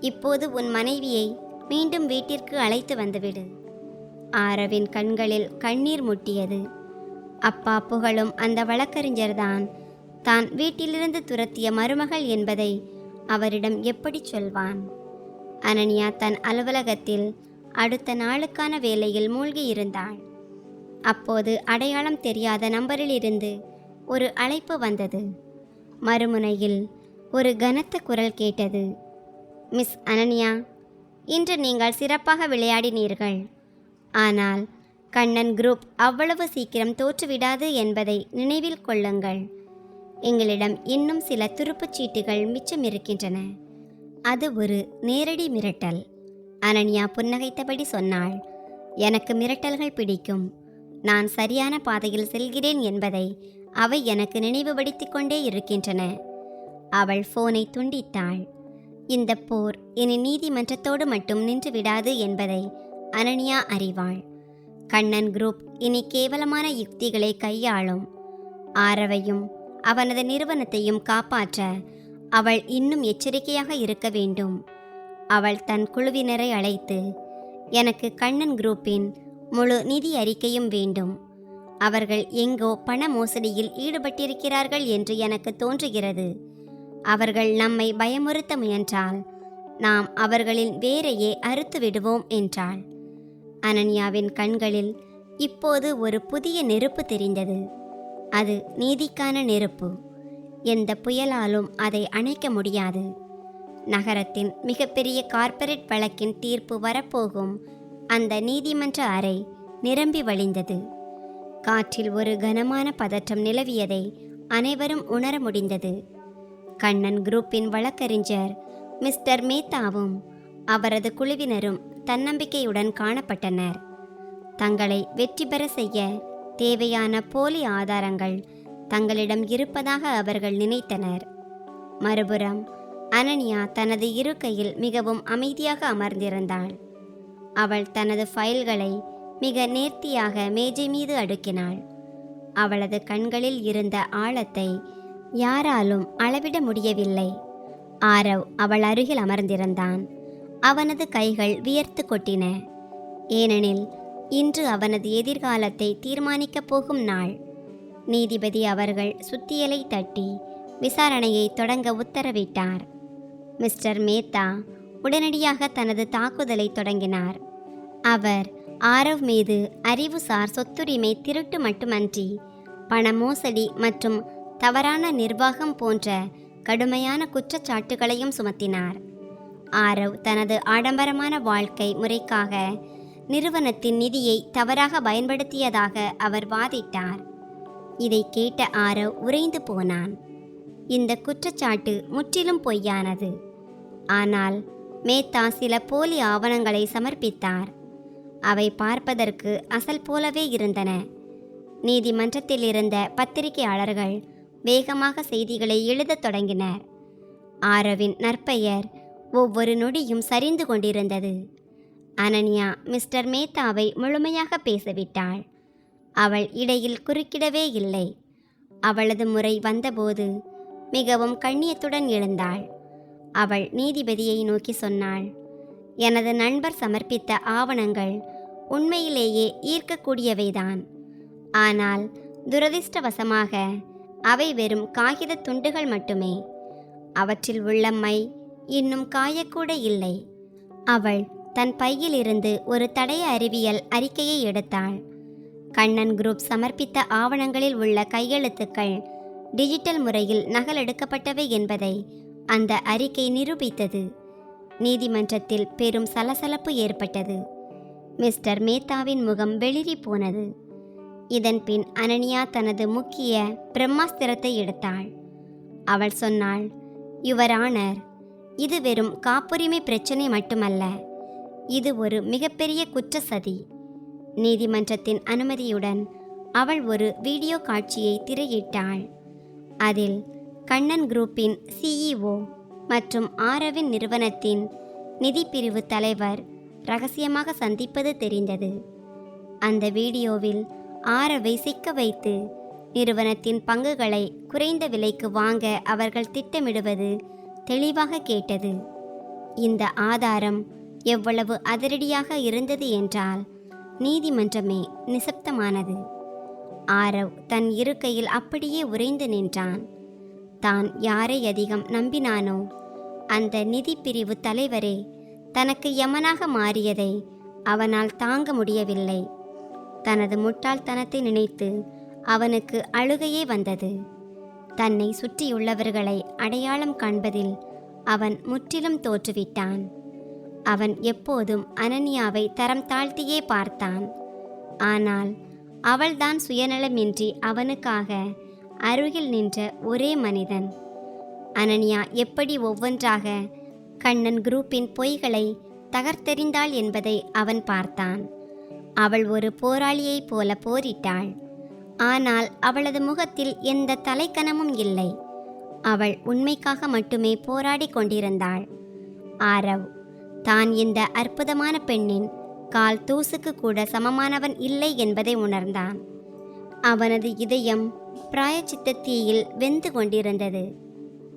இப்போது உன் மனைவியை மீண்டும் வீட்டிற்கு அழைத்து வந்துவிடு. ஆரவின் கண்களில் கண்ணீர் முட்டியது. அப்பா புகழும் அந்த வழக்கறிஞர்தான் தான் வீட்டிலிருந்து துரத்திய மருமகள் என்பதை அவரிடம் எப்படி சொல்வான்? அனன்யா தன் அலுவலகத்தில் அடுத்த நாளுக்கான வேலையில் மூழ்கியிருந்தாள். அப்போது அடையாளம் தெரியாத நம்பரிலிருந்து ஒரு அழைப்பு வந்தது. மறுமுனையில் ஒரு கனத்த குரல் கேட்டது. மிஸ் அனன்யா, இன்று நீங்கள் சிறப்பாக விளையாடினீர்கள். ஆனால் கண்ணன் குரூப் அவ்வளவு சீக்கிரம் தோற்றுவிடாது என்பதை நினைவில் கொள்ளுங்கள். எங்களிடம் இன்னும் சில துருப்புச் சீட்டுகள் மிச்சம் இருக்கின்றன. அது ஒரு நேரடி மிரட்டல். அனன்யா புன்னகைத்தபடி சொன்னாள், எனக்கு மிரட்டல்கள் பிடிக்கும். நான் சரியான பாதையில் செல்கிறேன் என்பதை அவை எனக்கு நினைவுபடுத்திக் கொண்டே இருக்கின்றன. அவள் போனை துண்டித்தாள். இந்த போர் இனி நீதிமன்றத்தோடு மட்டும் நின்று விடாது என்பதை அனன்யா அறிவாள். கண்ணன் குரூப் இனி கேவலமான யுக்திகளை கையாளும். ஆரவையும் அவனது நிறுவனத்தையும் காப்பாற்ற அவள் இன்னும் எச்சரிக்கையாக இருக்க வேண்டும். அவள் தன் குழுவினரை அழைத்து, எனக்கு கண்ணன் குரூப்பின் முழு நிதி அறிக்கையும் வேண்டும். அவர்கள் எங்கோ பண மோசடியில் ஈடுபட்டிருக்கிறார்கள் என்று எனக்கு தோன்றுகிறது. அவர்கள் நம்மை பயமுறுத்த முயன்றால் நாம் அவர்களின் வேரையே அறுத்து விடுவோம் என்றாள். அனன்யாவின் கண்களில் இப்போது ஒரு புதிய நெருப்பு தெரிந்தது. அது நீதிக்கான நெருப்பு. எந்த புயலாலும் அதை அணைக்க முடியாது. நகரத்தின் மிகப்பெரிய கார்ப்பரேட் வழக்கின் தீர்ப்பு வரப்போகும் அந்த நீதிமன்ற அறை நிரம்பி வழிந்தது. காற்றில் ஒரு கனமான பதற்றம் நிலவியதை அனைவரும் உணர முடிந்தது. கண்ணன் குரூப்பின் வழக்கறிஞர் மிஸ்டர் மேத்தாவும் அவரது குழுவினரும் தன்னம்பிக்கையுடன் காணப்பட்டனர். தங்களை வெற்றி பெற செய்ய தேவையான போலி ஆதாரங்கள் தங்களிடம் இருப்பதாக அவர்கள் நினைத்தனர். மறுபுறம் அனன்யா தனது இருக்கையில் மிகவும் அமைதியாக அமர்ந்திருந்தாள். அவள் தனது ஃபைல்களை மிக நேர்த்தியாக மேஜை மீது அடுக்கினாள். அவளது கண்களில் இருந்த ஆழத்தை யாராலும் அளவிட முடியவில்லை. ஆரவ் அவள் அருகில் அமர்ந்திருந்தான். அவனது கைகள் வியர்த்து கொட்டின. ஏனெனில் இன்று அவனது எதிர்காலத்தை தீர்மானிக்கப் போகும் நாள். நீதிபதி அவர்கள் சுத்தியலை தட்டி விசாரணையை தொடங்க உத்தரவிட்டார். மிஸ்டர் மேத்தா உடனடியாக தனது தாக்குதலை தொடங்கினார். அவர் ஆரவ் மீது அறிவுசார் சொத்துரிமை திருட்டு மட்டுமன்றி பண மோசடி மற்றும் தவறான நிர்வாகம் போன்ற கடுமையான குற்றச்சாட்டுகளையும் சுமத்தினார். ஆரவ் தனது ஆடம்பரமான வாழ்க்கை முறைக்காக நிறுவனத்தின் நிதியை தவறாக பயன்படுத்தியதாக அவர் வாதிட்டார். இதை கேட்ட ஆரவ் உறைந்து போனான். இந்த குற்றச்சாட்டு முற்றிலும் பொய்யானது. ஆனால் மேத்தா சில போலி ஆவணங்களை சமர்ப்பித்தார். அவை பார்ப்பதற்கு அசல் போலவே இருந்தன. நீதிமன்றத்தில் இருந்த பத்திரிகையாளர்கள் வேகமாக செய்திகளை எழுதத் தொடங்கினர். ஆரவின் நற்பெயர் ஒவ்வொரு நொடியும் சரிந்து கொண்டிருந்தது. அனன்யா மிஸ்டர் மேத்தாவை முழுமையாக பேசவிட்டாள். அவள் இடையில் குறுக்கிடவே இல்லை. அவளது முறை வந்தபோது மிகவும் கண்ணியத்துடன் எழுந்தாள். அவள் நீதிபதியை நோக்கி சொன்னாள், எனது நண்பர் சமர்ப்பித்த ஆவணங்கள் உண்மையிலேயே ஈர்க்கக்கூடியவைதான். ஆனால் துரதிர்ஷ்டவசமாக அவை வெறும் காகித துண்டுகள் மட்டுமே. அவற்றில் உள்ள மை இன்னும் காயக்கூட இல்லை. அவள் தன் பையிலிருந்து ஒரு தடய அறிவியல் அறிக்கையை எடுத்தாள். கண்ணன் குரூப் சமர்ப்பித்த ஆவணங்களில் உள்ள கையெழுத்துக்கள் டிஜிட்டல் முறையில் நகலெடுக்கப்பட்டவை என்பதை அந்த அறிக்கை நிரூபித்தது. நீதிமன்றத்தில் பெரும் சலசலப்பு ஏற்பட்டது. மிஸ்டர் மேத்தாவின் முகம் வெளிரி போனது. இதன் பின் அனன்யா தனது முக்கிய பிரம்மாஸ்திரத்தை எடுத்தாள். அவள் சொன்னாள், யுவர் ஆனர், இது வெறும் காப்புரிமை பிரச்சனை மட்டுமல்ல, இது ஒரு மிகப்பெரிய குற்ற சதி. நீதிமன்றத்தின் அனுமதியுடன் அவள் ஒரு வீடியோ காட்சியை திரையிட்டாள். அதில் கண்ணன் குரூப்பின் சிஇஓ மற்றும் ஆரவின் நிறுவனத்தின் நிதி பிரிவு தலைவர் ரகசியமாக சந்திப்பது தெரிந்தது. அந்த வீடியோவில் ஆரவை சிக்க வைத்து நிறுவனத்தின் பங்குகளை குறைந்த விலைக்கு வாங்க அவர்கள் திட்டமிடுவது தெளிவாக கேட்டது. இந்த ஆதாரம் எவ்வளவு அதிரடியாக இருந்தது என்றால் நீதிமன்றமே நிசப்தமானது. ஆரவ் தன் இருக்கையில் அப்படியே உறைந்து நின்றான். தான் யாரை அதிகம் நம்பினானோ அந்த நிதி பிரிவு தலைவரே தனக்கு யமனாக மாறியதை அவனால் தாங்க முடியவில்லை. தனது முட்டாள்தனத்தை நினைத்து அவனுக்கு அழுகையே வந்தது. தன்னை சுற்றியுள்ளவர்களை அடையாளம் காண்பதில் அவன் முற்றிலும் தோற்றுவிட்டான். அவன் எப்போதும் அனன்யாவை தரம் தாழ்த்தியே பார்த்தான். ஆனால் அவள்தான் சுயநலமின்றி அவனுக்காக அருகில் நின்ற ஒரே மனிதன். அனன்யா எப்படி ஒவ்வொன்றாக கண்ணன் குரூப்பின் பொய்களை தகர்த்தெறிந்தாள் என்பதை அவன் பார்த்தான். அவள் ஒரு போராளியைப் போல போரிட்டாள். ஆனால் அவளது முகத்தில் எந்த தலைக்கணமும் இல்லை. அவள் உண்மைக்காக மட்டுமே போராடி கொண்டிருந்தாள். ஆரவ் தான் இந்த அற்புதமான பெண்ணின் கால் தூசுக்கு கூட சமமானவன் இல்லை என்பதை உணர்ந்தான். அவனது இதயம் பிராயச்சித்த தீயில் வெந்து கொண்டிருந்தது.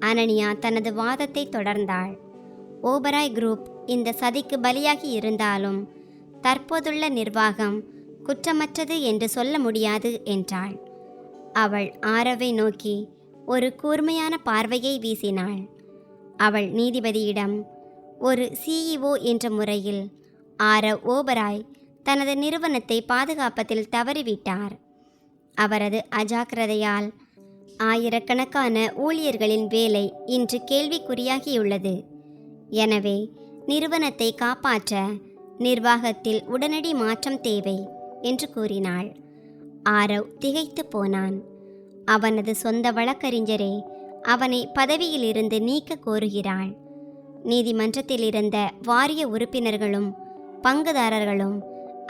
அனன்யா தனது வாதத்தை தொடர்ந்தாள். ஓபராய் குரூப் இந்த சதிக்கு பலியாகி இருந்தாலும் தற்போதுள்ள நிர்வாகம் குற்றமற்றது என்று சொல்ல முடியாது என்றாள். அவள் ஆரவை நோக்கி ஒரு கூர்மையான பார்வையை வீசினாள். அவள் நீதிபதியிடம், ஒரு சிஇஓ என்ற முறையில் ஆரவ் ஓபராய் தனது நிறுவனத்தை பாதுகாப்பதில் தவறிவிட்டார். அவரது அஜாக்கிரதையால் ஆயிரக்கணக்கான ஊழியர்களின் வேலை இன்று கேள்விக்குறியாகியுள்ளது. எனவே நிறுவனத்தை காப்பாற்ற நிர்வாகத்தில் உடனடி மாற்றம் தேவை என்று கூறினாள். ஆரவ் திகைத்து போனான். அவனது சொந்த வழக்கறிஞரே அவனை பதவியிலிருந்து நீக்க கோருகிறாள். நீதிமன்றத்தில் இருந்த வாரிய உறுப்பினர்களும் பங்குதாரர்களும்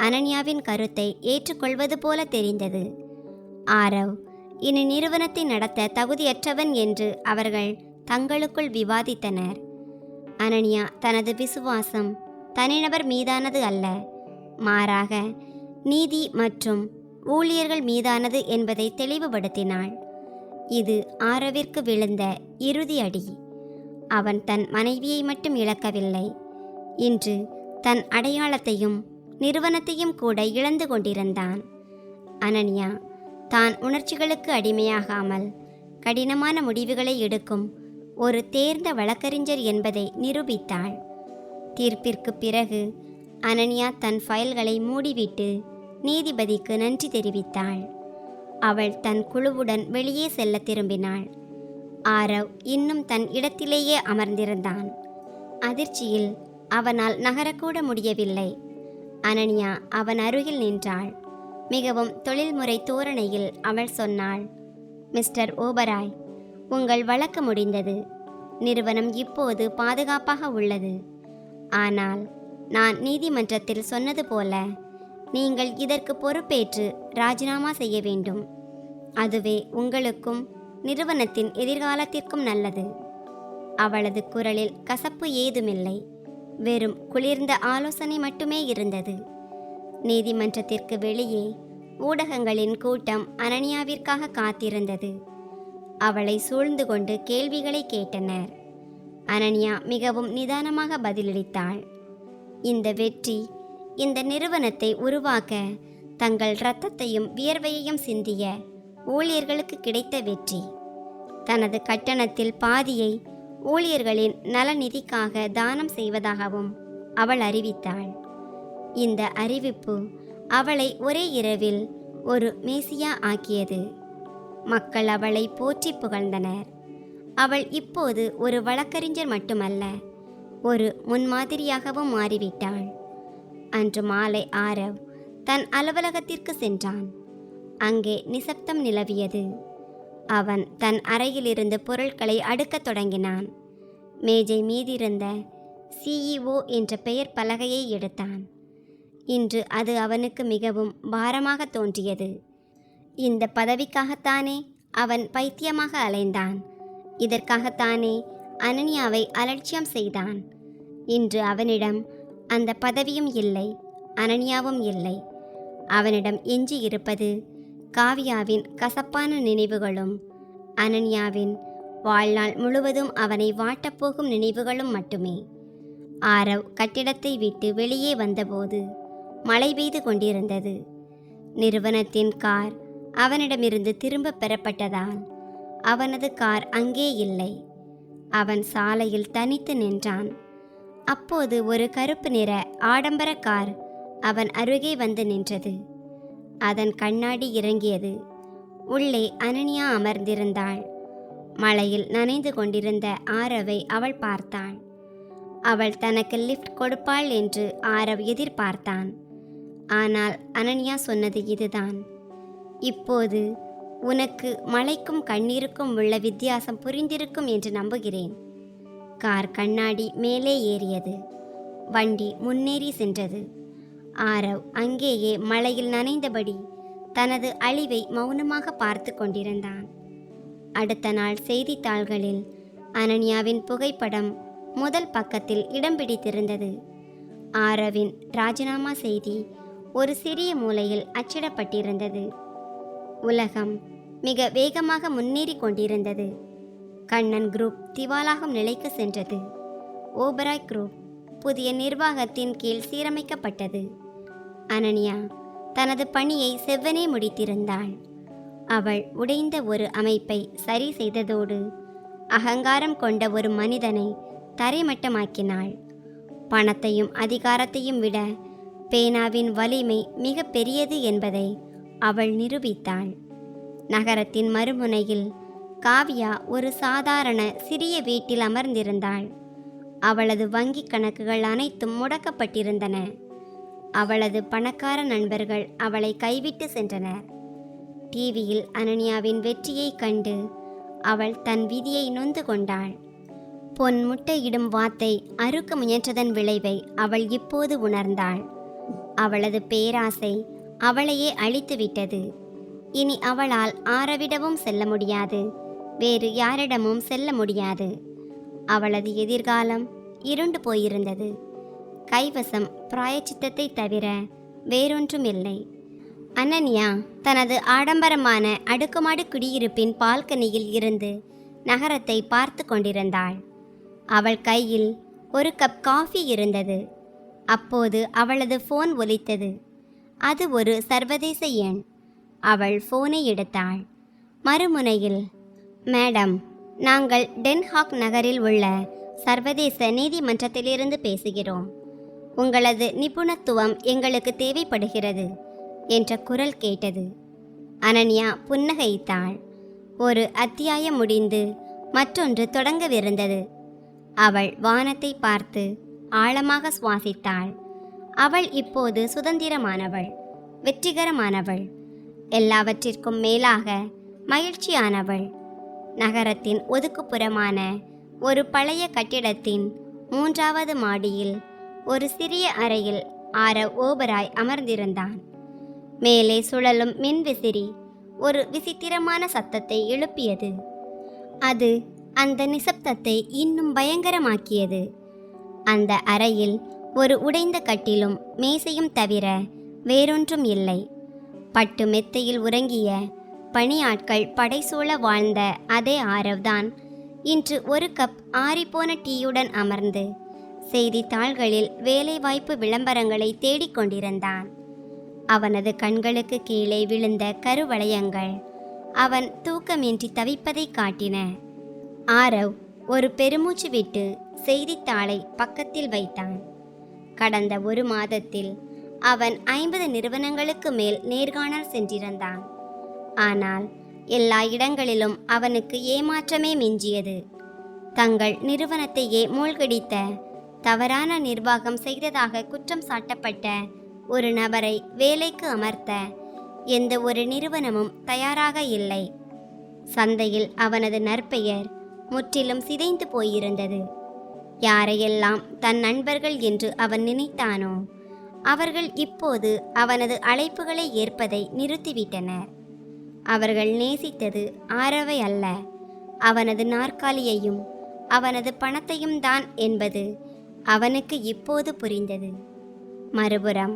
அனன்யாவின் கருத்தை ஏற்றுக்கொள்வது போல தெரிந்தது. ஆரவ் இனி நிறுவனத்தை நடத்த தகுதியற்றவன் என்று அவர்கள் தங்களுக்குள் விவாதித்தனர். அனன்யா தனது விசுவாசம் தனிநபர் மீதானது அல்ல, மாறாக நீதி மற்றும் ஊழியர்கள் மீதானது என்பதை தெளிவுபடுத்தினாள். இது ஆரவிற்கு விழுந்த இறுதி அடி. அவன் தன் மனைவியை மட்டும் இழக்கவில்லை, இன்று தன் அடையாளத்தையும் நிறுவனத்தையும் கூட இழந்து கொண்டிருந்தான். அனன்யா தான் உணர்ச்சிகளுக்கு அடிமையாகாமல் கடினமான முடிவுகளை எடுக்கும் ஒரு தேர்ந்த வழக்கறிஞர் என்பதை நிரூபித்தாள். தீர்ப்பிற்கு பிறகு அனன்யா தன் ஃபைல்களை மூடிவிட்டு நீதிபதிக்கு நன்றி தெரிவித்தாள். அவள் தன் குழுவுடன் வெளியே செல்ல திரும்பினாள். ஆரவ் இன்னும் தன் இடத்திலேயே அமர்ந்திருந்தான். அதிர்ச்சியில் அவனால் நகரக்கூட முடியவில்லை. அனன்யா அவன் அருகில் நின்றாள். மிகவும் தொழில்முறை தோரணையில் அவள் சொன்னாள், மிஸ்டர் ஓபராய், உங்கள் வழக்கு முடிந்தது. நிறுவனம் இப்போது பாதுகாப்பாக உள்ளது. ஆனால் நான் நீதிமன்றத்தில் சொன்னது போல நீங்கள் இதற்கு பொறுப்பேற்று ராஜினாமா செய்ய வேண்டும். அதுவே உங்களுக்கும் நிறுவனத்தின் எதிர்காலத்திற்கும் நல்லது. அவளது குரலில் கசப்பு ஏதுமில்லை, வெறும் குளிர்ந்த ஆலோசனை மட்டுமே இருந்தது. நீதிமன்றத்திற்கு வெளியே ஊடகங்களின் கூட்டம் அனன்யாவிற்காக காத்திருந்தது. அவளை சூழ்ந்து கொண்டு கேள்விகளை கேட்டனர். அனன்யா மிகவும் நிதானமாக பதிலளித்தாள். இந்த வெற்றி இந்த நிறுவனத்தை உருவாக்க தங்கள் இரத்தத்தையும் வியர்வையையும் சிந்திய ஊழியர்களுக்கு கிடைத்த வெற்றி. தனது கட்டணத்தில் பாதியை ஊழியர்களின் நலநிதிக்காக தானம் செய்வதாகவும் அவள் அறிவித்தாள். இந்த அறிவிப்பு அவளை ஒரே இரவில் ஒரு மேசியா ஆக்கியது. மக்கள் அவளை போற்றி புகழ்ந்தனர். அவள் இப்போது ஒரு வழக்கறிஞர் மட்டுமல்ல, ஒரு முன்மாதிரியாகவும் மாறிவிட்டாள். அன்று மாலை ஆரவ் தன் அலுவலகத்திற்கு சென்றான். அங்கே நிசப்தம் நிலவியது. அவன் தன் அறையிலிருந்து பொருட்களை அடுக்கத் தொடங்கினான். மேஜை மீதிருந்த சிஇஓ என்ற பெயர் பலகையை எடுத்தான். இன்று அது அவனுக்கு மிகவும் பாரமாக தோன்றியது. இந்த பதவிக்காகத்தானே அவன் பைத்தியமாக அலைந்தான். இதற்காகத்தானே அனன்யாவை அலட்சியம் செய்தான். இன்று அவனிடம் அந்த பதவியும் இல்லை, அனன்யாவும் இல்லை. அவனிடம் எஞ்சி இருப்பது காவியாவின் கசப்பான நினைவுகளும் அனன்யாவின் வாழ்நாள் முழுவதும் அவனை வாட்டப்போகும் நினைவுகளும் மட்டுமே. ஆரவ் கட்டிடத்தை விட்டு வெளியே வந்தபோது மழை பெய்து கொண்டிருந்தது. நிறுவனத்தின் கார் அவனிடமிருந்து திரும்ப பெறப்பட்டதால் அவனது கார் அங்கே இல்லை. அவன் சாலையில் தனித்து நின்றான். அப்போது ஒரு கருப்பு நிற ஆடம்பர கார் அவன் அருகே வந்து நின்றது. அதன் கண்ணாடி இறங்கியது. உள்ளே அனன்யா அமர்ந்திருந்தாள். மழையில் நனைந்து கொண்டிருந்த ஆரவை அவள் பார்த்தாள். அவள் தனக்கு லிஃப்ட் கொடுப்பாள் என்று ஆரவ் எதிர்பார்த்தான். ஆனால் அனன்யா சொன்னது இதுதான், இப்போது உனக்கு மழைக்கும் கண்ணீருக்கும் உள்ள வித்தியாசம் புரிந்திருக்கும் என்று நம்புகிறேன். கார் கண்ணாடி மேலே ஏறியது. வண்டி முன்னேறி சென்றது. ஆரவ் அங்கேயே மழையில் நனைந்தபடி தனது அழிவை மௌனமாக பார்த்து கொண்டிருந்தான். அடுத்த நாள் செய்தித்தாள்களில் அனன்யாவின் புகைப்படம் முதல் பக்கத்தில் இடம் பிடித்திருந்தது. ஆரவின் ராஜினாமா செய்தி ஒரு சிறிய மூலையில் அச்சிடப்பட்டிருந்தது. உலகம் மிக வேகமாக முன்னேறி கொண்டிருந்தது. கண்ணன் குரூப் திவாலாகும் நிலைக்கு சென்றது. ஓபராய் குரூப் புதிய நிர்வாகத்தின் கீழ் சீரமைக்கப்பட்டது. அனனியா தனது பணியை செவ்வனே முடித்திருந்தாள். அவள் உடைந்த ஒரு அமைப்பை சரி செய்ததோடு அகங்காரம் கொண்ட ஒரு மனிதனை தரைமட்டமாக்கினாள். பணத்தையும் அதிகாரத்தையும் விட பேனாவின் வலிமை மிக பெரியது என்பதை அவள் நிரூபித்தாள். நகரத்தின் மறுமுனையில் காவியா ஒரு சாதாரண சிறிய வீட்டில் அமர்ந்திருந்தாள். அவளது வங்கி கணக்குகள் அனைத்தும் முடக்கப்பட்டிருந்தன. அவளது பணக்கார நண்பர்கள் அவளை கைவிட்டு சென்றனர். டிவியில் அனனியாவின் வெற்றியை கண்டு அவள் தன் விதியை நொந்து கொண்டாள். பொன் முட்டையிடும் வாத்தை அறுக்க முயன்றதன் விளைவை அவள் இப்போது உணர்ந்தாள். அவளது பேராசை அவளையே அழித்துவிட்டது. இனி அவளால் ஆரவிடவும் செல்ல முடியாது, வேறு யாரிடமும் செல்ல முடியாது. அவளது எதிர்காலம் இருண்டு போயிருந்தது. கைவசம் பிராயச்சித்தத்தை தவிர வேறொன்றும் இல்லை. அனன்யா தனது ஆடம்பரமான அடுக்குமாடி குடியிருப்பின் பால்கனியில் இருந்து நகரத்தை பார்த்து கொண்டிருந்தாள். அவள் கையில் ஒரு கப் காஃபி இருந்தது. அப்போது அவளது ஃபோன் ஒலித்தது. அது ஒரு சர்வதேச எண். அவள் ஃபோனை எடுத்தாள். மறுமுனையில், மேடம், நாங்கள் டென்ஹாக் நகரில் உள்ள சர்வதேச நீதிமன்றத்திலிருந்து பேசுகிறோம். உங்களது நிபுணத்துவம் எங்களுக்கு தேவைப்படுகிறது என்ற குரல் கேட்டது. அனன்யா புன்னகைத்தாள். ஒரு அத்தியாயம் முடிந்து மற்றொன்று தொடங்கவிருந்தது. அவள் வானத்தை பார்த்து ஆழமாக சுவாசித்தாள். அவள் இப்போது சுதந்திரமானவள், வெற்றிகரமானவள், எல்லாவற்றிற்கும் மேலாக மகிழ்ச்சியானவள். நகரத்தின் ஒதுக்குப்புறமான ஒரு பழைய கட்டிடத்தின் 3வது மாடியில் ஒரு சிறிய அறையில் ஆரவ் ஓபராய் அமர்ந்திருந்தான். மேலே சுழலும் மின்விசிறி ஒரு விசித்திரமான சத்தத்தை எழுப்பியது. அது அந்த நிசப்தத்தை இன்னும் பயங்கரமாக்கியது. அந்த அறையில் ஒரு உடைந்த கட்டிலும் மேசையும் தவிர வேறொன்றும் இல்லை. பட்டு மெத்தையில் உறங்கிய பணியாட்கள் படைசூழ வாழ்ந்த அதே ஆரவ்தான் இன்று ஒரு கப் ஆறிப்போன டீயுடன் அமர்ந்து செய்தித்தாள்களில் வேலைவாய்ப்பு விளம்பரங்களை தேடிக்கொண்டிருந்தான். அவனது கண்களுக்கு கீழே விழுந்த கருவளையங்கள் அவன் தூக்கமின்றி தவிப்பதை காட்டின. ஆரவ் ஒரு பெருமூச்சு விட்டு செய்தித்தாளை பக்கத்தில் வைத்தான். கடந்த 1 மாதத்தில் அவன் 50 நிறுவனங்களுக்கு மேல் நேர்காணல் சென்றிருந்தான். ஆனால் எல்லா இடங்களிலும் அவனுக்கு ஏமாற்றமே மிஞ்சியது. தங்கள் நிறுவனத்தையே மூழ்கடித்த தவறான நிர்வாகம் செய்ததாக குற்றம் சாட்டப்பட்ட ஒரு நபரை வேலைக்கு அமர்த்த எந்த ஒரு நிறுவனமும் தயாராக இல்லை. சந்தையில் அவனது நற்பெயர் முற்றிலும் சிதைந்து போயிருந்தது. யாரையெல்லாம் தன் நண்பர்கள் என்று அவன் நினைத்தானோ அவர்கள் இப்போது அவனது அழைப்புகளை ஏற்பதை நிறுத்திவிட்டனர். அவர்கள் நேசித்தது ஆரவை அல்ல, அவனது நாற்காலியையும் அவனது பணத்தையும் தான் என்பது அவனுக்கு இப்போது புரிந்தது. மறுபுறம்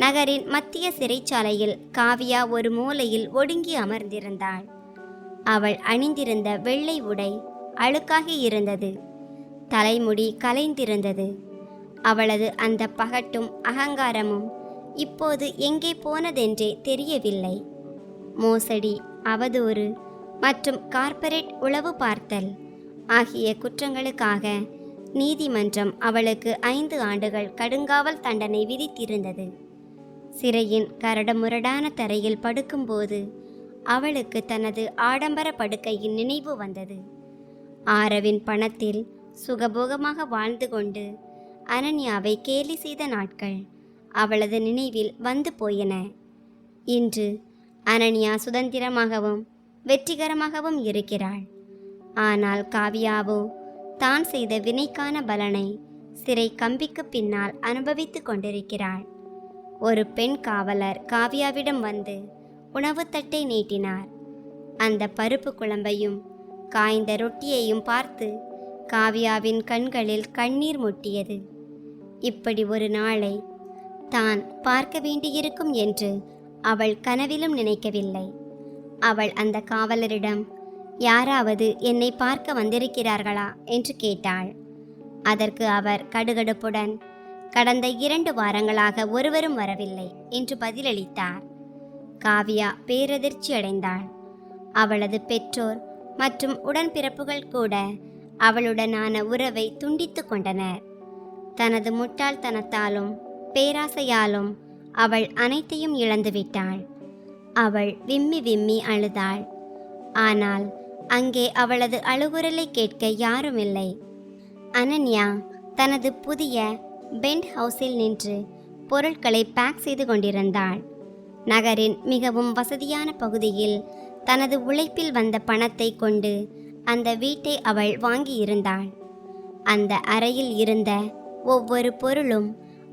நகரின் மத்திய சிறைச்சாலையில் காவியா ஒரு மூலையில் ஒடுங்கி அமர்ந்திருந்தாள். அவள் அணிந்திருந்த வெள்ளை உடை அழுக்காகி இருந்தது. தலைமுடி கலைந்திருந்தது. அவளது அந்த பகட்டும் அகங்காரமும் இப்போது எங்கே போனதென்றே தெரியவில்லை. மோசடி, அவதூறு மற்றும் கார்ப்பரேட் உளவு பார்த்தல் ஆகிய குற்றங்களுக்காக நீதிமன்றம் அவளுக்கு 5 ஆண்டுகள் கடுங்காவல் தண்டனை விதித்திருந்தது. சிறையின் கரடுமுரடான தரையில் படுக்கும்போது அவளுக்கு தனது ஆடம்பர படுக்கையின் நினைவு வந்தது. ஆரவின் பணத்தில் சுகபோகமாக வாழ்ந்து கொண்டு அனன்யாவை கேலி செய்த நாட்கள் அவளது நினைவில் வந்து போயின. இன்று அனன்யா சுதந்திரமாகவும் வெற்றிகரமாகவும் இருக்கிறாள். ஆனால் காவியாவோ தான் செய்த வினைக்கான பலனை சிறை கம்பிக்கு பின்னால் அனுபவித்து கொண்டிருக்கிறாள். ஒரு பெண் காவலர் காவியாவிடம் வந்து உணவு தட்டை நீட்டினார். அந்த பருப்பு குழம்பையும் காய்ந்த ரொட்டியையும் பார்த்து காவியாவின் கண்களில் கண்ணீர் முட்டியது. இப்படி ஒரு நாளை தான் பார்க்க வேண்டியிருக்கும் என்று அவள் கனவிலும் நினைக்கவில்லை. அவள் அந்த காவலரிடம், யாராவது என்னை பார்க்க வந்திருக்கிறார்களா என்று கேட்டாள். அதற்கு அவர் கடுகடுப்புடன், கடந்த 2 வாரங்களாக ஒருவரும் வரவில்லை என்று பதிலளித்தார். காவ்யா பேரதிர்ச்சி அடைந்தாள். அவளது பெற்றோர் மற்றும் உடன்பிறப்புகள் கூட அவளுடனான உறவை துண்டித்து கொண்டனர். தனது முட்டாள்தனத்தாலும் பேராசையாலும் அவள் அனைத்தையும் இழந்துவிட்டாள். அவள் விம்மி விம்மி அழுதாள். ஆனால் அங்கே அவளது அழுகுரலை கேட்க யாருமில்லை. அனன்யா தனது புதிய பென்ட் ஹவுஸில் நின்று பொருட்களை பேக் செய்து கொண்டிருந்தாள். நகரின் மிகவும் வசதியான பகுதியில் தனது உழைப்பில் வந்த பணத்தை கொண்டு அந்த வீட்டை அவள் வாங்கியிருந்தாள். அந்த அறையில் இருந்த ஒவ்வொரு பொருளும்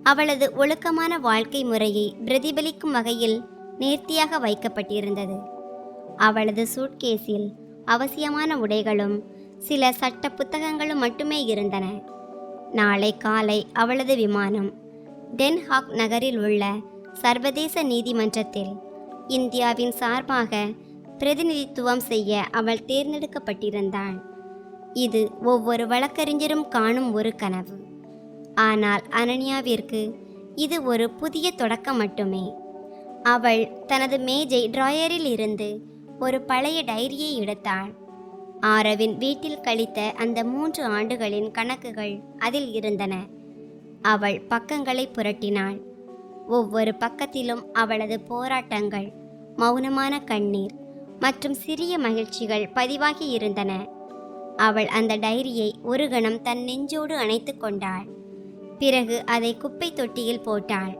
அவளது ஒழுக்கமான வாழ்க்கை முறையை பிரதிபலிக்கும் வகையில் நேர்த்தியாக வைக்கப்பட்டிருந்தது. அவளது சூட்கேஸில் அவசியமான உடைகளும் சில சட்ட புத்தகங்களும் மட்டுமே இருந்தன. நாளை காலை அவளது விமானம் டென்ஹாக் நகரில் உள்ள சர்வதேச நீதிமன்றத்தில் இந்தியாவின் சார்பாக பிரதிநிதித்துவம் செய்ய அவள் தேர்ந்தெடுக்கப்பட்டிருந்தாள். இது ஒவ்வொரு வழக்கறிஞரும் காணும் ஒரு கனவு. ஆனால் அனன்யாவிற்கு இது ஒரு புதிய தொடக்கம் மட்டுமே. அவள் தனது மேஜை டிராயரில் இருந்து ஒரு பழைய டைரியை எடுத்தாள். ஆரவின் வீட்டில் கழித்த அந்த 3 ஆண்டுகளின் கணக்குகள் அதில் இருந்தன. அவள் பக்கங்களை புரட்டினாள். ஒவ்வொரு பக்கத்திலும் அவளது போராட்டங்கள், மௌனமான கண்ணீர் மற்றும் சிறிய மகிழ்ச்சிகள் பதிவாகி இருந்தன. அவள் அந்த டைரியை ஒரு கணம் தன் நெஞ்சோடு அணைத்து கொண்டாள். பிறகு அதை குப்பை தொட்டியில் போட்டாள்.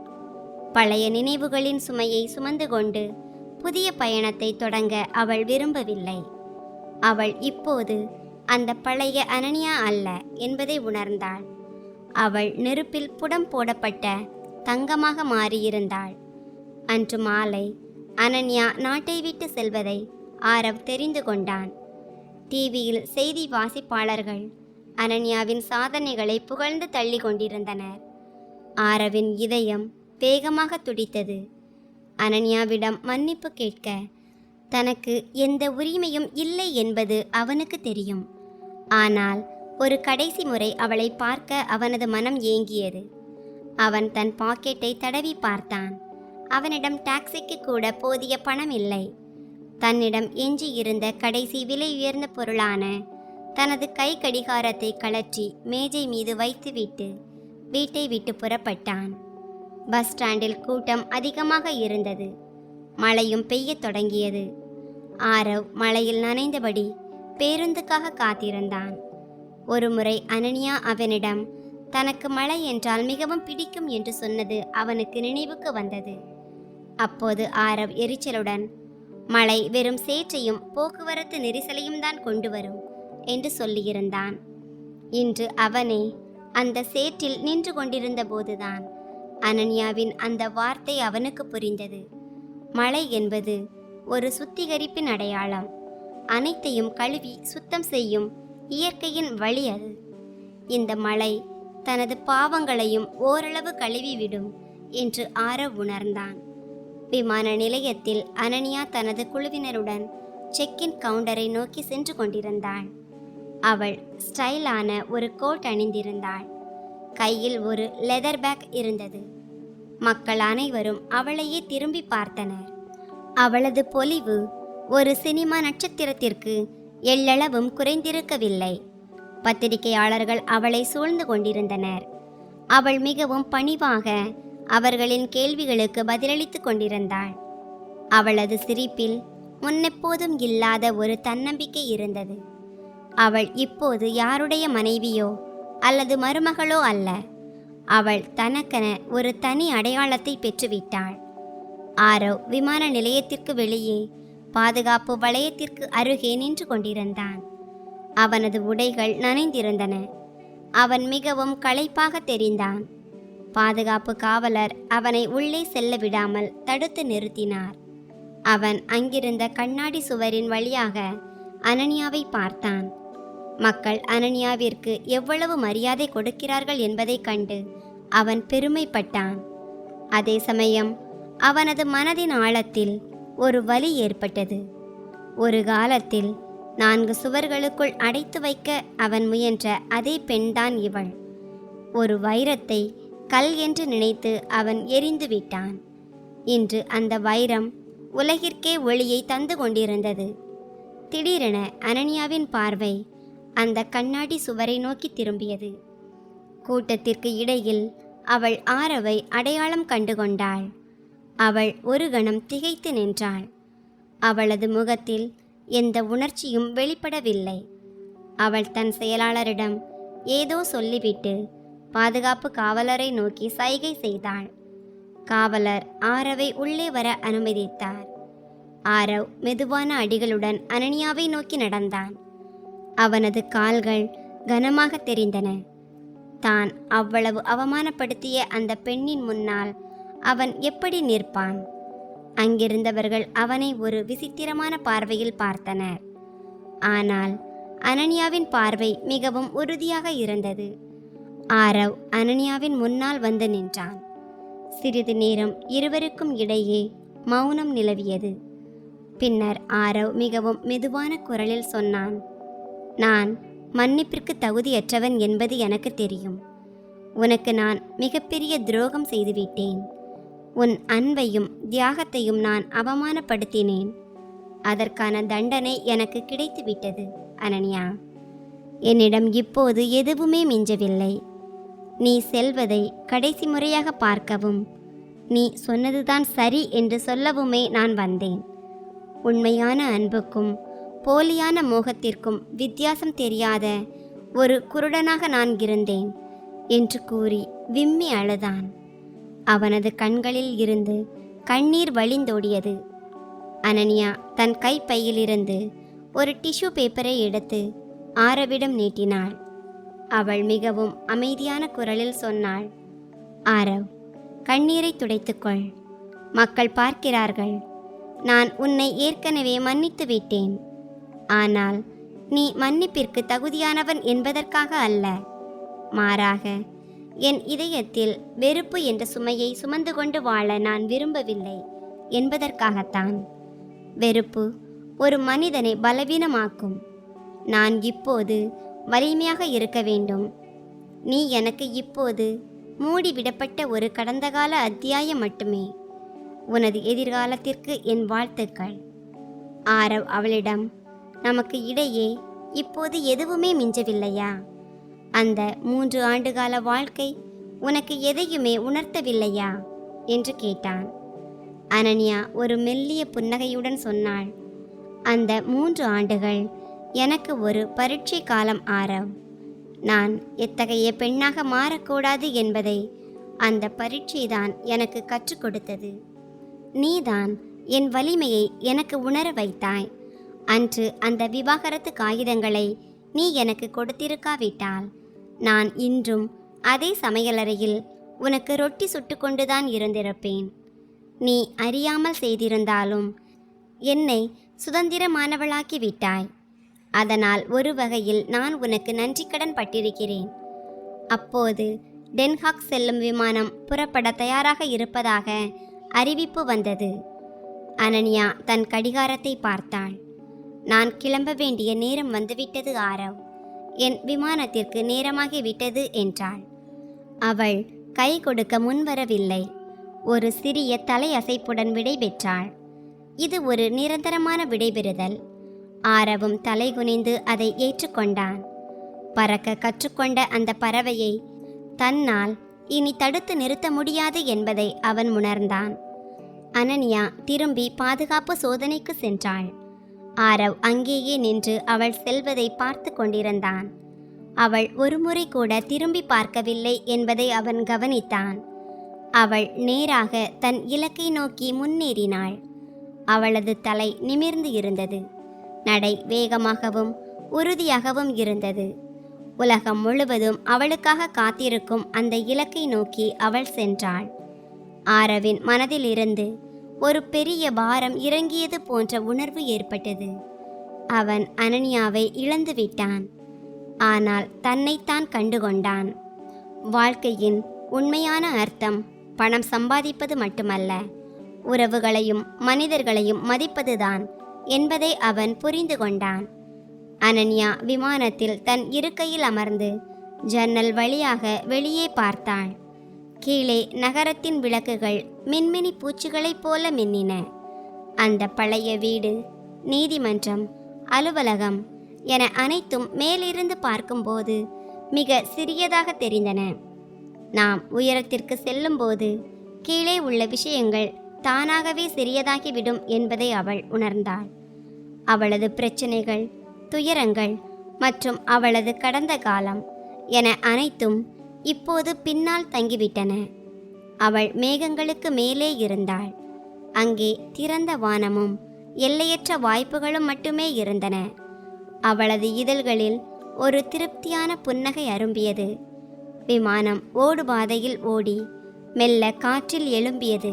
பழைய நினைவுகளின் சுமையை சுமந்து கொண்டு புதிய பயணத்தை தொடங்க அவள் விரும்பவில்லை. அவள் இப்போது அந்த பழைய அனன்யா அல்ல என்பதை உணர்ந்தாள். அவள் நெருப்பில் புடம் போடப்பட்ட தங்கமாக மாறியிருந்தாள். அன்று மாலை அனன்யா நாட்டை விட்டு செல்வதை ஆரவ் தெரிந்து கொண்டான். டிவியில் செய்தி வாசிப்பாளர்கள் அனன்யாவின் சாதனைகளை புகழ்ந்து தள்ளி கொண்டிருந்தனர். ஆரவின் இதயம் வேகமாக துடித்தது. அனன்யாவிடம் மன்னிப்பு கேட்க தனக்கு எந்த உரிமையும் இல்லை என்பது அவனுக்கு தெரியும். ஆனால் ஒரு கடைசி முறை அவளை பார்க்க அவனது மனம் ஏங்கியது. அவன் தன் பாக்கெட்டை தடவி பார்த்தான். அவனிடம் டாக்ஸிக்கு கூட போதிய பணம் இல்லை. தன்னிடம் எஞ்சி இருந்த கடைசி விலை உயர்ந்த பொருளான தனது கை கடிகாரத்தை கழற்றி மேஜை மீது வைத்துவிட்டு வீட்டை விட்டு புறப்பட்டான். பஸ் ஸ்டாண்டில் கூட்டம் அதிகமாக இருந்தது. மழையும் பெய்யத் தொடங்கியது. ஆரவ் மழையில் நனைந்தபடி பேருந்துக்காக காத்திருந்தான். ஒருமுறை அனன்யா அவனிடம் தனக்கு மழை என்றால் மிகவும் பிடிக்கும் என்று சொன்னது அவனுக்கு நினைவுக்கு வந்தது. அப்போது ஆரவ் எரிச்சலுடன், மழை வெறும் சேற்றையும் போக்குவரத்து நெரிசலையும் தான் கொண்டு வரும் என்று சொல்லியிருந்தான். இன்று அவனே அந்த சேற்றில் நின்று கொண்டிருந்த போதுதான் அனன்யாவின் அந்த வார்த்தை அவனுக்கு புரிந்தது. மழை என்பது ஒரு சுத்திகரிப்பின் அடையாளம். அனைத்தையும் கழுவி சுத்தம் செய்யும் இயற்கையின் வழி அது. இந்த மழை தனது பாவங்களையும் ஓரளவு கழுவிவிடும் என்று ஆரவ் உணர்ந்தான். விமான நிலையத்தில் அனன்யா தனது குழுவினருடன் செக்-இன் கவுண்டரை நோக்கி சென்று கொண்டிருந்தாள். அவள் ஸ்டைலான ஒரு கோட் அணிந்திருந்தாள். கையில் ஒரு லெதர் பேக் இருந்தது. மக்கள் அனைவரும் அவளையே திரும்பி பார்த்தனர். அவளது பொலிவு ஒரு சினிமா நட்சத்திரத்திற்கு எள்ளளவும் குறைந்திருக்கவில்லை. பத்திரிகையாளர்கள் அவளை சூழ்ந்து கொண்டிருந்தனர். அவள் மிகவும் பணிவாக அவர்களின் கேள்விகளுக்கு பதிலளித்து கொண்டிருந்தாள். அவளது சிரிப்பில் முன்னெப்போதும் இல்லாத ஒரு தன்னம்பிக்கை இருந்தது. அவள் இப்போது யாருடைய மனைவியோ அல்லது மருமகளோ அல்ல. அவள் தனக்கென ஒரு தனி அடையாளத்தை பெற்றுவிட்டாள். ஆரவ் விமான நிலையத்திற்கு வெளியே பாதுகாப்பு வளையத்திற்கு அருகே நின்று கொண்டிருந்தான். அவனது உடைகள் நனைந்திருந்தன. அவன் மிகவும் களைப்பாக தெரிந்தான். பாதுகாப்பு காவலர் அவனை உள்ளே செல்ல விடாமல் தடுத்து நிறுத்தினார். அவன் அங்கிருந்த கண்ணாடி சுவரின் வழியாக அனன்யாவை பார்த்தான். மக்கள் அனன்யாவிற்கு எவ்வளவு மரியாதை கொடுக்கிறார்கள் என்பதைக் கண்டு அவன் பெருமைப்பட்டான். அதே சமயம் அவனது மனதின் ஆழத்தில் ஒரு வலி ஏற்பட்டது. ஒரு காலத்தில் 4 சுவர்களுக்குள் அடைத்து வைக்க அவன் முயன்ற அதே பெண்தான் இவள். ஒரு வைரத்தை கல் என்று நினைத்து அவன் எரிந்து விட்டான். இன்று அந்த வைரம் உலகிற்கே ஒளியை தந்து கொண்டிருந்தது. திடீரென அனனியாவின் பார்வை அந்த கண்ணாடி சுவரை நோக்கி திரும்பியது. கூட்டத்திற்கு இடையில் அவள் ஆரவை அடையாளம் கண்டுகொண்டாள். அவள் ஒரு கணம் திகைத்து நின்றாள். அவளது முகத்தில் எந்த உணர்ச்சியும் வெளிப்படவில்லை. அவள் தன் செயலாளரிடம் ஏதோ சொல்லிவிட்டு பாதுகாப்பு காவலரை நோக்கி சைகை செய்தாள். காவலர் ஆரவை உள்ளே வர அனுமதித்தார். ஆரவ் மெதுவான அடிகளுடன் அனனியாவை நோக்கி நடந்தான். அவனது கால்கள் கனமாக தெரிந்தன. தான் அவ்வளவு அவமானப்படுத்திய அந்த பெண்ணின் முன்னால் அவன் எப்படி நிற்பான்? அங்கிருந்தவர்கள் அவனை ஒரு விசித்திரமான பார்வையில் பார்த்தனர். ஆனால் அனனியாவின் பார்வை மிகவும் உறுதியாக இருந்தது. ஆரவ் அனனியாவின் முன்னால் வந்து நின்றான். சிறிது நேரம் இருவருக்கும் இடையே மௌனம் நிலவியது. பின்னர் ஆரவ் மிகவும் மெதுவான குரலில் சொன்னான், நான் மன்னிப்பிற்கு தகுதியற்றவன் என்பது எனக்கு தெரியும். உனக்கு நான் மிகப்பெரிய துரோகம் செய்துவிட்டேன். உன் அன்பையும் தியாகத்தையும் நான் அவமானப்படுத்தினேன். அதற்கான தண்டனை எனக்கு கிடைத்துவிட்டது அனனியா. என்னிடம் இப்போது எதுவுமே மிஞ்சவில்லை. நீ செல்வதை கடைசி முறையாக பார்க்கவும், நீ சொன்னதுதான் சரி என்று சொல்லவுமே நான் வந்தேன். உண்மையான அன்புக்கும் போலியான மோகத்திற்கும் வித்தியாசம் தெரியாத ஒரு குருடனாக நான் இருந்தேன் என்று கூறி விம்மி அழுதான். அவனது கண்களில் இருந்து கண்ணீர் வழிந்தோடியது. அனனியா தன் கைப்பையிலிருந்து ஒரு டிஷ்யூ பேப்பரை எடுத்து ஆரவிடம் நீட்டினாள். அவள் மிகவும் அமைதியான குரலில் சொன்னாள், ஆரவ், கண்ணீரை துடைத்துக்கொள். மக்கள் பார்க்கிறார்கள். நான் உன்னை ஏற்கனவே மன்னித்து விட்டேன். ஆனால் நீ மன்னிப்பிற்கு தகுதியானவன் என்பதற்காக அல்ல. மாறாக என் இதயத்தில் வெறுப்பு என்ற சுமையை சுமந்து கொண்டு வாழ நான் விரும்பவில்லை என்பதற்காகத்தான். வெறுப்பு ஒரு மனிதனை பலவீனமாக்கும். நான் இப்போது வலிமையாக இருக்க வேண்டும். நீ எனக்கு இப்போது மூடிவிடப்பட்ட ஒரு கடந்த கால அத்தியாயம் மட்டுமே. உனது எதிர்காலத்திற்கு என் வாழ்த்துக்கள். ஆரவ் அவளிடம், நமக்கு இடையே இப்போது எதுவுமே மிஞ்சவில்லையா? அந்த 3 ஆண்டுகால வாழ்க்கை உனக்கு எதையுமே உணர்த்தவில்லையா என்று கேட்டான். அனனியா ஒரு மெல்லிய புன்னகையுடன் சொன்னாள், அந்த 3 ஆண்டுகள் எனக்கு ஒரு பரீட்சை காலம் ஆரவ். நான் எத்தகைய பெண்ணாக மாறக்கூடாது என்பதை அந்த பரீட்சைதான் எனக்கு கற்றுக் கொடுத்தது. நீதான் என் வலிமையை எனக்கு உணர வைத்தாய். அன்று அந்த விவாகரத்து காகிதங்களை நீ எனக்கு கொடுத்திருக்காவிட்டால் நான் இன்றும் அதே சமையலறையில் உனக்கு ரொட்டி சுட்டு கொண்டுதான் இருந்திருப்பேன். நீ அறியாமல் செய்திருந்தாலும் என்னை சுதந்திரமானவளாக்கி விட்டாய். அதனால் ஒரு வகையில் நான் உனக்கு நன்றிக்கடன் பட்டிருக்கிறேன். அப்போது டென்ஹாக் செல்லும் விமானம் புறப்பட தயாராக இருப்பதாக அறிவிப்பு வந்தது. அனனியா தன் கடிகாரத்தை பார்த்தாள். நான் கிளம்ப வேண்டிய நேரம் வந்துவிட்டது ஆரவ். என் விமானத்திற்கு நேரமாகிவிட்டது என்றாள். அவள் கை கொடுக்க முன்வரவில்லை. ஒரு சிறிய தலையசைப்புடன் விடைபெற்றாள். இது ஒரு நிரந்தரமான விடைபெறுதல். ஆரவும் தலைகுனிந்து அதை ஏற்றுக்கொண்டான். பறக்க கற்றுக்கொண்ட அந்த பறவையை தன்னால் இனி தடுத்து நிறுத்த முடியாது என்பதை அவன் உணர்ந்தான். அனனியா திரும்பி பாதுகாப்பு சோதனைக்கு சென்றாள். ஆரவ் அங்கேயே நின்று அவள் செல்வதை பார்த்து கொண்டிருந்தான். அவள் ஒருமுறை கூட திரும்பி பார்க்கவில்லை என்பதை அவன் கவனித்தான். அவள் நேராக தன் இலக்கை நோக்கி முன்னேறினாள். அவளது தலை நிமிர்ந்து இருந்தது. நடை வேகமாகவும் உறுதியாகவும் இருந்தது. உலகம் முழுவதும் அவளுக்காக காத்திருக்கும் அந்த இலக்கை நோக்கி அவள் சென்றாள். ஆரவின் மனதிலிருந்து ஒரு பெரிய பாரம் இறங்கியது போன்ற உணர்வு ஏற்பட்டது. அவன் அனனியாவை இழந்து விட்டான். ஆனால் தன்னைத்தான் கண்டுகொண்டான். வாழ்க்கையின் உண்மையான அர்த்தம் பணம் சம்பாதிப்பது மட்டுமல்ல, உறவுகளையும் மனிதர்களையும் மதிப்பதுதான் என்பதை அவன் புரிந்து கொண்டான். அனனியா விமானத்தில் தன் இருக்கையில் அமர்ந்து ஜன்னல் வழியாக வெளியே பார்த்தாள். கீழே நகரத்தின் விளக்குகள் மின்மினி பூச்சிகளைப் போல மின்னின. அந்த பழைய வீடு, நீதிமன்றம், அலுவலகம் என அனைத்தும் மேலிருந்து பார்க்கும்போது மிக சிறியதாக தெரிந்தன. நாம் உயரத்திற்கு செல்லும்போது கீழே உள்ள விஷயங்கள் தானாகவே சிறியதாகிவிடும் என்பதை அவள் உணர்ந்தாள். அவளது பிரச்சனைகள், துயரங்கள் மற்றும் அவளது கடந்த காலம் என அனைத்தும் இப்போது பின்னால் தங்கிவிட்டன. அவள் மேகங்களுக்கு மேலே இருந்தாள். அங்கே திறந்த வானமும் எல்லையற்ற வாய்ப்புகளும் மட்டுமே இருந்தன. அவளது இதழ்களில் ஒரு திருப்தியான புன்னகை அரும்பியது. விமானம் ஓடுபாதையில் ஓடி மெல்ல காற்றில் எழும்பியது.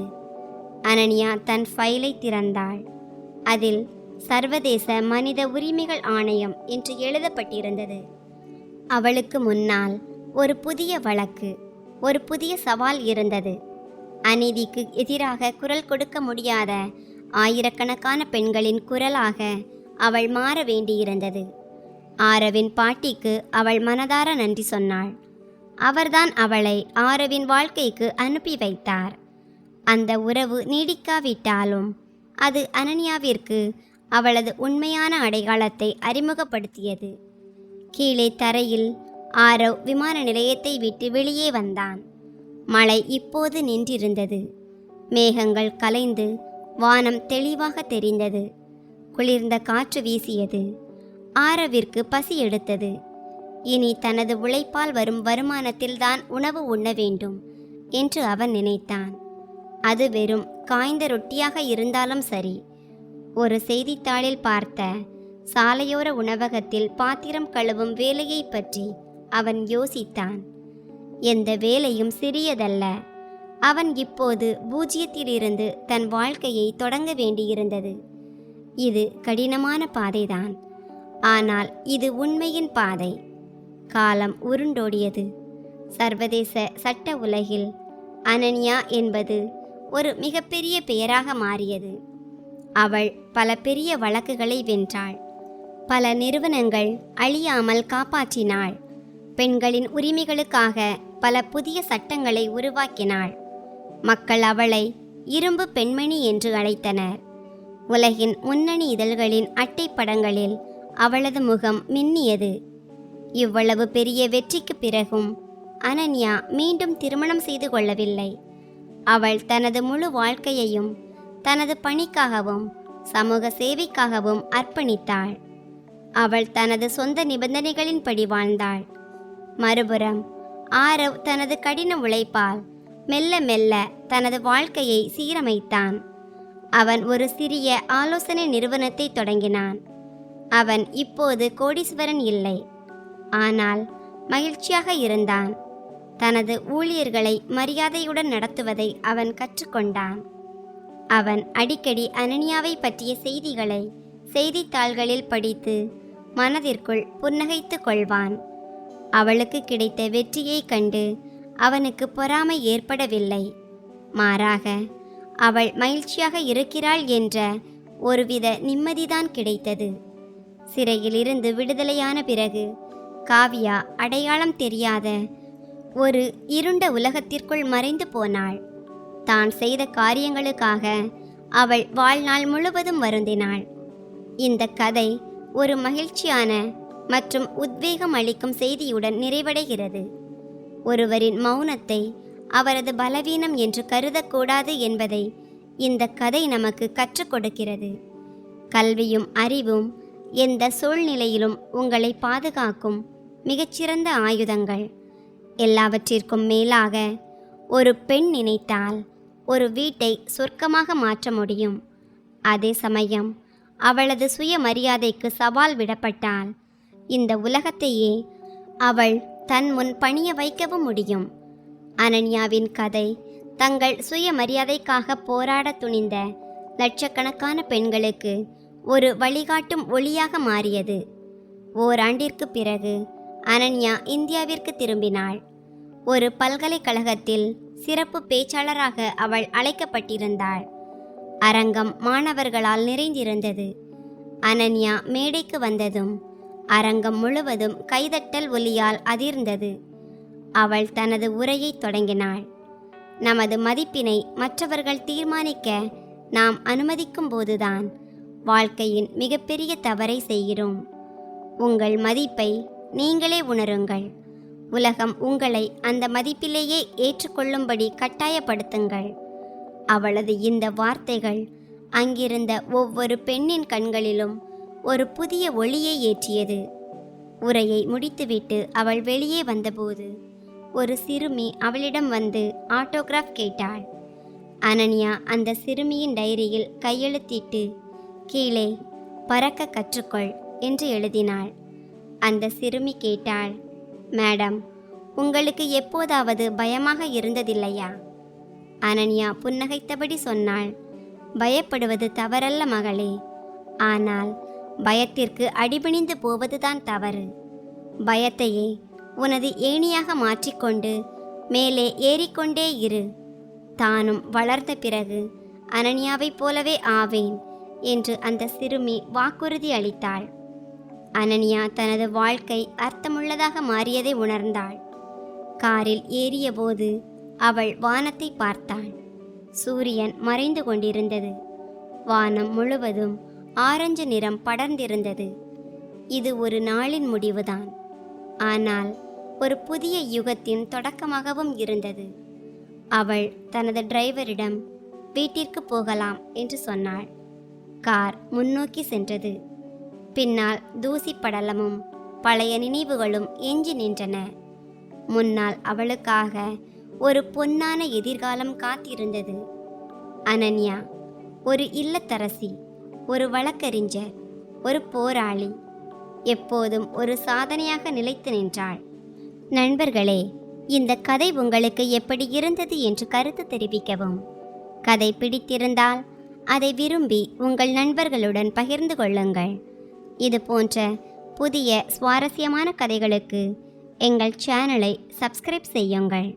அனன்யா தன் ஃபைலை திறந்தாள். அதில் சர்வதேச மனித உரிமைகள் ஆணையம் என்று எழுதப்பட்டிருந்தது. அவளுக்கு முன்னால் ஒரு புதிய வழக்கு, ஒரு புதிய சவால் இருந்தது. அநீதிக்கு எதிராக குரல் கொடுக்க முடியாத ஆயிரக்கணக்கான பெண்களின் குரலாக அவள் மாற வேண்டியிருந்தது. ஆரவின் பாட்டிக்கு அவள் மனதார நன்றி சொன்னாள். அவர்தான் அவளை ஆரவின் வாழ்க்கைக்கு அனுப்பி வைத்தார். அந்த உறவு நீடிக்காவிட்டாலும் அது அனன்யாவிற்கு அவளது உண்மையான அடையாளத்தை அறிமுகப்படுத்தியது. கீழே தரையில் ஆரவ் விமான நிலையத்தை விட்டு வெளியே வந்தான். மழை இப்போது நின்றிருந்தது. மேகங்கள் கலைந்து வானம் தெளிவாக தெரிந்தது. குளிர்ந்த காற்று வீசியது. ஆரவிற்கு பசி எடுத்தது. இனி தனது உழைப்பால் வரும் வருமானத்தில்தான் உணவு உண்ண வேண்டும் என்று அவன் நினைத்தான். அது வெறும் காய்ந்த ரொட்டியாக இருந்தாலும் சரி. ஒரு செய்தித்தாளில் பார்த்த சாலையோர உணவகத்தில் பாத்திரம் கழுவும் வேலையை பற்றி அவன் யோசித்தான். எந்த வேலையும் சிறியதல்ல. அவன் இப்போது பூஜ்ஜியத்திலிருந்து தன் வாழ்க்கையை தொடங்க வேண்டியிருந்தது. இது கடினமான பாதைதான். ஆனால் இது உண்மையின் பாதை. காலம் உருண்டோடியது. சர்வதேச சட்ட உலகில் அனன்யா என்பது ஒரு மிகப்பெரிய பெயராக மாறியது. அவள் பல பெரிய வழக்குகளை வென்றாள். பல நிறுவனங்கள் அழியாமல் காப்பாற்றினாள். பெண்களின் உரிமைகளுக்காக பல புதிய சட்டங்களை உருவாக்கினாள். மக்கள் அவளை இரும்பு பெண்மணி என்று அழைத்தனர். உலகின் முன்னணி இதழ்களின் அட்டைப்படங்களில் அவளது முகம் மின்னியது. இவ்வளவு பெரிய வெற்றிக்கு பிறகும் அனன்யா மீண்டும் திருமணம் செய்து கொள்ளவில்லை. அவள் தனது முழு வாழ்க்கையையும் தனது பணிக்காகவும் சமூக சேவைக்காகவும் அர்ப்பணித்தாள். அவள் தனது சொந்த நிபந்தனைகளின்படி வாழ்ந்தாள். மறுபுறம் ஆரவ் தனது கடின உழைப்பால் மெல்ல மெல்ல தனது வாழ்க்கையை சீரமைத்தான். அவன் ஒரு சிறிய ஆலோசனை நிறுவனத்தை தொடங்கினான். அவன் இப்போது கோடீஸ்வரன் இல்லை, ஆனால் மகிழ்ச்சியாக இருந்தான். தனது ஊழியர்களை மரியாதையுடன் நடத்துவதை அவன் கற்றுக்கொண்டான். அவன் அடிக்கடி அனன்யாவை பற்றிய செய்திகளை செய்தித்தாள்களில் படித்து மனதிற்குள் புன்னகைத்து கொள்வான். அவளுக்கு கிடைத்த வெற்றியை கண்டு அவனுக்கு பொறாமை ஏற்படவில்லை. மாறாக அவள் மகிழ்ச்சியாக இருக்கிறாள் என்ற ஒருவித நிம்மதிதான் கிடைத்தது. சிறையிலிருந்து விடுதலையான பிறகு காவியா அடையாளம் தெரியாத ஒரு இருண்ட உலகத்திற்குள் மறைந்து போனாள். தான் செய்த காரியங்களுக்காக அவள் வாழ்நாள் முழுவதும் வருந்தினாள். இந்த கதை ஒரு மகிழ்ச்சியான மற்றும் உத்வேகம் அளிக்கும் செய்தியுடன் நிறைவடைகிறது. ஒருவரின் மௌனத்தை அவரது பலவீனம் என்று கருதக்கூடாது என்பதை இந்த கதை நமக்கு கற்றுக் கொடுக்கிறது. கல்வியும் அறிவும் எந்த சூழ்நிலையிலும் உங்களை பாதுகாக்கும் மிகச்சிறந்த ஆயுதங்கள். எல்லாவற்றிற்கும் மேலாக ஒரு பெண் நினைத்தால் ஒரு வீட்டை சொர்க்கமாக மாற்ற முடியும். அதே சமயம் அவளது சுயமரியாதைக்கு சவால் விடப்பட்டால் இந்த உலகத்தையே அவள் தன் முன் பணிய வைக்கவும் முடியும். அனன்யாவின் கதை தங்கள் சுயமரியாதைக்காக போராட துணிந்த லட்சக்கணக்கான பெண்களுக்கு ஒரு வழிகாட்டும் ஒளியாக மாறியது. ஓராண்டிற்கு பிறகு அனன்யா இந்தியாவிற்கு திரும்பினாள். ஒரு பல்கலைக்கழகத்தில் சிறப்பு பேச்சாளராக அவள் அழைக்கப்பட்டிருந்தாள். அரங்கம் மாணவர்களால் நிறைந்திருந்தது. அனன்யா மேடைக்கு வந்ததும் அரங்கம் முழுவதும் கைதட்டல் ஒலியால் அதிர்ந்தது. அவள் தனது உரையை தொடங்கினாள். நமது மதிப்பினை மற்றவர்கள் தீர்மானிக்க நாம் அனுமதிக்கும் போதுதான் வாழ்க்கையின் மிகப்பெரிய தவறை செய்கிறோம். உங்கள் மதிப்பை நீங்களே உணருங்கள். உலகம் உங்களை அந்த மதிப்பிலேயே ஏற்றுக்கொள்ளும்படி கட்டாயப்படுத்துங்கள். அவளது இந்த வார்த்தைகள் அங்கிருந்த ஒவ்வொரு பெண்ணின் கண்களிலும் ஒரு புதிய ஒளியை ஏற்றியது. உரையை முடித்துவிட்டு அவள் வெளியே வந்தபோது ஒரு சிறுமி அவளிடம் வந்து ஆட்டோகிராஃப் கேட்டாள். அனன்யா அந்த சிறுமியின் டைரியில் கையெழுத்திட்டு கீழே பறக்க கற்றுக்கொள் என்று எழுதினாள். அந்த சிறுமி கேட்டாள், மேடம், உங்களுக்கு எப்போதாவது பயமாக இருந்ததில்லையா? அனன்யா புன்னகைத்தபடி சொன்னாள், பயப்படுவது தவறல்ல மகளே, ஆனால் பயத்திற்கு அடிபணிந்து போவதுதான் தவறு. பயத்தையே உனது ஏணியாக மாற்றிக்கொண்டு மேலே ஏறிக்கொண்டே இரு. தானும் வளர்ந்த பிறகு அனன்யாவைப் போலவே ஆவேன் என்று அந்த சிறுமி வாக்குறுதி அளித்தாள். அனன்யா தனது வாழ்க்கை அர்த்தமுள்ளதாக மாறியதை உணர்ந்தாள். காரில் ஏறியபோது அவள் வானத்தை பார்த்தாள். சூரியன் மறைந்து கொண்டிருந்தது. வானம் முழுவதும் ஆரஞ்சு நிறம் படர்ந்திருந்தது. இது ஒரு நாளின் முடிவுதான், ஆனால் ஒரு புதிய யுகத்தின் தொடக்கமாகவும் இருந்தது. அவள் தனது டிரைவரிடம் வீட்டிற்கு போகலாம் என்று சொன்னாள். கார் முன்னோக்கி சென்றது. பின்னால் தூசி படலமும் பழைய நினைவுகளும் எஞ்சி நின்றன. முன்னால் அவளுக்காக ஒரு பொன்னான எதிர்காலம் காத்திருந்தது. அனன்யா ஒரு இல்லத்தரசி, ஒரு வழக்கறிஞர், ஒரு போராளி, எப்போதும் ஒரு சாதனையாக நிலைத்து நின்றாள். நண்பர்களே, இந்த கதை உங்களுக்கு எப்படி இருந்தது என்று கருத்து தெரிவிக்கவும். கதை பிடித்திருந்தால் அதை விரும்பி உங்கள் நண்பர்களுடன் பகிர்ந்து கொள்ளுங்கள். இது போன்ற புதிய சுவாரஸ்யமான கதைகளுக்கு எங்கள் சேனலை சப்ஸ்கிரைப் செய்யுங்கள்.